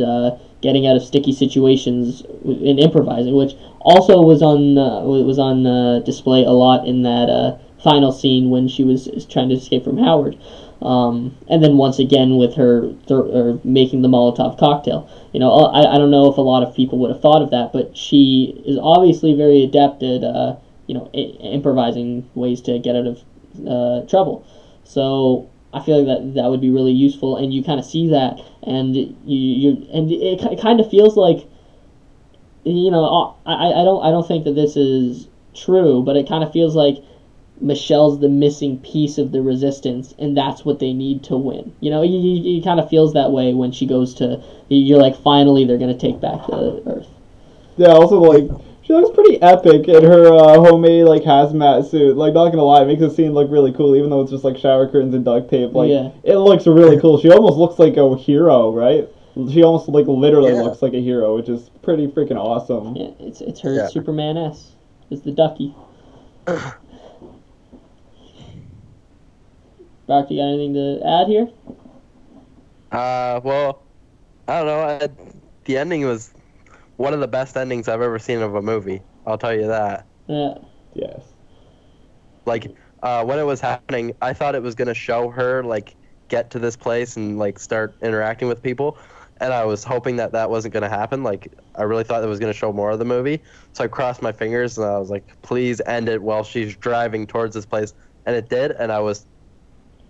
getting out of sticky situations and improvising, which also was on display a lot in that final scene when she was trying to escape from Howard. And then once again with her making the Molotov cocktail. I don't know if a lot of people would have thought of that, but she is obviously very adept at improvising ways to get out of trouble. So I feel like that would be really useful, and you kind of see that, and it kind of feels like, I don't think that this is true, but it kind of feels like Michelle's the missing piece of the resistance, and that's what they need to win. It kind of feels that way when she goes to. You're like, finally, they're gonna take back the Earth. Yeah. Also, like, she looks pretty epic in her homemade like hazmat suit. Like, not gonna lie, it makes the scene look really cool, even though it's just like shower curtains and duct tape. Like, It looks really cool. She almost looks like a hero, right? She almost like literally looks like a hero, which is pretty freaking awesome. Yeah, it's her Superman-esque. It's the ducky. Brock, you got anything to add here? Well, I don't know. The ending was one of the best endings I've ever seen of a movie. I'll tell you that. Yeah. Yes. Like, when it was happening, I thought it was going to show her, like, get to this place and, like, start interacting with people. And I was hoping that wasn't going to happen. Like, I really thought it was going to show more of the movie. So I crossed my fingers and I was like, please end it while she's driving towards this place. And it did, and I was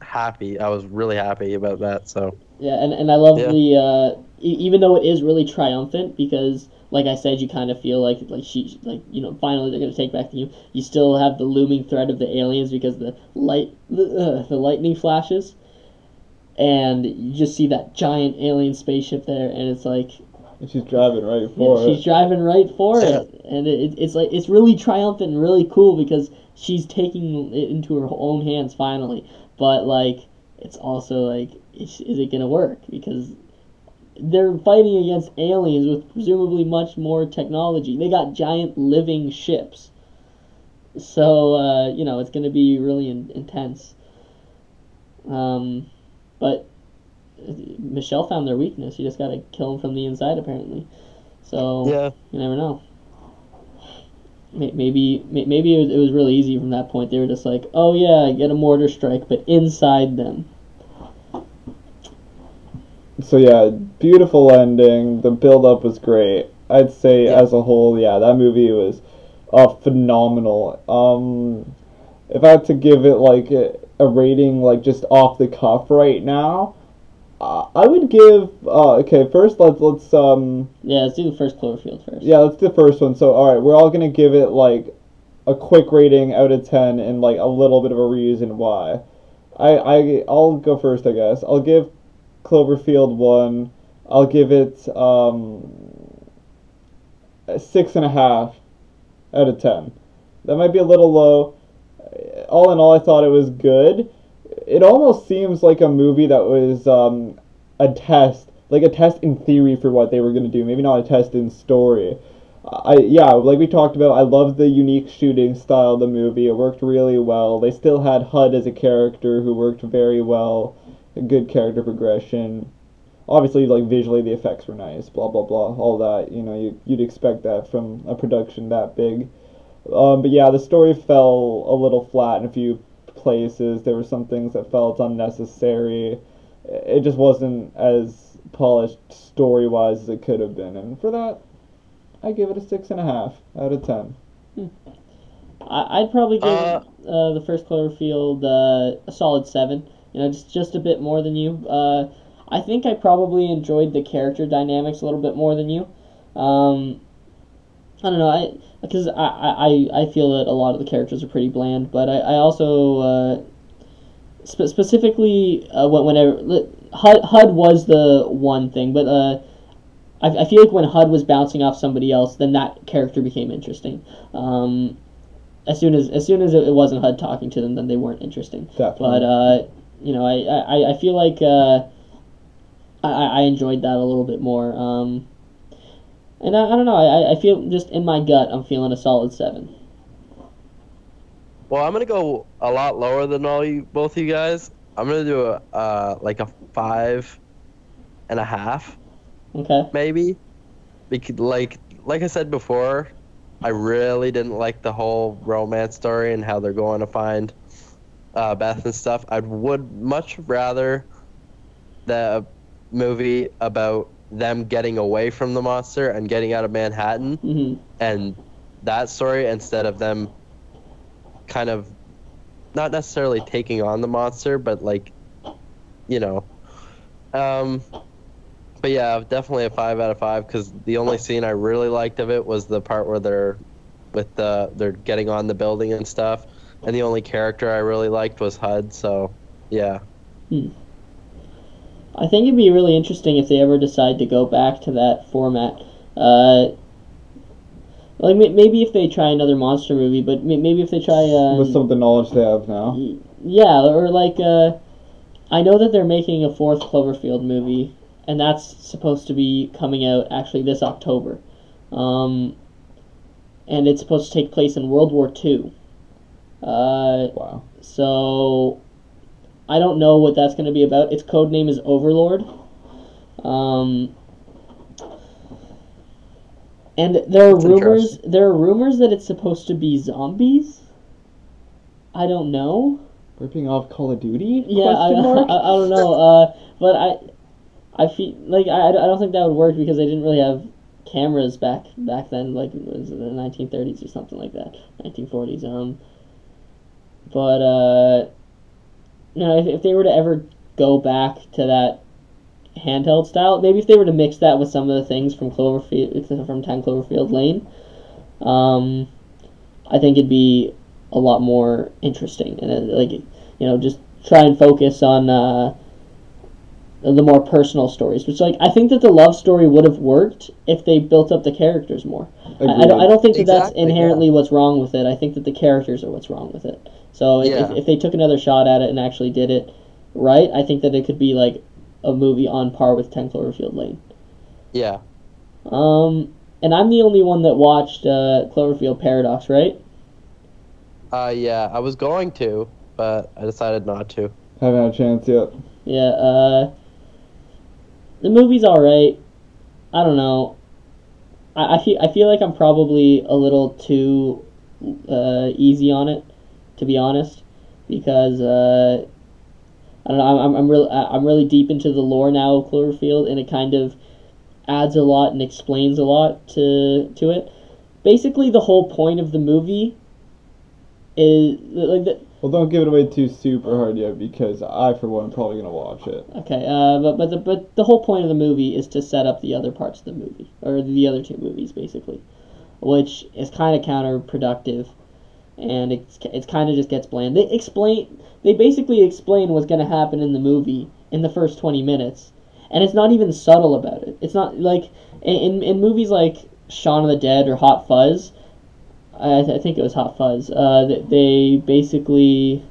happy. I was really happy about that. So yeah, and I love the even though it is really triumphant, because like I said, you kind of feel like finally they're gonna take back the union. You still have the looming threat of the aliens because the lightning flashes, and you just see that giant alien spaceship there, and it's like. And she's driving right for it. She's driving right for it, and it's like it's really triumphant and really cool because she's taking it into her own hands finally. But like, it's also like, is it gonna work? Because they're fighting against aliens with presumably much more technology. They got giant living ships, so it's gonna be really intense. But Michelle found their weakness. You just gotta kill them from the inside, apparently. So Yeah. you never know. Maybe it was really easy from that point. They were just like, oh yeah, get a mortar strike, but inside them. So yeah, beautiful ending. The build up was great. I'd say Yeah. as a whole, yeah, that movie was phenomenal. If I had to give it like a rating, like just off the cuff right now, I would give. Okay, first let's Yeah, let's do the first Cloverfield first. yeah, let's do the first one. So all right, we're all gonna give it like a quick rating out of 10 and like a little bit of a reason why. I'll go first, I guess. I'll give Cloverfield 1. I'll give it a 6.5 out of 10. That might be a little low. All in all, I thought it was good. It almost seems like a movie that was a test, like a test in theory for what they were going to do. Maybe not a test in story. Like we talked about, I loved the unique shooting style of the movie. It worked really well. They still had HUD as a character who worked very well. A good character progression. Obviously, like visually, the effects were nice. Blah blah blah. All that, you know, you'd expect that from a production that big. But yeah, the story fell a little flat in a few places. There were some things that felt unnecessary. It just wasn't as polished story-wise as it could have been, and for that, I give it a 6.5 out of 10. I'd probably give the first Cloverfield a solid 7. You know, just a bit more than you. I think I probably enjoyed the character dynamics a little bit more than you. I don't know, because I feel that a lot of the characters are pretty bland, but I also specifically whenever HUD was the one thing, but I feel like when HUD was bouncing off somebody else, then that character became interesting. As soon as it wasn't HUD talking to them, then they weren't interesting. Definitely. But you know, I feel like I enjoyed that a little bit more. And I don't know, I feel just in my gut, I'm feeling a solid 7. Well, I'm gonna go a lot lower than both you guys. I'm gonna do like a 5.5. Okay. Maybe, because like I said before, I really didn't like the whole romance story and how they're going to find Beth and stuff. I would much rather the movie about them getting away from the monster and getting out of Manhattan and that story instead of them kind of not necessarily taking on the monster, but like, you know. But yeah, definitely a 5 out of 5 because the only scene I really liked of it was the part where they're getting on the building and stuff, and the only character I really liked was HUD. So yeah. I think it'd be really interesting if they ever decide to go back to that format. Like maybe if they try another monster movie, but maybe if they try with some of the knowledge they have now. Yeah, or like I know that they're making a 4th Cloverfield movie, and that's supposed to be coming out actually this October, and it's supposed to take place in World War II. Wow. So I don't know what that's going to be about. Its code name is Overlord. And there are rumors that it's supposed to be zombies. I don't know. Ripping off Call of Duty? Yeah, I don't know. But I feel like I don't think that would work because they didn't really have cameras back then, like it was in the 1930s or something like that, 1940s. But you know, if they were to ever go back to that handheld style, maybe if they were to mix that with some of the things from 10 Cloverfield Lane, I think it'd be a lot more interesting and like, you know, just try and focus on the more personal stories, which like I think that the love story would have worked if they built up the characters more. I don't think that that's inherently what's wrong with it. I think that the characters are what's wrong with it. So if they took another shot at it and actually did it right, I think that it could be like a movie on par with 10 Cloverfield Lane. Yeah. And I'm the only one that watched Cloverfield Paradox, right? Yeah, I was going to, but I decided not to. Haven't had a chance yet. Yeah, the movie's alright. I don't know. I feel like I'm probably a little too easy on it, to be honest, because I don't know. I'm really deep into the lore now of Cloverfield, and it kind of adds a lot and explains a lot to it. Basically, the whole point of the movie is like the. Well, don't give it away too super hard yet, because I, for one, am probably gonna watch it. Okay, but the whole point of the movie is to set up the other parts of the movie, or the other two movies, basically, which is kind of counterproductive, and it's kind of just gets bland. They basically explain what's gonna happen in the movie in the first 20 minutes, and it's not even subtle about it. It's not like in movies like Shaun of the Dead or Hot Fuzz. I think it was Hot Fuzz. They basically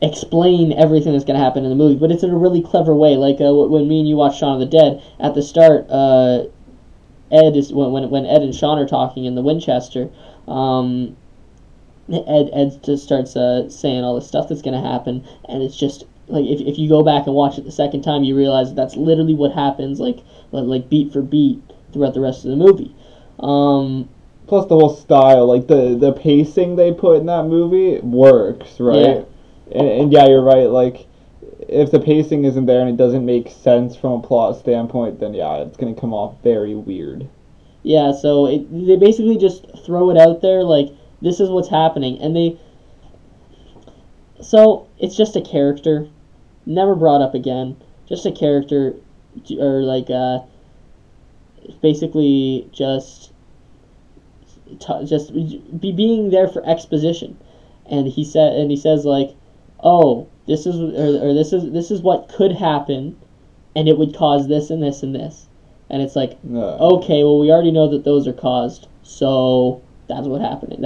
explain everything that's going to happen in the movie, but it's in a really clever way. Like when me and you watch Shaun of the Dead, at the start, when Ed and Shaun are talking in the Winchester, Ed just starts saying all the stuff that's going to happen, and it's just like if you go back and watch it the second time, you realize that's literally what happens, like beat for beat throughout the rest of the movie. Plus the whole style, like the pacing they put in that movie works, right? Yeah. And yeah, you're right. Like, if the pacing isn't there and it doesn't make sense from a plot standpoint, then yeah, it's gonna come off very weird. Yeah, so they basically just throw it out there like this is what's happening, and so it's just a character, never brought up again, just a character, or like basically just being there for exposition, and he says like, oh, this is what could happen, and it would cause this and this and this, and it's like, okay, well, we already know that those are caused, so that's what's happening.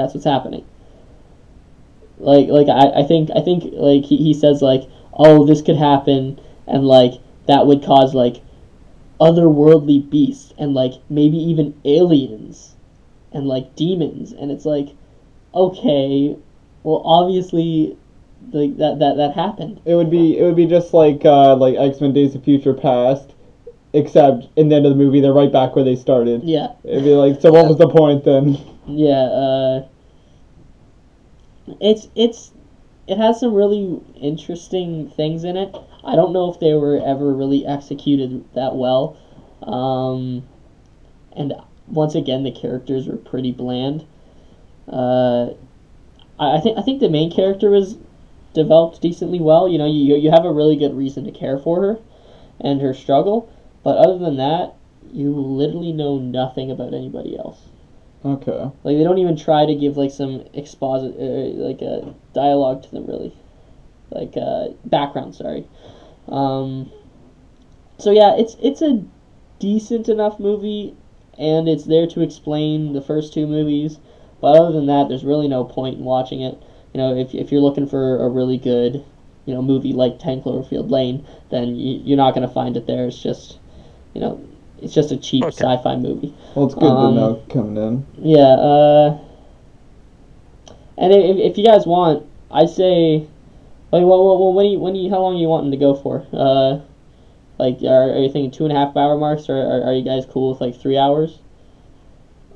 Like I think like he says like, oh, this could happen, and like that would cause like otherworldly beasts and like maybe even aliens and like demons, and it's like, okay, well, obviously, like that happened. It would be just like X-Men: Days of Future Past, except in the end of the movie they're right back where they started. Yeah. It'd be like, so what was the point then? Yeah. It has some really interesting things in it. I don't know if they were ever really executed that well, and once again, the characters were pretty bland. I think the main character was developed decently well. You know, you have a really good reason to care for her and her struggle, but other than that, you literally know nothing about anybody else. Okay. Like, they don't even try to give like some like a dialogue to them, really, like background. Sorry. So yeah, it's a decent enough movie, and it's there to explain the first two movies, but other than that, there's really no point in watching it. You know, if you're looking for a really good, you know, movie like 10 Cloverfield Lane, then you're not going to find it there. It's just, you know, it's just a cheap sci-fi movie. Well, it's good to know coming in. Yeah, and if you guys want, I'd say, like, well, how long are you wanting to go for? Like, are you thinking 2.5 hour marks, or are you guys cool with like 3 hours?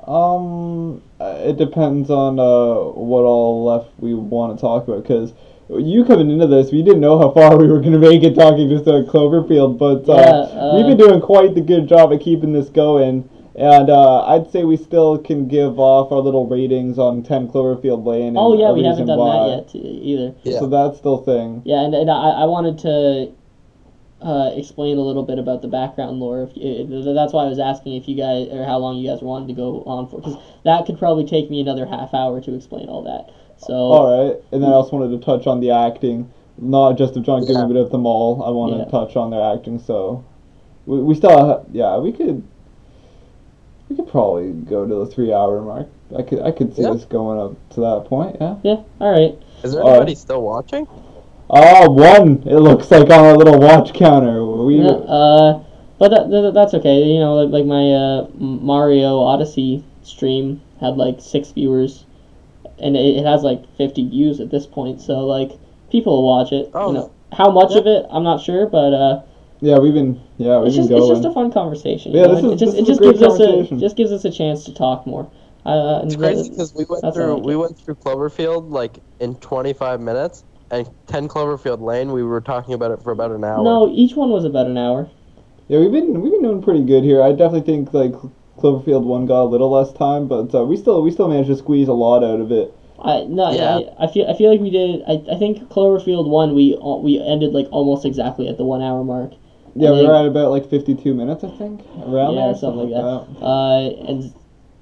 It depends on what all left we want to talk about, because you coming into this, we didn't know how far we were going to make it talking just about Cloverfield, but we've been doing quite the good job at keeping this going, and I'd say we still can give off our little ratings on 10 Cloverfield Lane. Oh yeah, we haven't done that yet either. Yeah. So that's still a thing. Yeah, and I wanted to explain a little bit about the background lore. That's why I was asking if you guys, or how long you guys wanted to go on for, because that could probably take me another half hour to explain all that. So. All right, and then I also wanted to touch on the acting, not just of John Goodman, but of them all. I want to touch on their acting. So we still we could probably go to the 3 hour mark. I could see us going up to that point. Yeah. Yeah. All right. Is there anybody still watching? One. It looks like on our little watch counter. But that's okay. You know, like my Mario Odyssey stream had like 6 viewers, and it has like 50 views at this point. So like, people will watch it. Oh. You know, how much of it I'm not sure, but Yeah, we've been It's going. just a fun conversation. Yeah, you know? this is it a just great gives us conversation. just gives us a chance to talk more. It's crazy because we that's all I like. went through Cloverfield like in 25 minutes, and 10 Cloverfield Lane we were talking about it for about an hour. No, each one was about an hour. Yeah, we've been doing pretty good here. I definitely think like Cloverfield 1 got a little less time, but we still managed to squeeze a lot out of it. I feel like we did. I think Cloverfield 1 we ended like almost exactly at the 1 hour mark. Yeah, we were at about like 52 minutes, I think, around yeah, there, something like that. And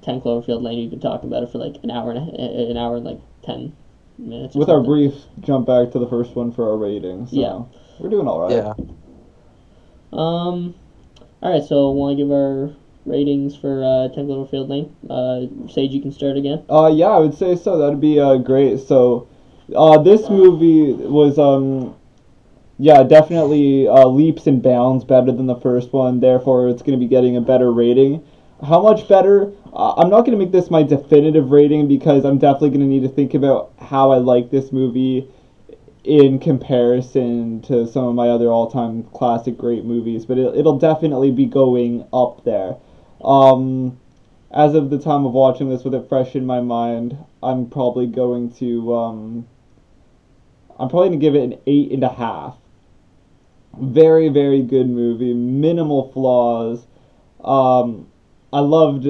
10 Cloverfield Lane, we've been talking about it for like an hour and like 10 minutes. With our brief jump back to the first one for our rating, so yeah, we're doing all right. Yeah. All right. So, want to give our ratings for 10 Cloverfield Lane? Sage, you can start again. Yeah, I would say so. That'd be great. So, this movie was yeah, definitely leaps and bounds better than the first one. Therefore, it's going to be getting a better rating. How much better? I'm not going to make this my definitive rating because I'm definitely going to need to think about how I like this movie in comparison to some of my other all-time classic great movies. But it'll definitely be going up there. As of the time of watching this with it fresh in my mind, I'm probably going to give it an 8.5. Very, very good movie. Minimal flaws. I loved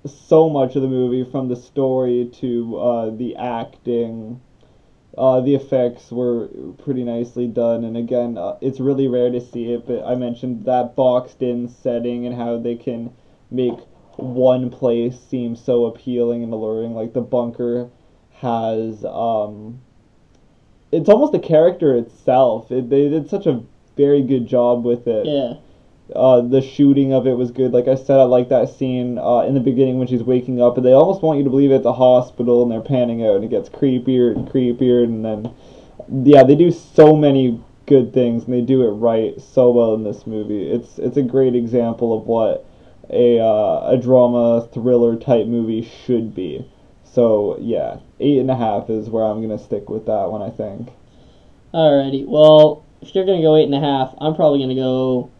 so much of the movie, from the story to the acting. The effects were pretty nicely done, and again, it's really rare to see it, but I mentioned that boxed-in setting and how they can make one place seem so appealing and alluring. Like the bunker has, it's almost a character itself. They did such a very good job with it. Yeah. The shooting of it was good. Like I said, I like that scene in the beginning when she's waking up, and they almost want you to believe it's a hospital, and they're panning out, and it gets creepier and creepier, and then, yeah, they do so many good things, and they do it right so well in this movie. It's a great example of what a drama thriller type movie should be. So yeah, 8.5 is where I'm gonna stick with that one, I think. Alrighty. Well, if you're gonna go 8.5, I'm probably gonna go.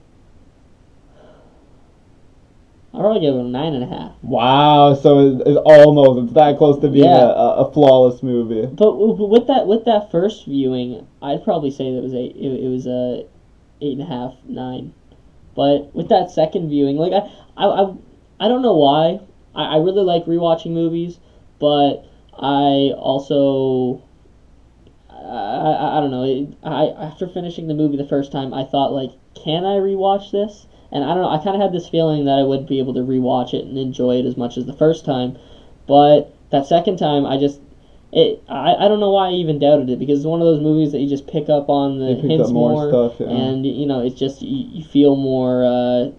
I'll probably give it a 9.5. Wow, so it's that close to being a flawless movie. But with that first viewing, I'd probably say that it was a 8.5, 9. But with that second viewing, like I don't know why. I really like rewatching movies, but I also I don't know. After finishing the movie the first time, I thought, like, can I rewatch this? And I don't know, I kind of had this feeling that I wouldn't be able to rewatch it and enjoy it as much as the first time. But that second time, I don't know why I even doubted it, because it's one of those movies that you just pick up on the hints more stuff, yeah. And, you know, it's just, you feel more,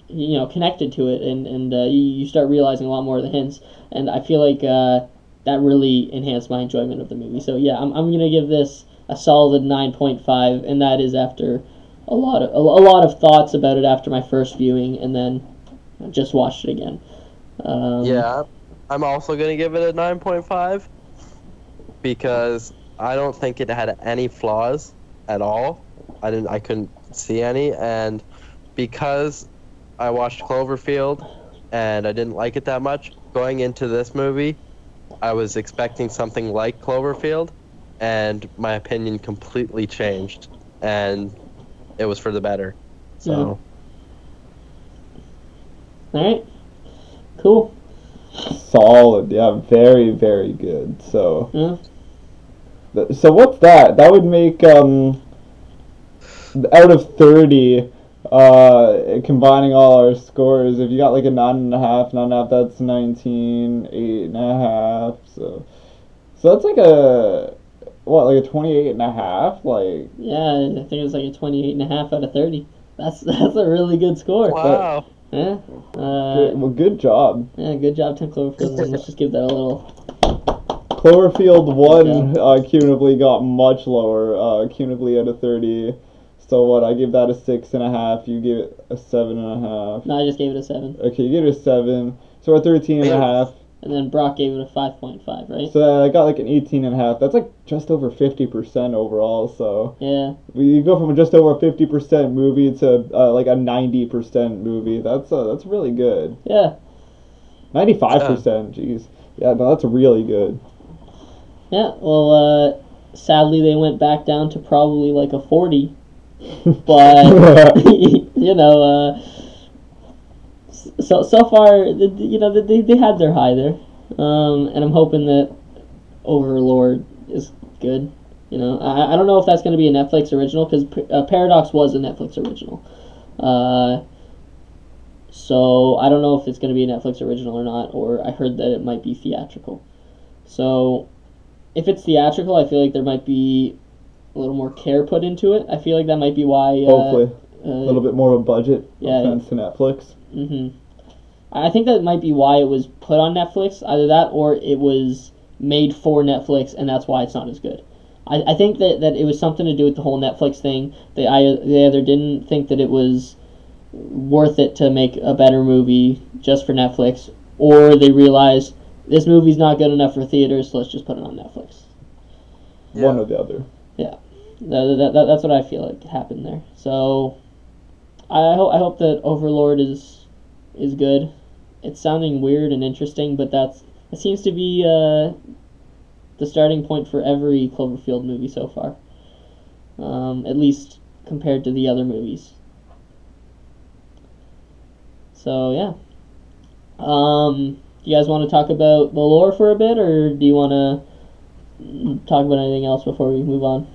you know, connected to it, and you start realizing a lot more of the hints. And I feel like that really enhanced my enjoyment of the movie. So, yeah, I'm going to give this a solid 9.5, and that is after a lot of thoughts about it after my first viewing, and then I just watched it again. Yeah, I'm also gonna give it a 9.5 because I don't think it had any flaws at all. I couldn't see any, and because I watched Cloverfield and I didn't like it that much, going into this movie, I was expecting something like Cloverfield, and my opinion completely changed, and it was for the better. So. Yeah. All right. Cool. Solid. Yeah, very, very good. So. Yeah. So what's that? That would make out of 30. Combining all our scores, if you got like a 9.5, that's 19, 8.5. So that's like a. What, like a 28.5? Like, yeah, I think it was like a 28.5 out of 30. That's a really good score. Wow. Yeah. well, good job. Yeah, good job, 10 Cloverfield. Let's just give that a little. Cloverfield 1 cumulatively got much lower, cumulatively out of 30. So what, I give that a 6.5, you give it a 7.5. No, I just gave it a 7. Okay, you gave it a 7. So we're at 13.5. And then Brock gave it a 5.5, right? So I got like an 18.5. That's like just over 50% overall. So Yeah. you go from just over a 50% movie to like a 90% movie. That's really good. Yeah. 95%. Jeez. Yeah, no, that's really good. Yeah. Well, sadly they went back down to probably like a 40. But you know, so far, you know, they had their high there, and I'm hoping that Overlord is good. You know, I don't know if that's going to be a Netflix original because Paradox was a Netflix original. So I don't know if it's going to be a Netflix original or not, or I heard that it might be theatrical. So if it's theatrical, I feel like there might be a little more care put into it. I feel like that might be why. Hopefully, a little bit more of a budget. Yeah. Thanks to Netflix. I think that might be why it was put on Netflix. Either that, or it was made for Netflix, and that's why it's not as good. I think that it was something to do with the whole Netflix thing. They either didn't think that it was worth it to make a better movie just for Netflix, or they realized this movie's not good enough for theaters, so let's just put it on Netflix. Yeah. One or the other. Yeah, that's what I feel like happened there. So I hope that Overlord is good. It's sounding weird and interesting, but it seems to be the starting point for every Cloverfield movie so far. At least compared to the other movies. So yeah. You guys want to talk about the lore for a bit, or do you want to talk about anything else before we move on?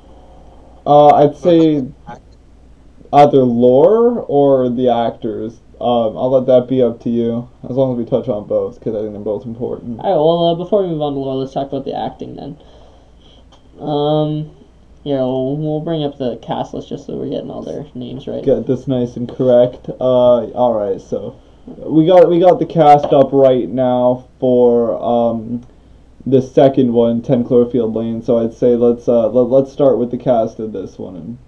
I'd say either lore or the actors. I'll let that be up to you, as long as we touch on both, because I think they're both important. Alright, well, before we move on to lore, let's talk about the acting then. Here, we'll bring up the cast list just so we're getting all their names right. Get this nice and correct. Alright, so we got the cast up right now for the second one, 10 Cloverfield Lane. So I'd say let's start with the cast of this one and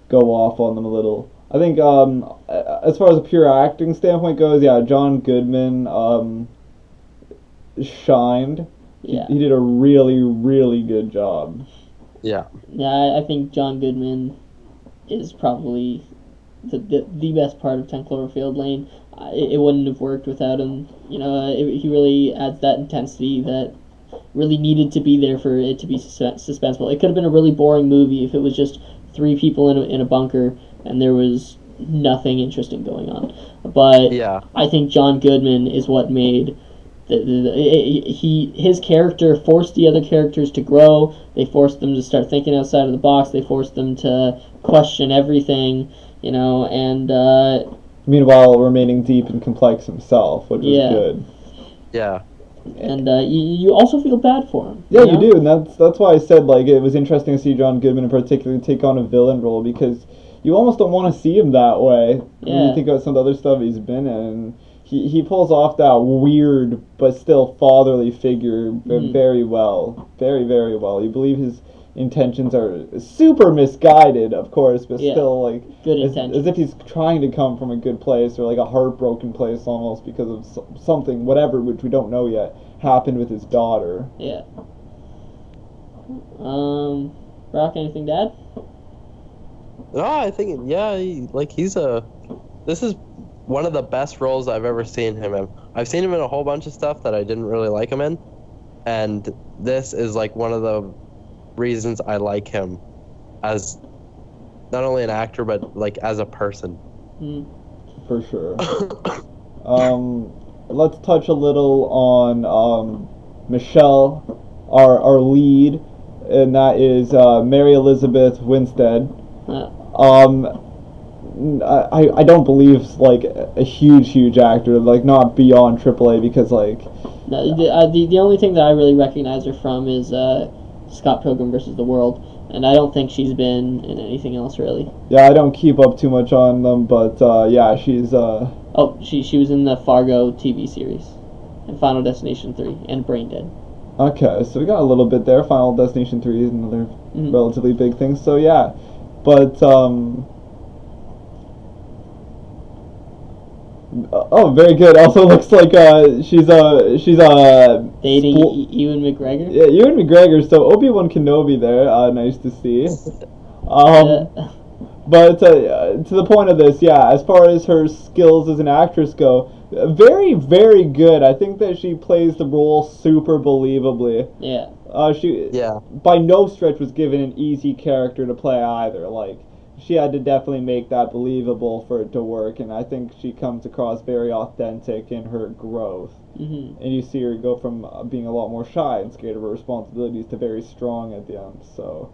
go off on them a little. I think as far as a pure acting standpoint goes, yeah, John Goodman shined. Yeah. He did a really, really good job. Yeah. Yeah, I think John Goodman is probably the best part of 10 Cloverfield Lane. It wouldn't have worked without him. You know, he really adds that intensity that really needed to be there for it to be suspenseful. It could have been a really boring movie if it was just three people in a bunker and there was nothing interesting going on. But Yeah. I think John Goodman is what made his character forced the other characters to grow. They forced them to start thinking outside of the box. They forced them to question everything, you know, and Meanwhile, remaining deep and complex himself, which was good. Yeah. And you also feel bad for him. Yeah, you know? you do, and that's why I said like it was interesting to see John Goodman in particular take on a villain role, because you almost don't want to see him that way when you think about some of the other stuff he's been in. He pulls off that weird but still fatherly figure very well, very, very well. You believe his intentions are super misguided, of course, but still like good intentions. as if he's trying to come from a good place, or like a heartbroken place almost because of something, whatever, which we don't know yet, happened with his daughter. Yeah. Brock, anything to add? No, I think this is one of the best roles I've ever seen him in. I've seen him in a whole bunch of stuff that I didn't really like him in, and this is like one of the reasons I like him as not only an actor but like as a person. For sure. Let's touch a little on Michelle, our lead, and that is Mary Elizabeth Winstead. I don't believe like a huge actor, like not beyond AAA, because like no, the only thing that I really recognize her from is Scott Pilgrim versus the World, and I don't think she's been in anything else really. Yeah, I don't keep up too much on them, but yeah, she's Oh, she was in the Fargo TV series, and Final Destination 3, and Brain Dead. Okay, so we got a little bit there. Final Destination 3 is another relatively big thing. So yeah, but Oh, very good. Also looks like she's Dating Ewan McGregor. Yeah, Ewan McGregor. So Obi-Wan Kenobi there. Nice to see. But to the point of this, yeah, as far as her skills as an actress go, very, very good. I think that she plays the role super believably. Yeah. She by no stretch was given an easy character to play either. Like, she had to definitely make that believable for it to work, and I think she comes across very authentic in her growth. Mm-hmm. And you see her go from being a lot more shy and scared of her responsibilities to very strong at the end. So,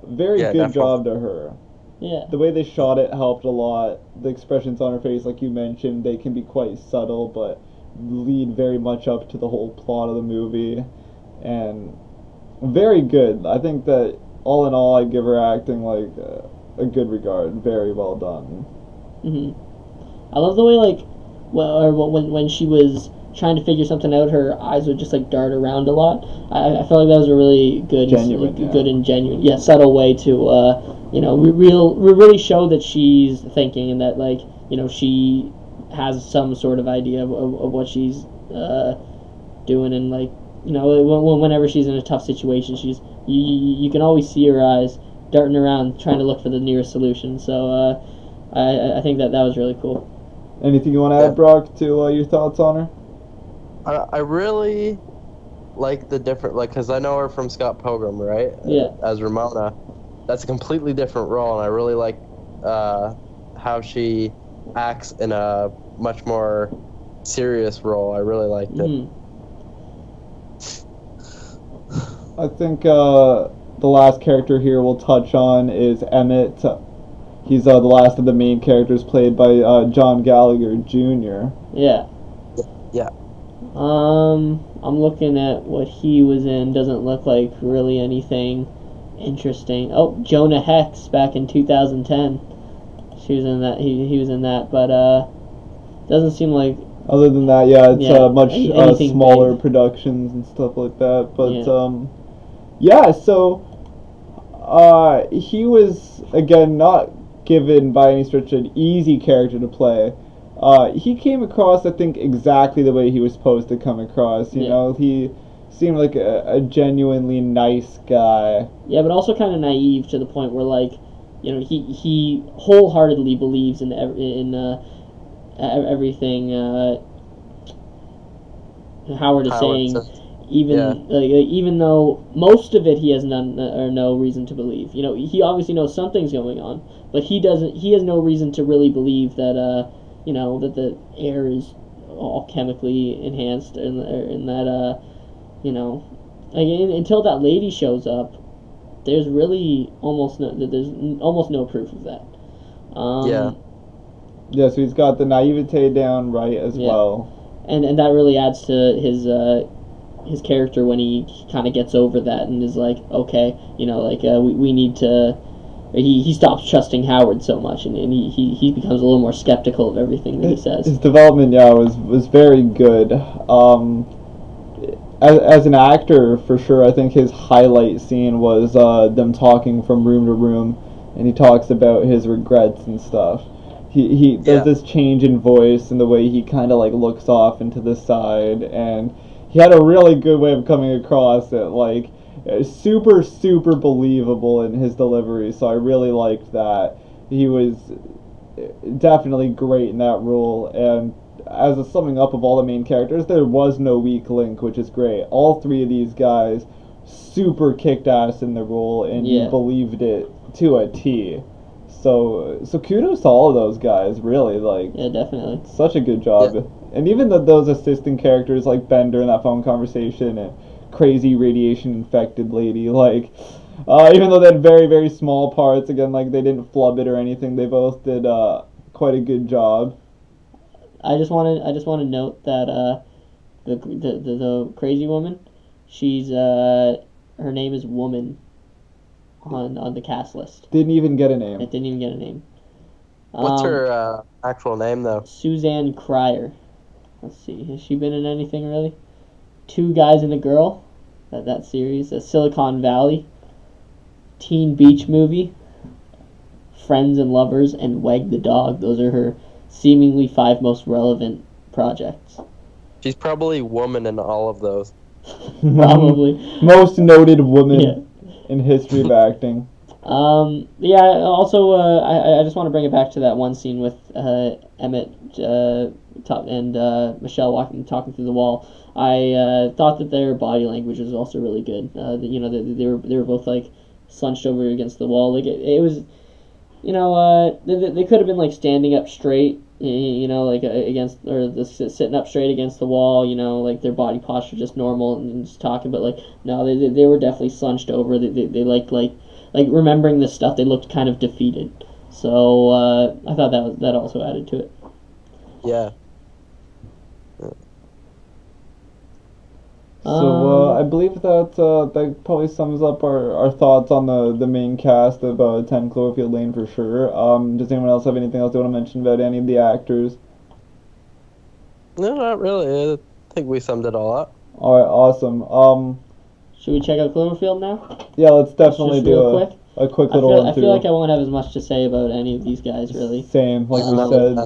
very good job to her. Yeah. The way they shot it helped a lot. The expressions on her face, like you mentioned, they can be quite subtle, but lead very much up to the whole plot of the movie. And very good. I think that all in all, I'd give her acting like a good regard. Very well done. Mm-hmm. I love the way, like, when she was trying to figure something out, her eyes would just like dart around a lot. I felt like that was a really good, good and genuine, subtle way to we really show that she's thinking, and that, like, she has some sort of idea of what she's doing, and, like, whenever she's in a tough situation, you can always see her eyes darting around trying to look for the nearest solution. So I think that was really cool. Anything you want to add, Brock, to your thoughts on her? I really like the different, like, because I know her from Scott Pilgrim, right? Yeah. As Ramona. That's a completely different role, and I really like how she acts in a much more serious role. I really liked it. Mm-hmm. I think the last character here we'll touch on is Emmett. He's the last of the main characters, played by John Gallagher Jr. Yeah. Yeah. I'm looking at what he was in. Doesn't look like really anything interesting. Oh, Jonah Hex back in 2010. She was in that. He was in that, but doesn't seem like. Other than that, yeah, it's much smaller big productions and stuff like that. But so he was again not given by any stretch an easy character to play. He came across, I think, exactly the way he was supposed to come across. You know, he seemed like a genuinely nice guy. Yeah, but also kind of naive to the point where, like, he wholeheartedly believes in everything Howard is saying. Even though most of it he has none or no reason to believe. He obviously knows something's going on, but he has no reason to really believe that that the air is all chemically enhanced, and that until that lady shows up, there's really almost no proof of that. So he's got the naivete down right as well, and that really adds to his character when he kind of gets over that and is like, okay, we need to. He stops trusting Howard so much, and he becomes a little more skeptical of everything that he says. His development, was very good. As an actor, for sure, I think his highlight scene was them talking from room to room, and he talks about his regrets and stuff. He does this change in voice and the way he kind of like looks off into the side, and he had a really good way of coming across it, like super, super believable in his delivery. So I really liked that. He was definitely great in that role, and as a summing up of all the main characters, there was no weak link, which is great. All three of these guys super kicked ass in the role, and you believed it to a T. So kudos to all of those guys, really. Like, yeah, definitely. Such a good job. Yeah. And even those assistant characters like Bender in that phone conversation and crazy radiation infected lady, like, even though they had very, very small parts, again, like, they didn't flub it or anything, they both did quite a good job. I just want to note that the crazy woman, she's her name is Woman on the cast list. Didn't even get a name. It didn't even get a name. What's her actual name, though? Suzanne Cryer. Let's see. Has she been in anything, really? Two Guys and a Girl. That series. Silicon Valley. Teen Beach Movie. Friends and Lovers, and Wag the Dog. Those are her seemingly 5 most relevant projects. She's probably woman in all of those. Probably. Most noted woman Yeah. in history of acting. Yeah. Also, I just want to bring it back to that one scene with Emmett and Michelle talking through the wall. I thought that their body language was also really good. They were both like slunched over against the wall. Like it was, they could have been like standing up straight, like against or sitting up straight against the wall. Like their body posture just normal and just talking. But like no, they were definitely slunched over. They like remembering this stuff. They looked kind of defeated. So I thought that also added to it. Yeah. So I believe that probably sums up our thoughts on the main cast of 10 Cloverfield Lane for sure. Does anyone else have anything else they want to mention about any of the actors? No, not really. I think we summed it all up. All right, awesome. Should we check out Cloverfield now? Yeah, let's definitely Just do real quick. a quick I little run feel like I won't have as much to say about any of these guys really, Same, like we No. said.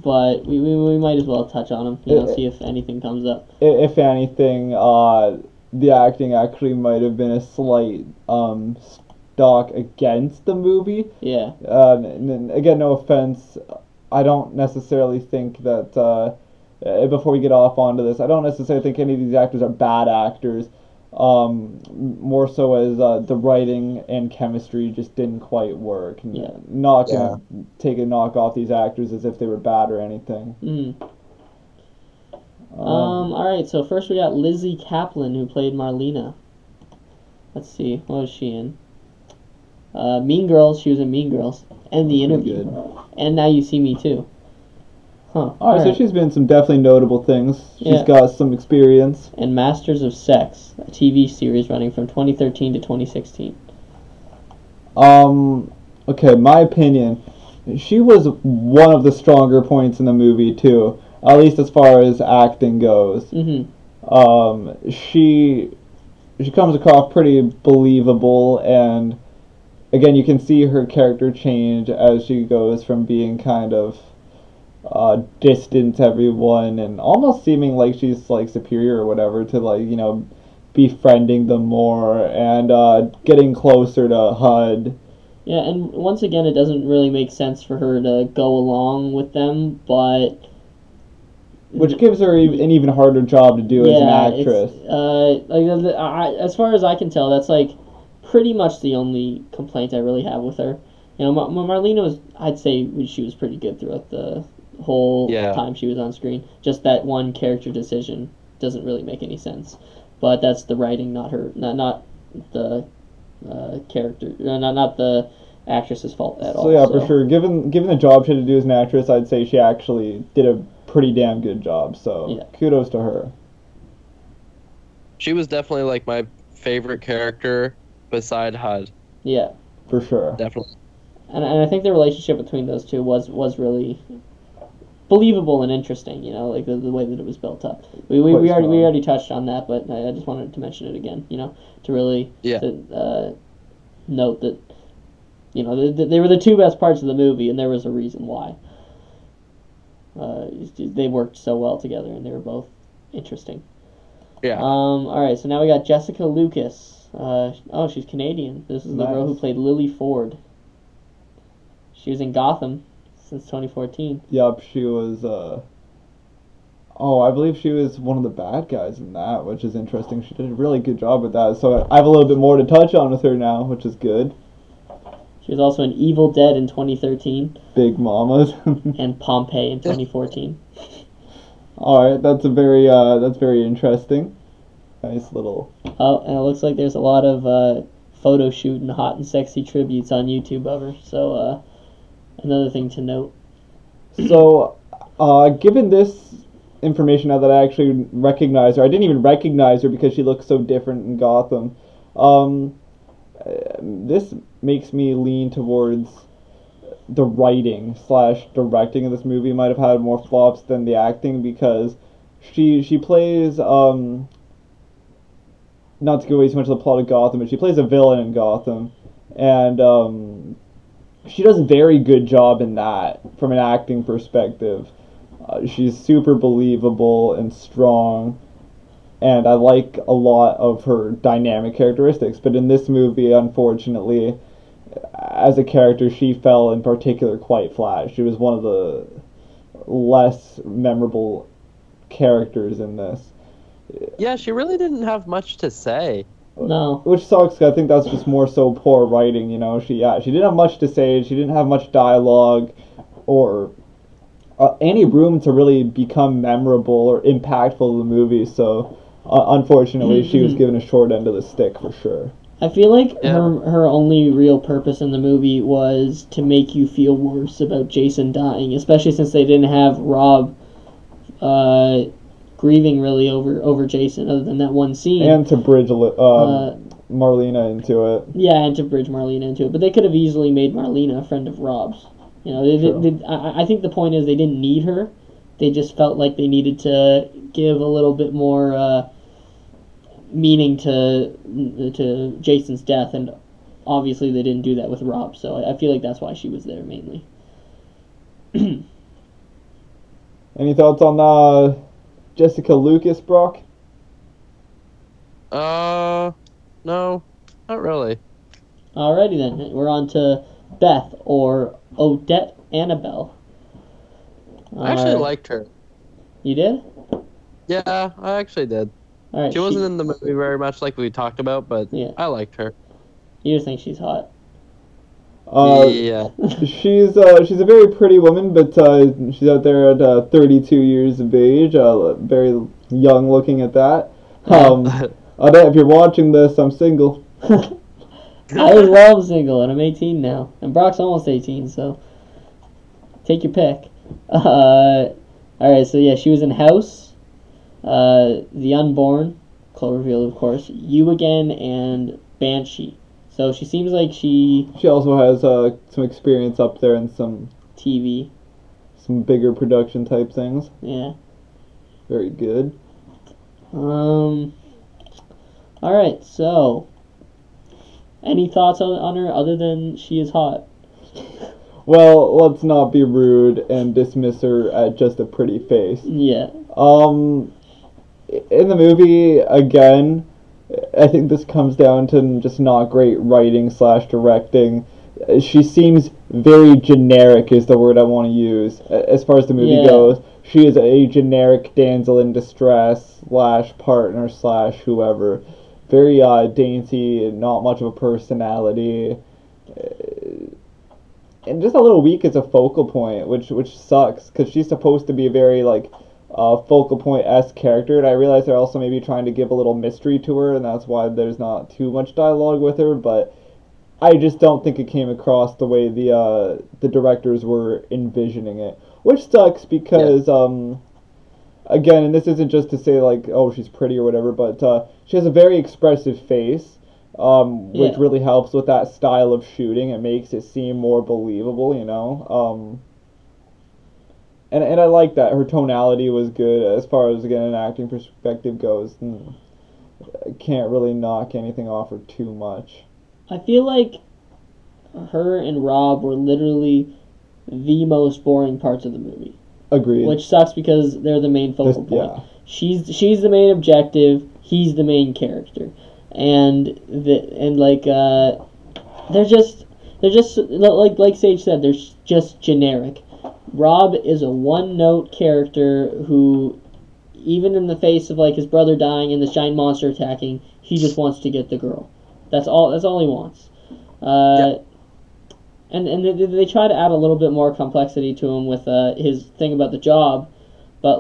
but we might as well touch on them. See if anything comes up. If anything, the acting actually might have been a slight stock against the movie. Yeah. And again, no offense, I don't necessarily think that. Before we get off onto this, I don't necessarily think any of these actors are bad actors. More so as the writing and chemistry just didn't quite work. And Yeah. not gonna take a knock off these actors as if they were bad or anything. Mm-hmm. All right. So first we got Lizzie Kaplan, who played Marlena. Let's see, what was she in? Mean Girls. She was in Mean Girls and The Interview, and Now You See Me Too. Huh. All right, so she's been in some definitely notable things. She's got some experience. And Masters of Sex, a TV series running from 2013 to 2016. Okay, my opinion, she was one of the stronger points in the movie too, at least as far as acting goes. Mm-hmm. She comes across pretty believable, and again, you can see her character change as she goes from being kind of distant to everyone and almost seeming like she's like superior or whatever to like befriending them more and getting closer to HUD. Yeah, and once again, it doesn't really make sense for her to go along with them, but which gives her an even harder job to do as an actress. As far as I can tell, that's like pretty much the only complaint I really have with her. Marlena was, I'd say she was pretty good throughout the whole time she was on screen. Just that one character decision doesn't really make any sense. But that's the writing, not her, not the character, not the actress's fault at all. So yeah, for sure. Given the job she had to do as an actress, I'd say she actually did a pretty damn good job. So kudos to her. She was definitely like my favorite character beside HUD. Yeah, for sure. Definitely. And I think the relationship between those two was really believable and interesting, like the way that it was built up. We already touched on that, but I just wanted to mention it again, to really note that, they were the two best parts of the movie, and there was a reason why. They worked so well together, and they were both interesting. Yeah. All right, so now we got Jessica Lucas. She's Canadian. This is the girl who played Lily Ford. She was in Gotham since 2014. Yup, she was, I believe she was one of the bad guys in that, which is interesting. She did a really good job with that, so I have a little bit more to touch on with her now, which is good. She was also in Evil Dead in 2013. Big Mamas. And Pompeii in 2014. Alright, that's very interesting. Nice little... Oh, and it looks like there's a lot of photo shoot and hot and sexy tributes on YouTube of her, so another thing to note. So, given this information now that I actually recognize her, I didn't even recognize her because she looks so different in Gotham. This makes me lean towards the writing / directing of this movie might have had more flops than the acting, because she plays not to give away too much of the plot of Gotham, but she plays a villain in Gotham, and she does a very good job in that from an acting perspective. She's super believable and strong, and I like a lot of her dynamic characteristics. But in this movie, unfortunately, as a character, she fell in particular quite flat. She was one of the less memorable characters in this. Yeah, she really didn't have much to say. No. Which sucks, 'cause I think that's just more so poor writing, you know. She didn't have much to say. She didn't have much dialogue or any room to really become memorable or impactful in the movie. So, unfortunately, she was given a short end of the stick for sure. I feel like Yeah. her only real purpose in the movie was to make you feel worse about Jason dying, especially since they didn't have Rob grieving really over Jason, other than that one scene. And to bridge Marlena into it. Yeah, and to bridge Marlena into it. But they could have easily made Marlena a friend of Rob's. You know, I think the point is they didn't need her. They just felt like they needed to give a little bit more meaning to Jason's death, and obviously they didn't do that with Rob. So I feel like that's why she was there mainly. Any thoughts on Jessica Lucas, Brock? No, not really. Alrighty then, we're on to Beth, or Odette Annabelle. I actually Alright. liked her. You did? Yeah, I actually did. All right. She wasn't in the movie very much like we talked about, but Yeah. I liked her. You just think she's hot. Yeah. She's a very pretty woman, but she's out there at 32 years of age, very young looking at that. Odette, if you're watching this, I'm single. I love single, and I'm 18 now, and Brock's almost 18, so take your pick. All right, so yeah, she was in House, The Unborn, Cloverfield, of course, You Again, and Banshee. So she seems like she also has some experience up there in some TV. some bigger production type things. Yeah. Very good. All right, so any thoughts on her other than she is hot? Well, let's not be rude and dismiss her at just a pretty face. Yeah. In the movie, again, I think this comes down to just not great writing / directing. She seems very generic is the word I want to use as far as the movie goes. She is a generic damsel in distress / partner / whoever. Very dainty, not much of a personality, and just a little weak as a focal point, which sucks because she's supposed to be a very focal point-esque character, and I realize they're also maybe trying to give a little mystery to her, and that's why there's not too much dialogue with her, but I just don't think it came across the way the directors were envisioning it, which sucks because, again, and this isn't just to say, oh, she's pretty or whatever, but she has a very expressive face, which really helps with that style of shooting. It makes it seem more believable, you know? And I like that. Her tonality was good as far as, again, an acting perspective goes. I can't really knock anything off her too much. I feel like her and Rob were literally the most boring parts of the movie. Agreed. Which sucks because they're the main focal point. Yeah. She's the main objective. He's the main character, and they're just like Sage said, they're just generic. Rob is a one-note character who, even in the face of his brother dying and this giant monster attacking, he just wants to get the girl. That's all he wants. And they try to add a little bit more complexity to him with his thing about the job, but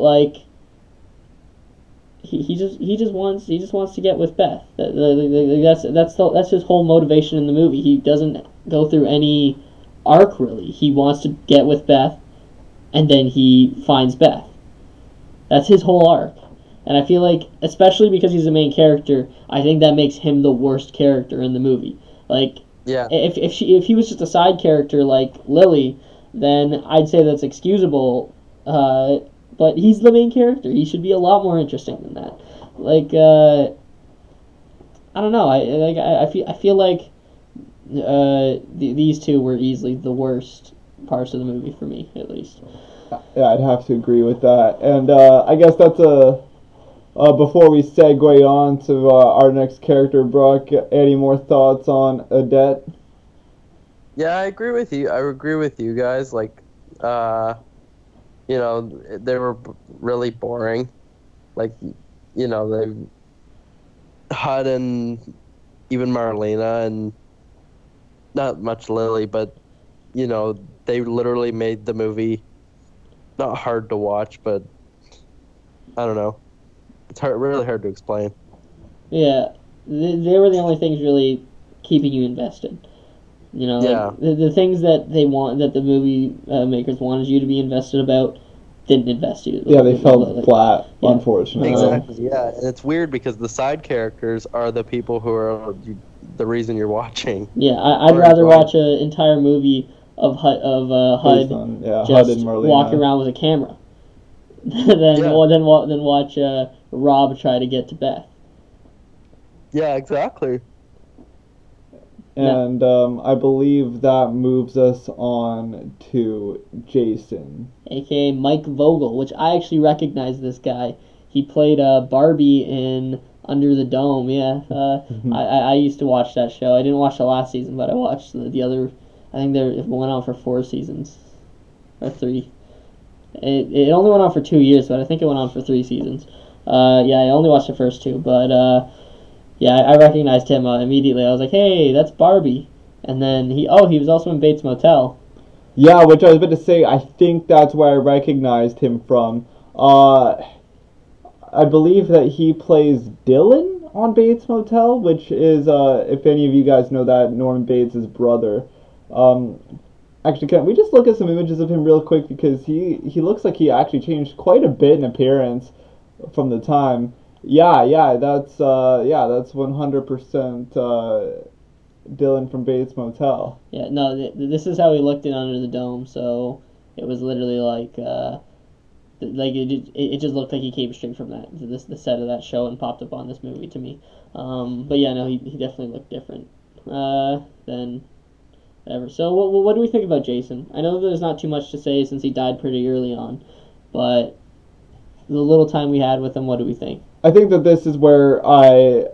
he just wants to get with Beth. That's his whole motivation in the movie. He doesn't go through any arc really. He wants to get with Beth, and then he finds Beth. That's his whole arc. And I feel like, especially because he's the main character, I think that makes him the worst character in the movie. If he was just a side character like Lily, then I'd say that's excusable. But he's the main character. He should be a lot more interesting than that. I don't know. I feel like these two were easily the worst parts of the movie for me, at least. Yeah, I'd have to agree with that. And I guess that's a. Before we segue on to our next character, Brock, any more thoughts on Odette? Yeah, I agree with you. I agree with you guys. Like, you know, they were really boring. Like, you know, they Hud and even Marlena and not much Lily, but you know, they literally made the movie not hard to watch, but I don't know. It's really hard to explain. Yeah, they were the only things really keeping you invested. You know, like Yeah. the things that that the movie makers wanted you to be invested about didn't invest you. Yeah, they fell flat, yeah. unfortunately. Exactly. Yeah, and it's weird because the side characters are the people who are the reason you're watching. Yeah, I'd rather watch an entire movie of Hud Based on, Hud just and Marlena. walking around with a camera than watch Rob try to get to Beth. Yeah, exactly. And I believe that moves us on to Jason. A.K.A. Mike Vogel, which I actually recognize this guy. He played Barbie in Under the Dome, yeah. I used to watch that show. I didn't watch the last season, but I watched the other. I think it went on for 4 seasons. Or 3. It only went on for 2 years, but I think it went on for 3 seasons. Yeah, I only watched the first 2, but yeah, I recognized him immediately. I was like, hey, that's Barbie. And then he was also in Bates Motel. Yeah, which I was about to say, I think that's where I recognized him from. I believe that he plays Dylan on Bates Motel, which is, if any of you guys know that, Norman Bates' brother. Actually, can we just look at some images of him real quick, because he looks like he actually changed quite a bit in appearance from the time. Yeah, that's 100% Dylan from Bates Motel. Yeah, no, this is how he looked in Under the Dome. So it was literally like it just looked like he came straight from the set of that show and popped up on this movie to me. But yeah, no, he definitely looked different than ever. So what do we think about Jason? I know there's not too much to say since he died pretty early on, but the little time we had with him, what do we think? I think that this is where I,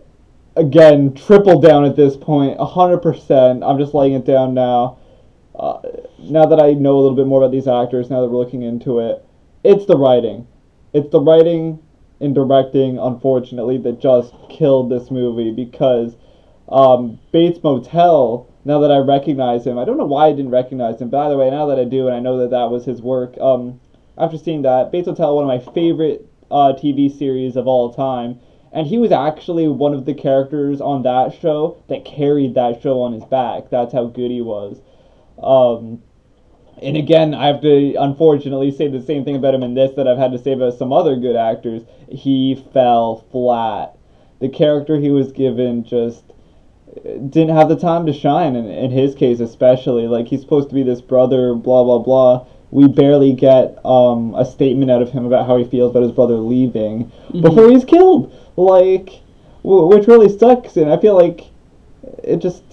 again, triple down at this point, 100%. I'm just laying it down now. Now that I know a little bit more about these actors, now that we're looking into it, it's the writing. It's the writing and directing, unfortunately, that just killed this movie, because Bates Motel, now that I recognize him, I don't know why I didn't recognize him, but by the way, now that I do, and I know that that was his work, after seeing that, Bates Motel, one of my favorite TV series of all time, and he was actually one of the characters on that show that carried that show on his back. That's how good he was. And again, I have to unfortunately say the same thing about him in this that I've had to say about some other good actors. He fell flat. The character he was given just didn't have the time to shine, in his case especially. Like, he's supposed to be this brother, blah, blah, blah. We barely get a statement out of him about how he feels about his brother leaving before he's killed. Like, which really sucks, and I feel like it just...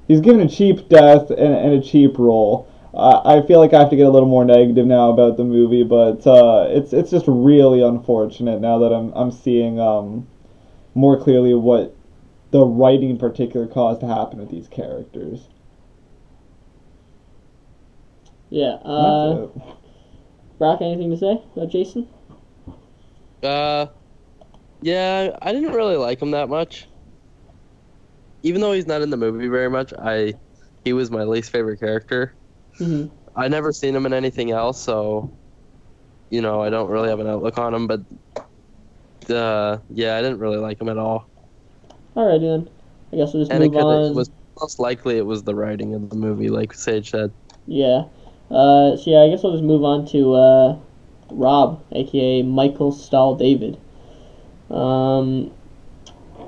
He's given a cheap death and a cheap role. I feel like I have to get a little more negative now about the movie, but it's just really unfortunate now that I'm seeing more clearly what the writing in particular caused to happen with these characters. Yeah. Brock, anything to say about Jason? Yeah, I didn't really like him that much. Even though he's not in the movie very much, he was my least favorite character. Mm-hmm. I never seen him in anything else, so I don't really have an outlook on him. But yeah, I didn't really like him at all. Alright, then. I guess we'll just move on. It was most likely it was the writing of the movie, like Sage said. Yeah. So yeah, I guess we'll just move on to Rob, aka Michael Stahl David.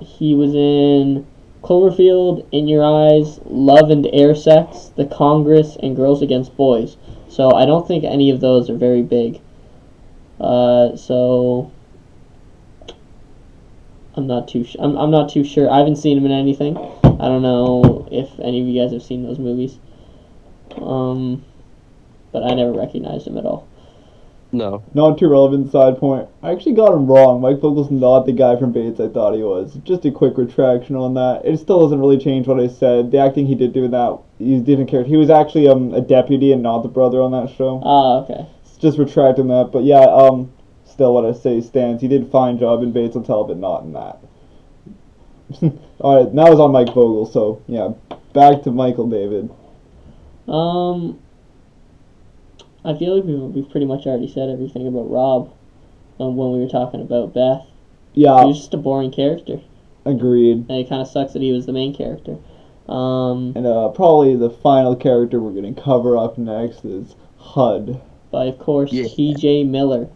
He was in Cloverfield, In Your Eyes, Love and Air Sex, The Congress, and Girls Against Boys. So I don't think any of those are very big. So I'm not too sure. I haven't seen him in anything. I don't know if any of you guys have seen those movies. But I never recognized him at all. No. Not too relevant side point. I actually got him wrong. Mike Vogel's not the guy from Bates I thought he was. Just a quick retraction on that. It still doesn't really change what I said. The acting he did do in that, he didn't care. He was actually a deputy and not the brother on that show. Ah, okay. Just retracting that. But yeah, still what I say stands. He did a fine job in Bates Motel, but not in that. Alright, that was on Mike Vogel, so yeah. Back to Michael David. I feel like we've pretty much already said everything about Rob when we were talking about Beth. Yeah. He was just a boring character. Agreed. And it kind of sucks that he was the main character. And probably the final character we're going to cover up next is HUD. By, of course, T.J. Miller,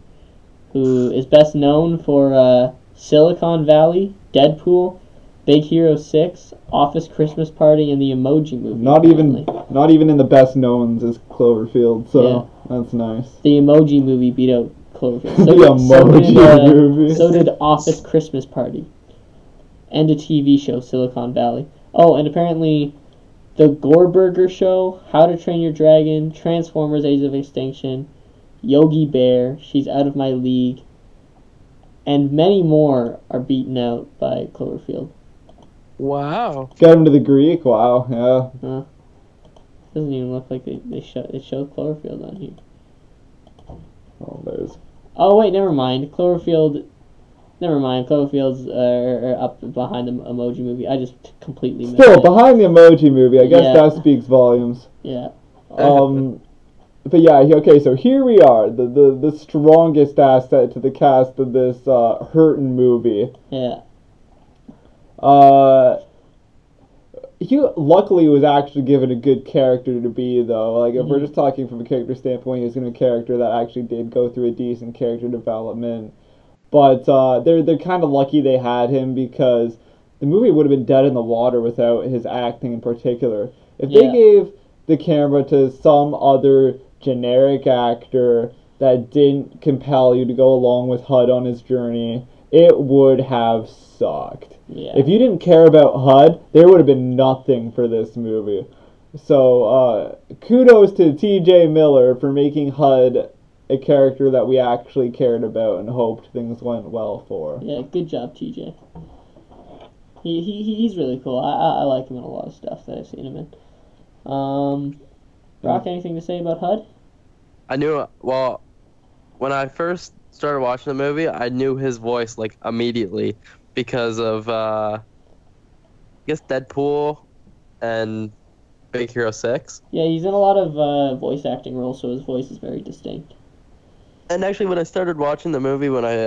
who is best known for Silicon Valley, Deadpool, Big Hero 6, Office Christmas Party, and the Emoji Movie. Not even in the best knowns is Cloverfield, so that's nice. The Emoji Movie beat out Cloverfield. Movie. So did Office Christmas Party. And a TV show, Silicon Valley. Oh, and apparently The Gorburger Show, How to Train Your Dragon, Transformers Age of Extinction, Yogi Bear, She's Out of My League, and many more are beaten out by Cloverfield. Wow. Got him to the Greek? Wow, yeah. Doesn't even look like it shows Cloverfield on here. Oh, there's... Oh, wait, never mind. Cloverfield's are up behind the Emoji Movie. I just completely missed Still, it. behind the Emoji Movie. I guess that speaks volumes. Yeah. But yeah, okay, so here we are. The strongest asset to the cast of this Hurtin' movie. Yeah. He luckily was actually given a good character to be, though. Like, if we're just talking from a character standpoint, he was given a character that actually did go through a decent character development. But they're kind of lucky they had him, because the movie would have been dead in the water without his acting in particular. If they gave the camera to some other generic actor that didn't compel you to go along with HUD on his journey, it would have sucked. Yeah. If you didn't care about HUD, there would have been nothing for this movie. So, kudos to T.J. Miller for making HUD a character that we actually cared about and hoped things went well for. Yeah, good job, TJ. He's really cool. I like him in a lot of stuff that I've seen him in. Brock, anything to say about HUD? When I first started watching the movie, I knew his voice, like, immediately because of, I guess, Deadpool and Big Hero 6. Yeah, he's in a lot of voice acting roles, so his voice is very distinct. And actually, when I started watching the movie, when I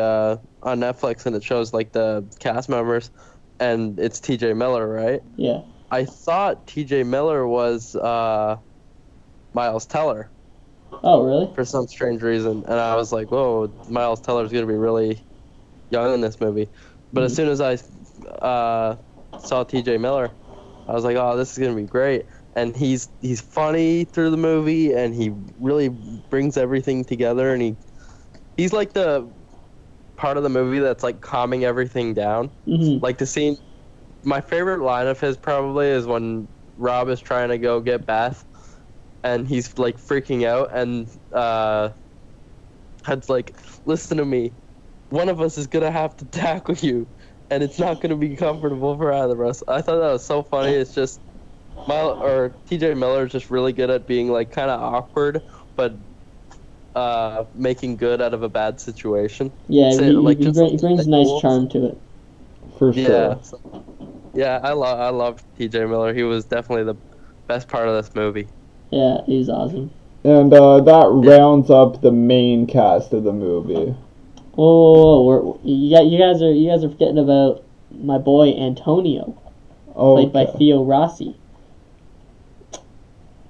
on Netflix, and it shows like the cast members, and it's T.J. Miller, right? Yeah. I thought T.J. Miller was Miles Teller. Oh, really? For some strange reason, and I was like, "Whoa, Miles Teller's gonna be really young in this movie." But as soon as I saw T.J. Miller, I was like, "Oh, this is gonna be great." And he's funny through the movie, and he really brings everything together, and he's like the part of the movie that's like calming everything down. Like the scene, my favorite line of his probably is when Rob is trying to go get Beth, and he's like freaking out, and HUD's like, "Listen to me, one of us is gonna have to tackle you, and it's not gonna be comfortable for either of us." I thought that was so funny. It's just T.J. Miller is just really good at being like kind of awkward, but making good out of a bad situation. Yeah, So, he brings a nice charm to it. For sure. Yeah, I love T.J. Miller. He was definitely the best part of this movie. Yeah, he's awesome. And that rounds up the main cast of the movie. Oh, you guys are forgetting about my boy Antonio, played by Theo Rossi.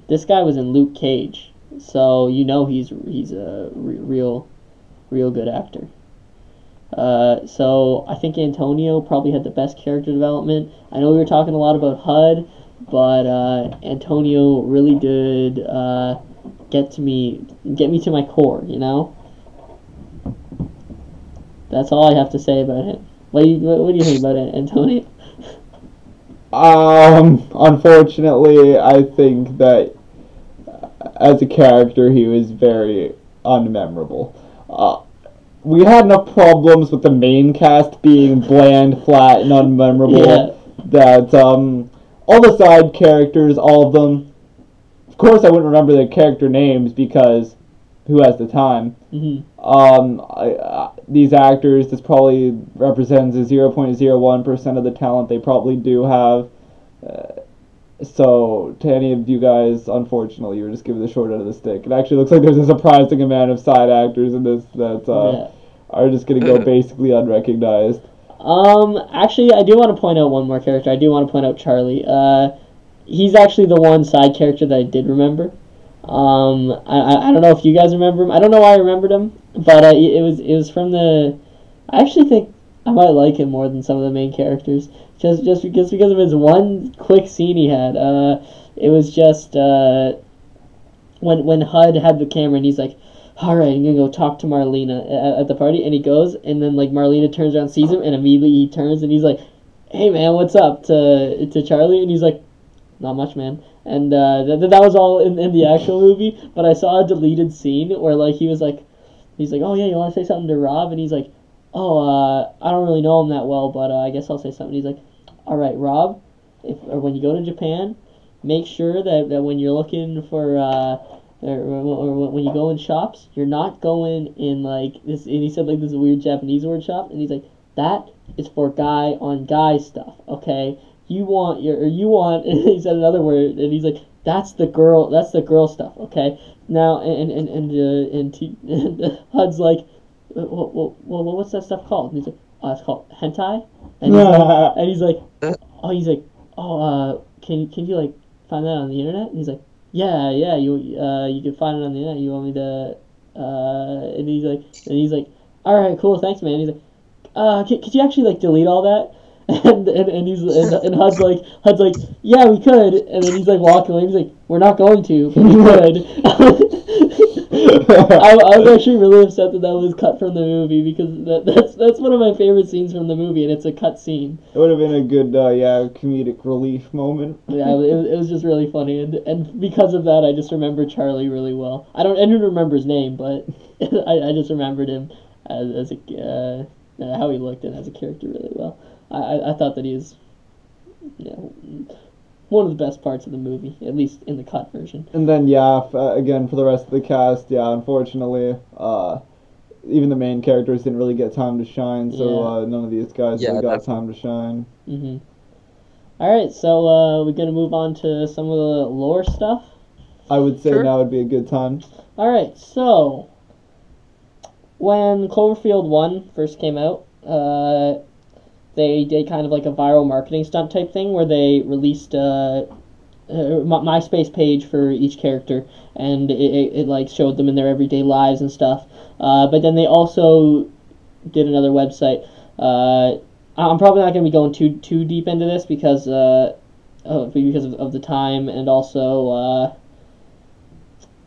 This guy was in Luke Cage, so you know he's a real good actor. So I think Antonio probably had the best character development. I know we were talking a lot about HUD, but Antonio really did get me to my core, you know? That's all I have to say about him. What do you think about Antonio? Unfortunately, I think that as a character, he was very unmemorable. We had enough problems with the main cast being bland, flat, and unmemorable that all the side characters, all of them, of course, I wouldn't remember their character names because who has the time? Mm-hmm. These actors, this probably represents 0.01% of the talent they probably do have. So, to any of you guys, unfortunately, you were just given the short end of the stick. It actually looks like there's a surprising amount of side actors in this that are just going to go basically unrecognized. Actually, I do want to point out one more character. I do want to point out Charlie. He's actually the one side character that I did remember. I don't know if you guys remember him. I don't know why I remembered him, but it was from the. I actually think I might like him more than some of the main characters, just because of his one quick scene he had. It was just when HUD had the camera and he's like, "All right, I'm gonna go talk to Marlena at the party," and he goes, and then like Marlena turns around, sees him, and immediately he turns and he's like, "Hey man, what's up?" to Charlie, and he's like, "Not much, man." And that was all in the actual movie, but I saw a deleted scene where like he's like, "Oh yeah, you want to say something to Rob?" And he's like, "Oh, I don't really know him that well, but I guess I'll say something." He's like, "All right, Rob, when you go to Japan, make sure that when you're looking for or when you go in shops, you're not going in like this." And he said like this weird Japanese word shop, and he's like, "That is for guy on guy stuff, okay? You want," and he said another word, and he's like, that's the girl stuff, okay? Now, and HUD's like, well, what's that stuff called? And he's like, oh, it's called hentai? And he's like, can you like find that on the internet? And he's like, yeah, you can find it on the internet. You want me to, and he's like, all right, cool, thanks, man. And he's like, could you actually like delete all that? And HUD's like, yeah, we could. And then he's like walking away. He's like, we're not going to, but we could. I was actually really upset that was cut from the movie because that's one of my favorite scenes from the movie, and it's a cut scene. It would have been a good comedic relief moment. Yeah, it was just really funny, and because of that, I just remember Charlie really well. I didn't remember his name, but I just remembered him as a how he looked and as a character really well. I thought that he was one of the best parts of the movie, at least in the cut version. And then, again, for the rest of the cast, unfortunately, even the main characters didn't really get time to shine, so none of these guys really got time to shine. Mm-hmm. All right, so we're going to move on to some of the lore stuff. I would say now would be a good time. All right, so when Cloverfield 1 first came out, they did kind of like a viral marketing stunt type thing where they released a MySpace page for each character, and it like showed them in their everyday lives and stuff. But then they also did another website. I'm probably not going to be going too deep into this because of the time, and also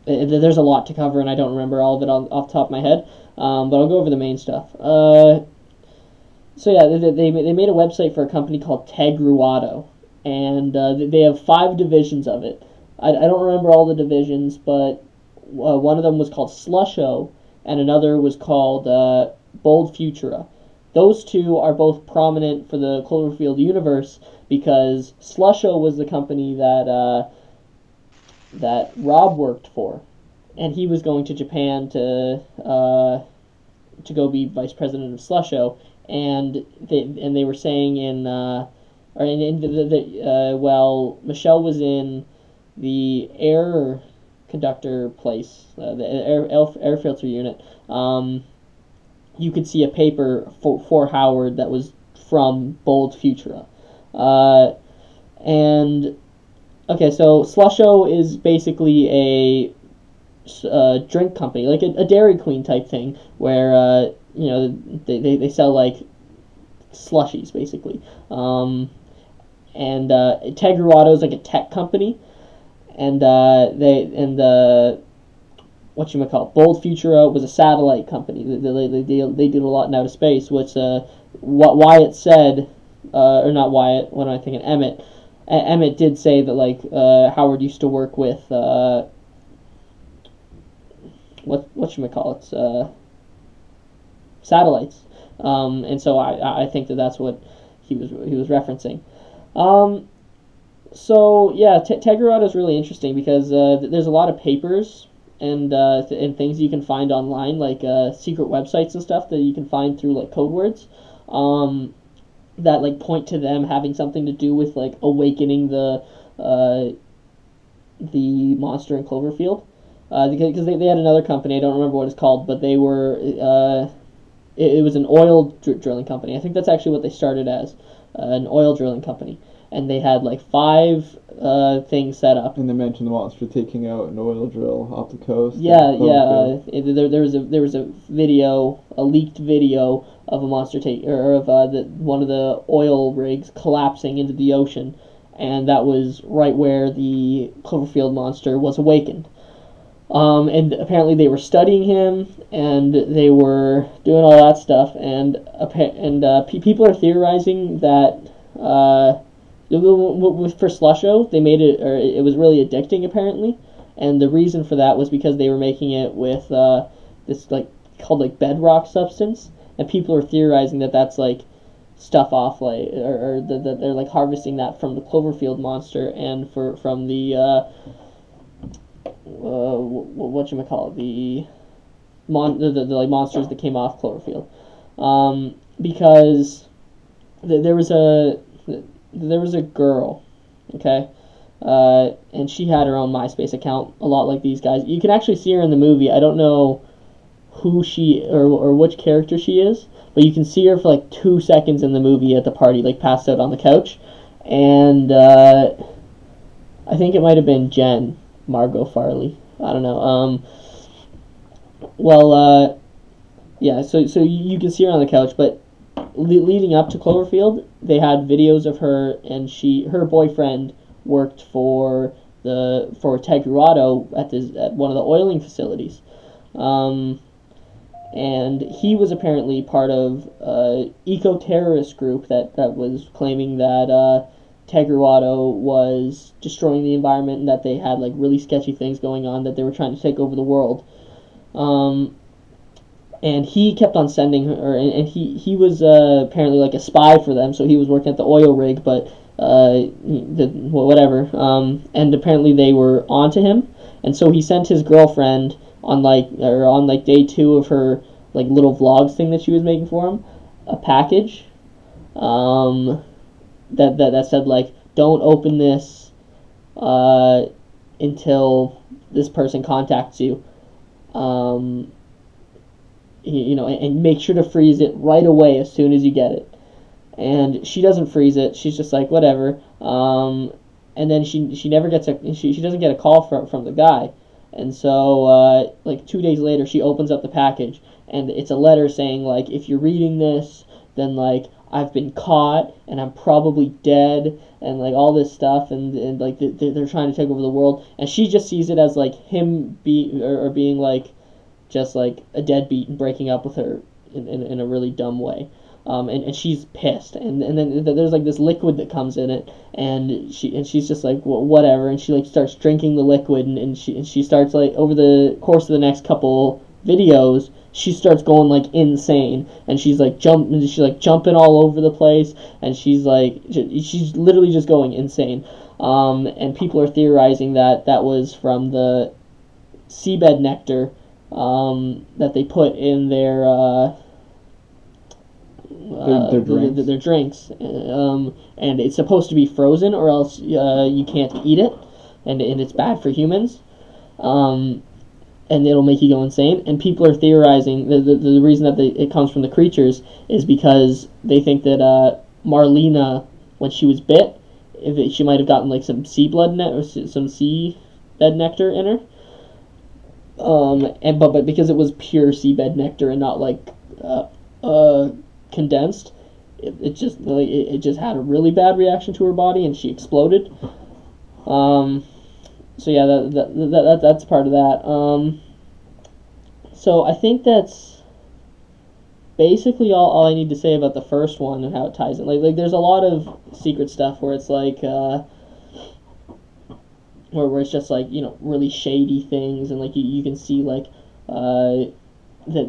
there's a lot to cover, and I don't remember all of it off the top of my head. But I'll go over the main stuff. So yeah, they made a website for a company called Tegruado, and they have 5 divisions of it. I don't remember all the divisions, but one of them was called Slusho, and another was called Bold Futura. Those two are both prominent for the Cloverfield universe because Slusho was the company that Rob worked for, and he was going to Japan to go be vice president of Slusho. And they were saying while Michelle was in the air conductor place, the air filter unit, you could see a paper for Howard that was from Bold Futura. And okay, so Slusho is basically a drink company, like a Dairy Queen type thing, where they sell like slushies basically. And Tegruado is like a tech company, and Bold Futura was a satellite company. They did a lot in outer space, which Wyatt said or not Wyatt. What am I thinking? Emmett. Emmett did say that like Howard used to work with what should we call it? Satellites. And so I think that's what he was referencing. So yeah, Tegrado is really interesting because there's a lot of papers and things you can find online, like secret websites and stuff that you can find through like code words, that like point to them having something to do with like awakening the monster in Cloverfield. Because they had another company, I don't remember what it's called, but they were it was an oil drilling company. I think that's actually what they started as, an oil drilling company. And they had like 5 things set up. And they mentioned the monster taking out an oil drill off the coast. Yeah. There was a video, a leaked video of a monster of one of the oil rigs collapsing into the ocean, and that was right where the Cloverfield monster was awakened. And apparently they were studying him, and they were doing all that stuff, and people are theorizing that for Slusho, they made it, or it was really addicting apparently, and the reason for that was because they were making it with this like called like bedrock substance, and people are theorizing that that's like stuff off like or that they're like harvesting that from the Cloverfield monster and from the whatchamacallit, the like monsters that came off Cloverfield, because there was a girl, okay, and she had her own MySpace account, a lot like these guys. You can actually see her in the movie. I don't know who she or which character she is, but you can see her for like 2 seconds in the movie at the party, like passed out on the couch, and I think it might have been Margot Farley. I don't know. Yeah. So you can see her on the couch, but leading up to Cloverfield, they had videos of her, and her boyfriend worked for Tegrado at one of the oiling facilities, and he was apparently part of eco-terrorist group that was claiming that Tegrado was destroying the environment and that they had like really sketchy things going on, that they were trying to take over the world. And he kept on sending her, and he was apparently like a spy for them, so he was working at the oil rig, but whatever. And apparently they were onto him, and so he sent his girlfriend on day 2 of her like little vlogs thing that she was making for him, a package, that said like, don't open this until this person contacts you. And make sure to freeze it right away as soon as you get it. And she doesn't freeze it. She's just like, whatever. And then she never gets she doesn't get a call from the guy. And so like 2 days later, she opens up the package, and it's a letter saying like, if you're reading this, then like I've been caught and I'm probably dead, and like all this stuff, and like they're trying to take over the world. And she just sees it as like him being like just like a deadbeat and breaking up with her in a really dumb way. And she's pissed, and then there's like this liquid that comes in it, and she's just like, well, whatever, and she like starts drinking the liquid, and she starts like, over the course of the next couple videos, she starts going like insane, and she's jumping all over the place, and she's literally just going insane. And people are theorizing that was from the seabed nectar that they put in their drinks, and it's supposed to be frozen, or else you can't eat it, and it's bad for humans, and it'll make you go insane. And people are theorizing the reason that it comes from the creatures is because they think that Marlena, when she was bit, she might have gotten like some sea blood or some seabed nectar in her. But because it was pure seabed nectar and not like condensed, it just had a really bad reaction to her body, and she exploded. So yeah, that's part of that. So I think that's basically all I need to say about the first one and how it ties in. Like there's a lot of secret stuff where it's like where it's just like, you know, really shady things, and like you can see like that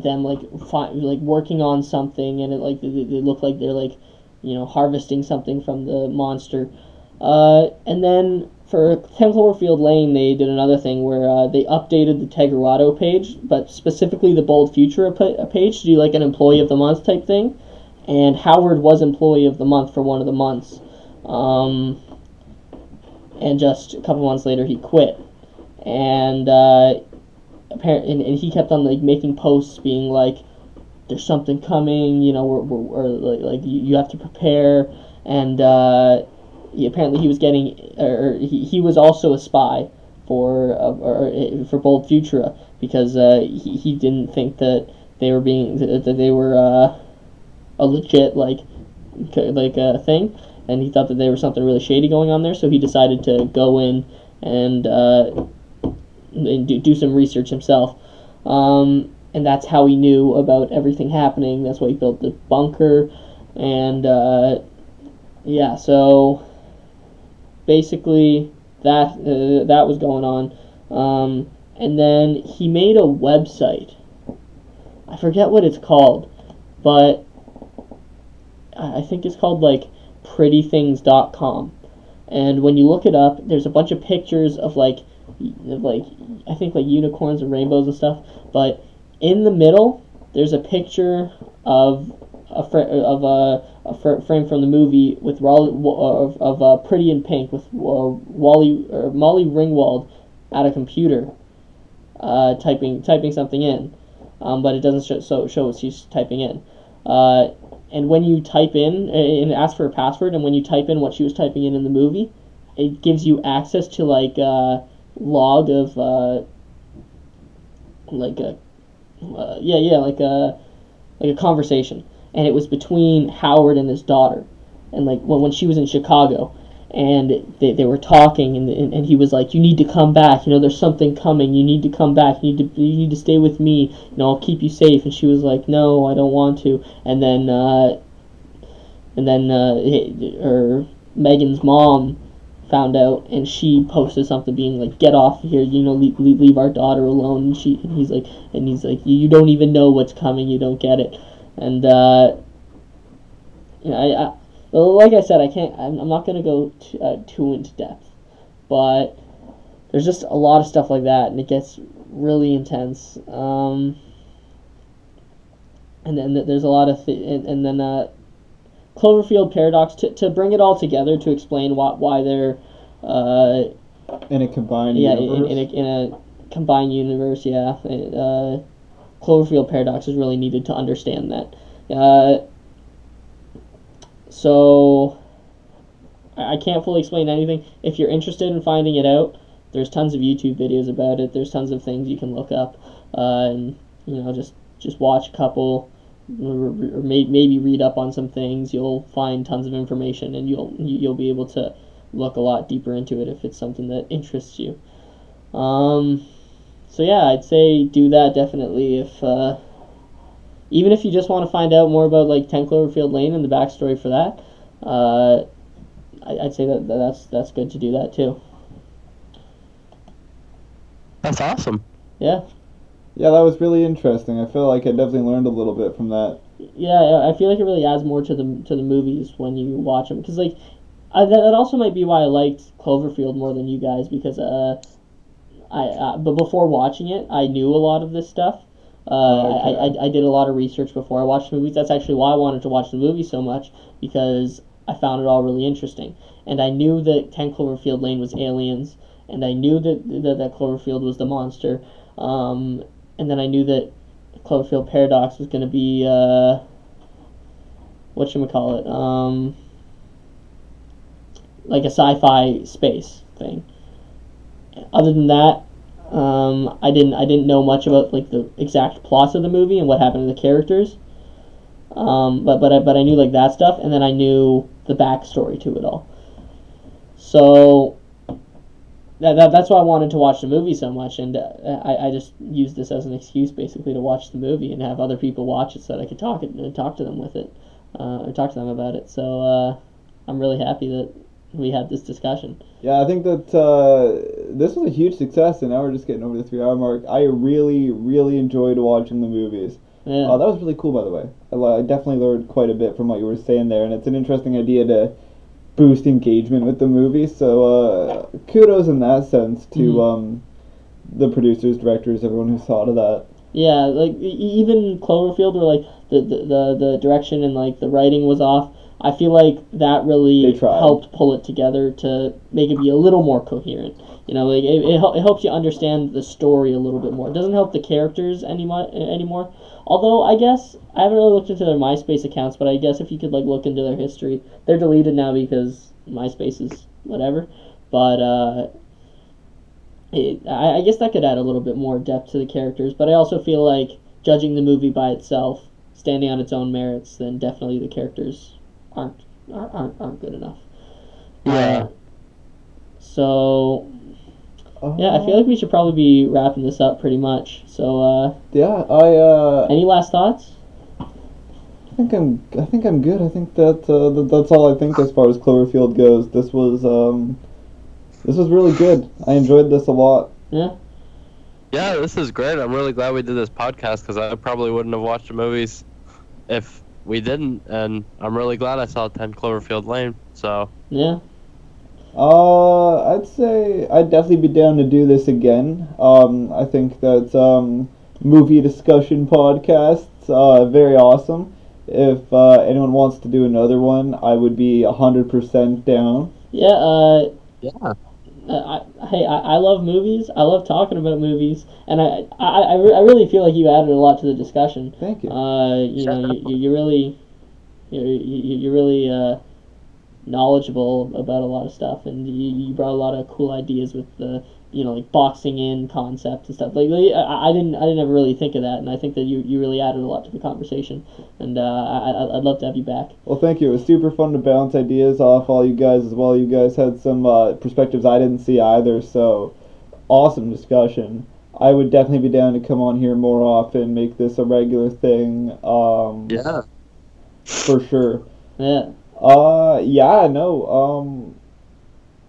them like like working on something, and it like they look like they're like, you know, harvesting something from the monster. And then for 10 Cloverfield Lane, they did another thing where they updated the Tegrado page, but specifically the Bold Future page to do like an Employee of the Month type thing. And Howard was Employee of the Month for one of the months. And just a couple months later, he quit. And apparently, and he kept on like making posts being like, "There's something coming, you know, or like you have to prepare." And apparently he was getting, or he was also a spy for Bold Futura, because he didn't think that they were a legit like a thing, and he thought that there was something really shady going on there. So he decided to go in and do some research himself, and that's how he knew about everything happening. That's why he built the bunker, and yeah, so basically that was going on, and then he made a website. I forget what it's called, but I think it's called like prettythings.com. And when you look it up, there's a bunch of pictures of like I think like unicorns and rainbows and stuff, but in the middle there's a picture of a frame from the movie with Pretty in Pink with Molly Ringwald at a computer typing something in, but it doesn't show what she's typing in. And when you type in, and it asks for a password, and when you type in what she was typing in the movie, it gives you access to like a log of like a conversation, and it was between Howard and his daughter, and like when she was in Chicago, and they were talking, and he was like, "You need to come back. You know, there's something coming. You need to come back. You need to stay with me. You know, I'll keep you safe." And she was like, "No, I don't want to." And then Megan's mom found out, and she posted something being like, "Get off here. You know, leave our daughter alone." And he's like, "You don't even know what's coming. You don't get it." And you know, like I said, I'm not gonna go too into depth, but there's just a lot of stuff like that, and it gets really intense. And then there's a lot of and then Cloverfield Paradox to bring it all together, to explain why they're in a combined universe. in a combined universe. Yeah, Cloverfield Paradox is really needed to understand that. So I can't fully explain anything. If you're interested in finding it out, there's tons of YouTube videos about it. There's tons of things you can look up, and you know, just watch a couple, or maybe read up on some things. You'll find tons of information, and you'll be able to look a lot deeper into it if it's something that interests you. So yeah, I'd say do that definitely. If even if you just want to find out more about like 10 Cloverfield Lane and the backstory for that, I'd say that's good to do that too. That's awesome. Yeah. Yeah, that was really interesting. I feel like I definitely learned a little bit from that. Yeah, I feel like it really adds more to the movies when you watch them, because like that also might be why I liked Cloverfield more than you guys, because but before watching it, I knew a lot of this stuff. Okay. I did a lot of research before I watched the movies. That's actually why I wanted to watch the movie so much, because I found it all really interesting. And I knew that 10 Cloverfield Lane was aliens, and I knew that Cloverfield was the monster. And then I knew that Cloverfield Paradox was going to be, whatchamacallit, like a sci-fi space thing. Other than that, I didn't know much about like the exact plots of the movie and what happened to the characters. But I knew like that stuff, and then I knew the backstory to it all. So that's why I wanted to watch the movie so much, and I just used this as an excuse basically to watch the movie and have other people watch it so that I could talk to them with it, or talk to them about it. So I'm really happy that we had this discussion. Yeah, I think that this was a huge success, and now we're just getting over the 3 hour mark. I really, really enjoyed watching the movies. Yeah. That was really cool, by the way. I definitely learned quite a bit from what you were saying there, and it's an interesting idea to boost engagement with the movie. So kudos in that sense to the producers, directors, everyone who thought of that. Yeah, like even Cloverfield, where like the direction and like the writing was off. I feel like that really helped pull it together to make it be a little more coherent. You know, like it helps you understand the story a little bit more. It doesn't help the characters anymore. Although I guess I haven't really looked into their MySpace accounts, but I guess if you could like look into their history, they're deleted now because MySpace is whatever. But I guess that could add a little bit more depth to the characters. But I also feel like judging the movie by itself, standing on its own merits, then definitely the characters aren't good enough. Yeah. So yeah, I feel like we should probably be wrapping this up pretty much. So yeah, any last thoughts? I think I'm good. I think that that's all I think as far as Cloverfield goes. This was really good. I enjoyed this a lot. Yeah. Yeah, this is great. I'm really glad we did this podcast because I probably wouldn't have watched the movies if we didn't, and I'm really glad I saw 10 Cloverfield Lane. So yeah. I'd say I'd definitely be down to do this again. I think that movie discussion podcasts very awesome. If anyone wants to do another one, I would be 100% down. Yeah. Yeah. I love movies. I love talking about movies, and I really feel like you added a lot to the discussion. Thank you. You're really knowledgeable about a lot of stuff, and you brought a lot of cool ideas with the like boxing in concept and stuff. Like I didn't ever really think of that, and I think that you really added a lot to the conversation, and I'd love to have you back. Well, thank you. It was super fun to bounce ideas off all you guys as well. You guys had some perspectives I didn't see either, so awesome discussion. I would definitely be down to come on here more often, make this a regular thing. Yeah. For sure. Yeah.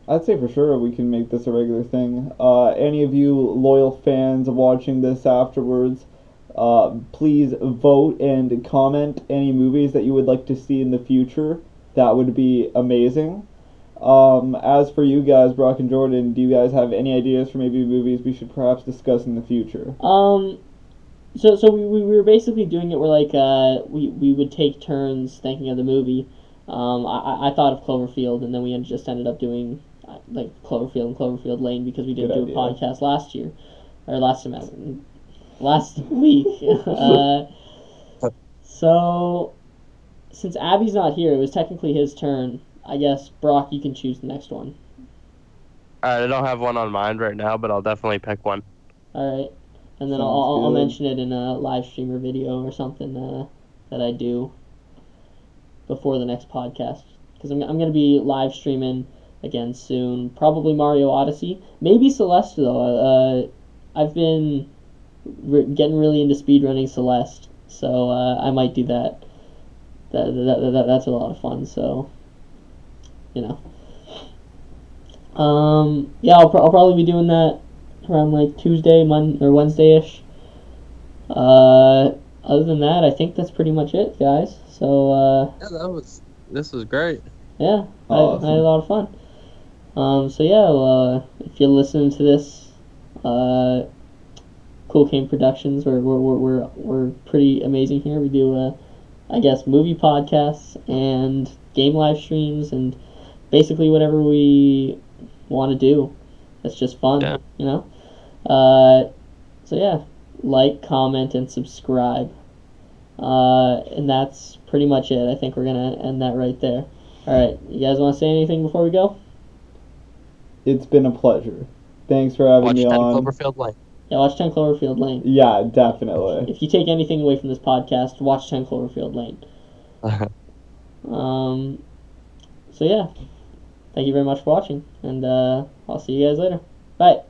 I'd say for sure we can make this a regular thing. Any of you loyal fans watching this afterwards, please vote and comment any movies that you would like to see in the future. That would be amazing. As for you guys, Brock and Jordan, do you guys have any ideas for maybe movies we should perhaps discuss in the future? So we were basically doing it where like we would take turns thinking of the movie. I thought of Cloverfield, and then we just ended up doing like Cloverfield and Cloverfield Lane because we didn't do a podcast last week. So since Abby's not here, it was technically his turn. I guess Brock, you can choose the next one. Alright, I don't have one on mind right now, but I'll definitely pick one. Alright. And then I'll mention it in a live stream or video or something that I do before the next podcast. Because I'm going to be live streaming again soon. Probably Mario Odyssey. Maybe Celeste, though. I've been getting really into speedrunning Celeste. So I might do that. That's a lot of fun. So, I'll probably be doing that around like Tuesday, or Wednesday-ish. Other than that, I think that's pretty much it, guys. So this was great. Yeah, awesome. I had a lot of fun. If you're listening to this, Cool Cane Productions, we're pretty amazing here. We do I guess movie podcasts and game live streams and basically whatever we want to do. That's just fun, like, comment, and subscribe. And that's pretty much it. I think we're going to end that right there. Alright, you guys want to say anything before we go? It's been a pleasure. Thanks for having me on. Watch 10 Cloverfield Lane. Yeah, watch 10 Cloverfield Lane. Yeah, definitely. If you take anything away from this podcast, watch 10 Cloverfield Lane. Thank you very much for watching, and I'll see you guys later. Bye.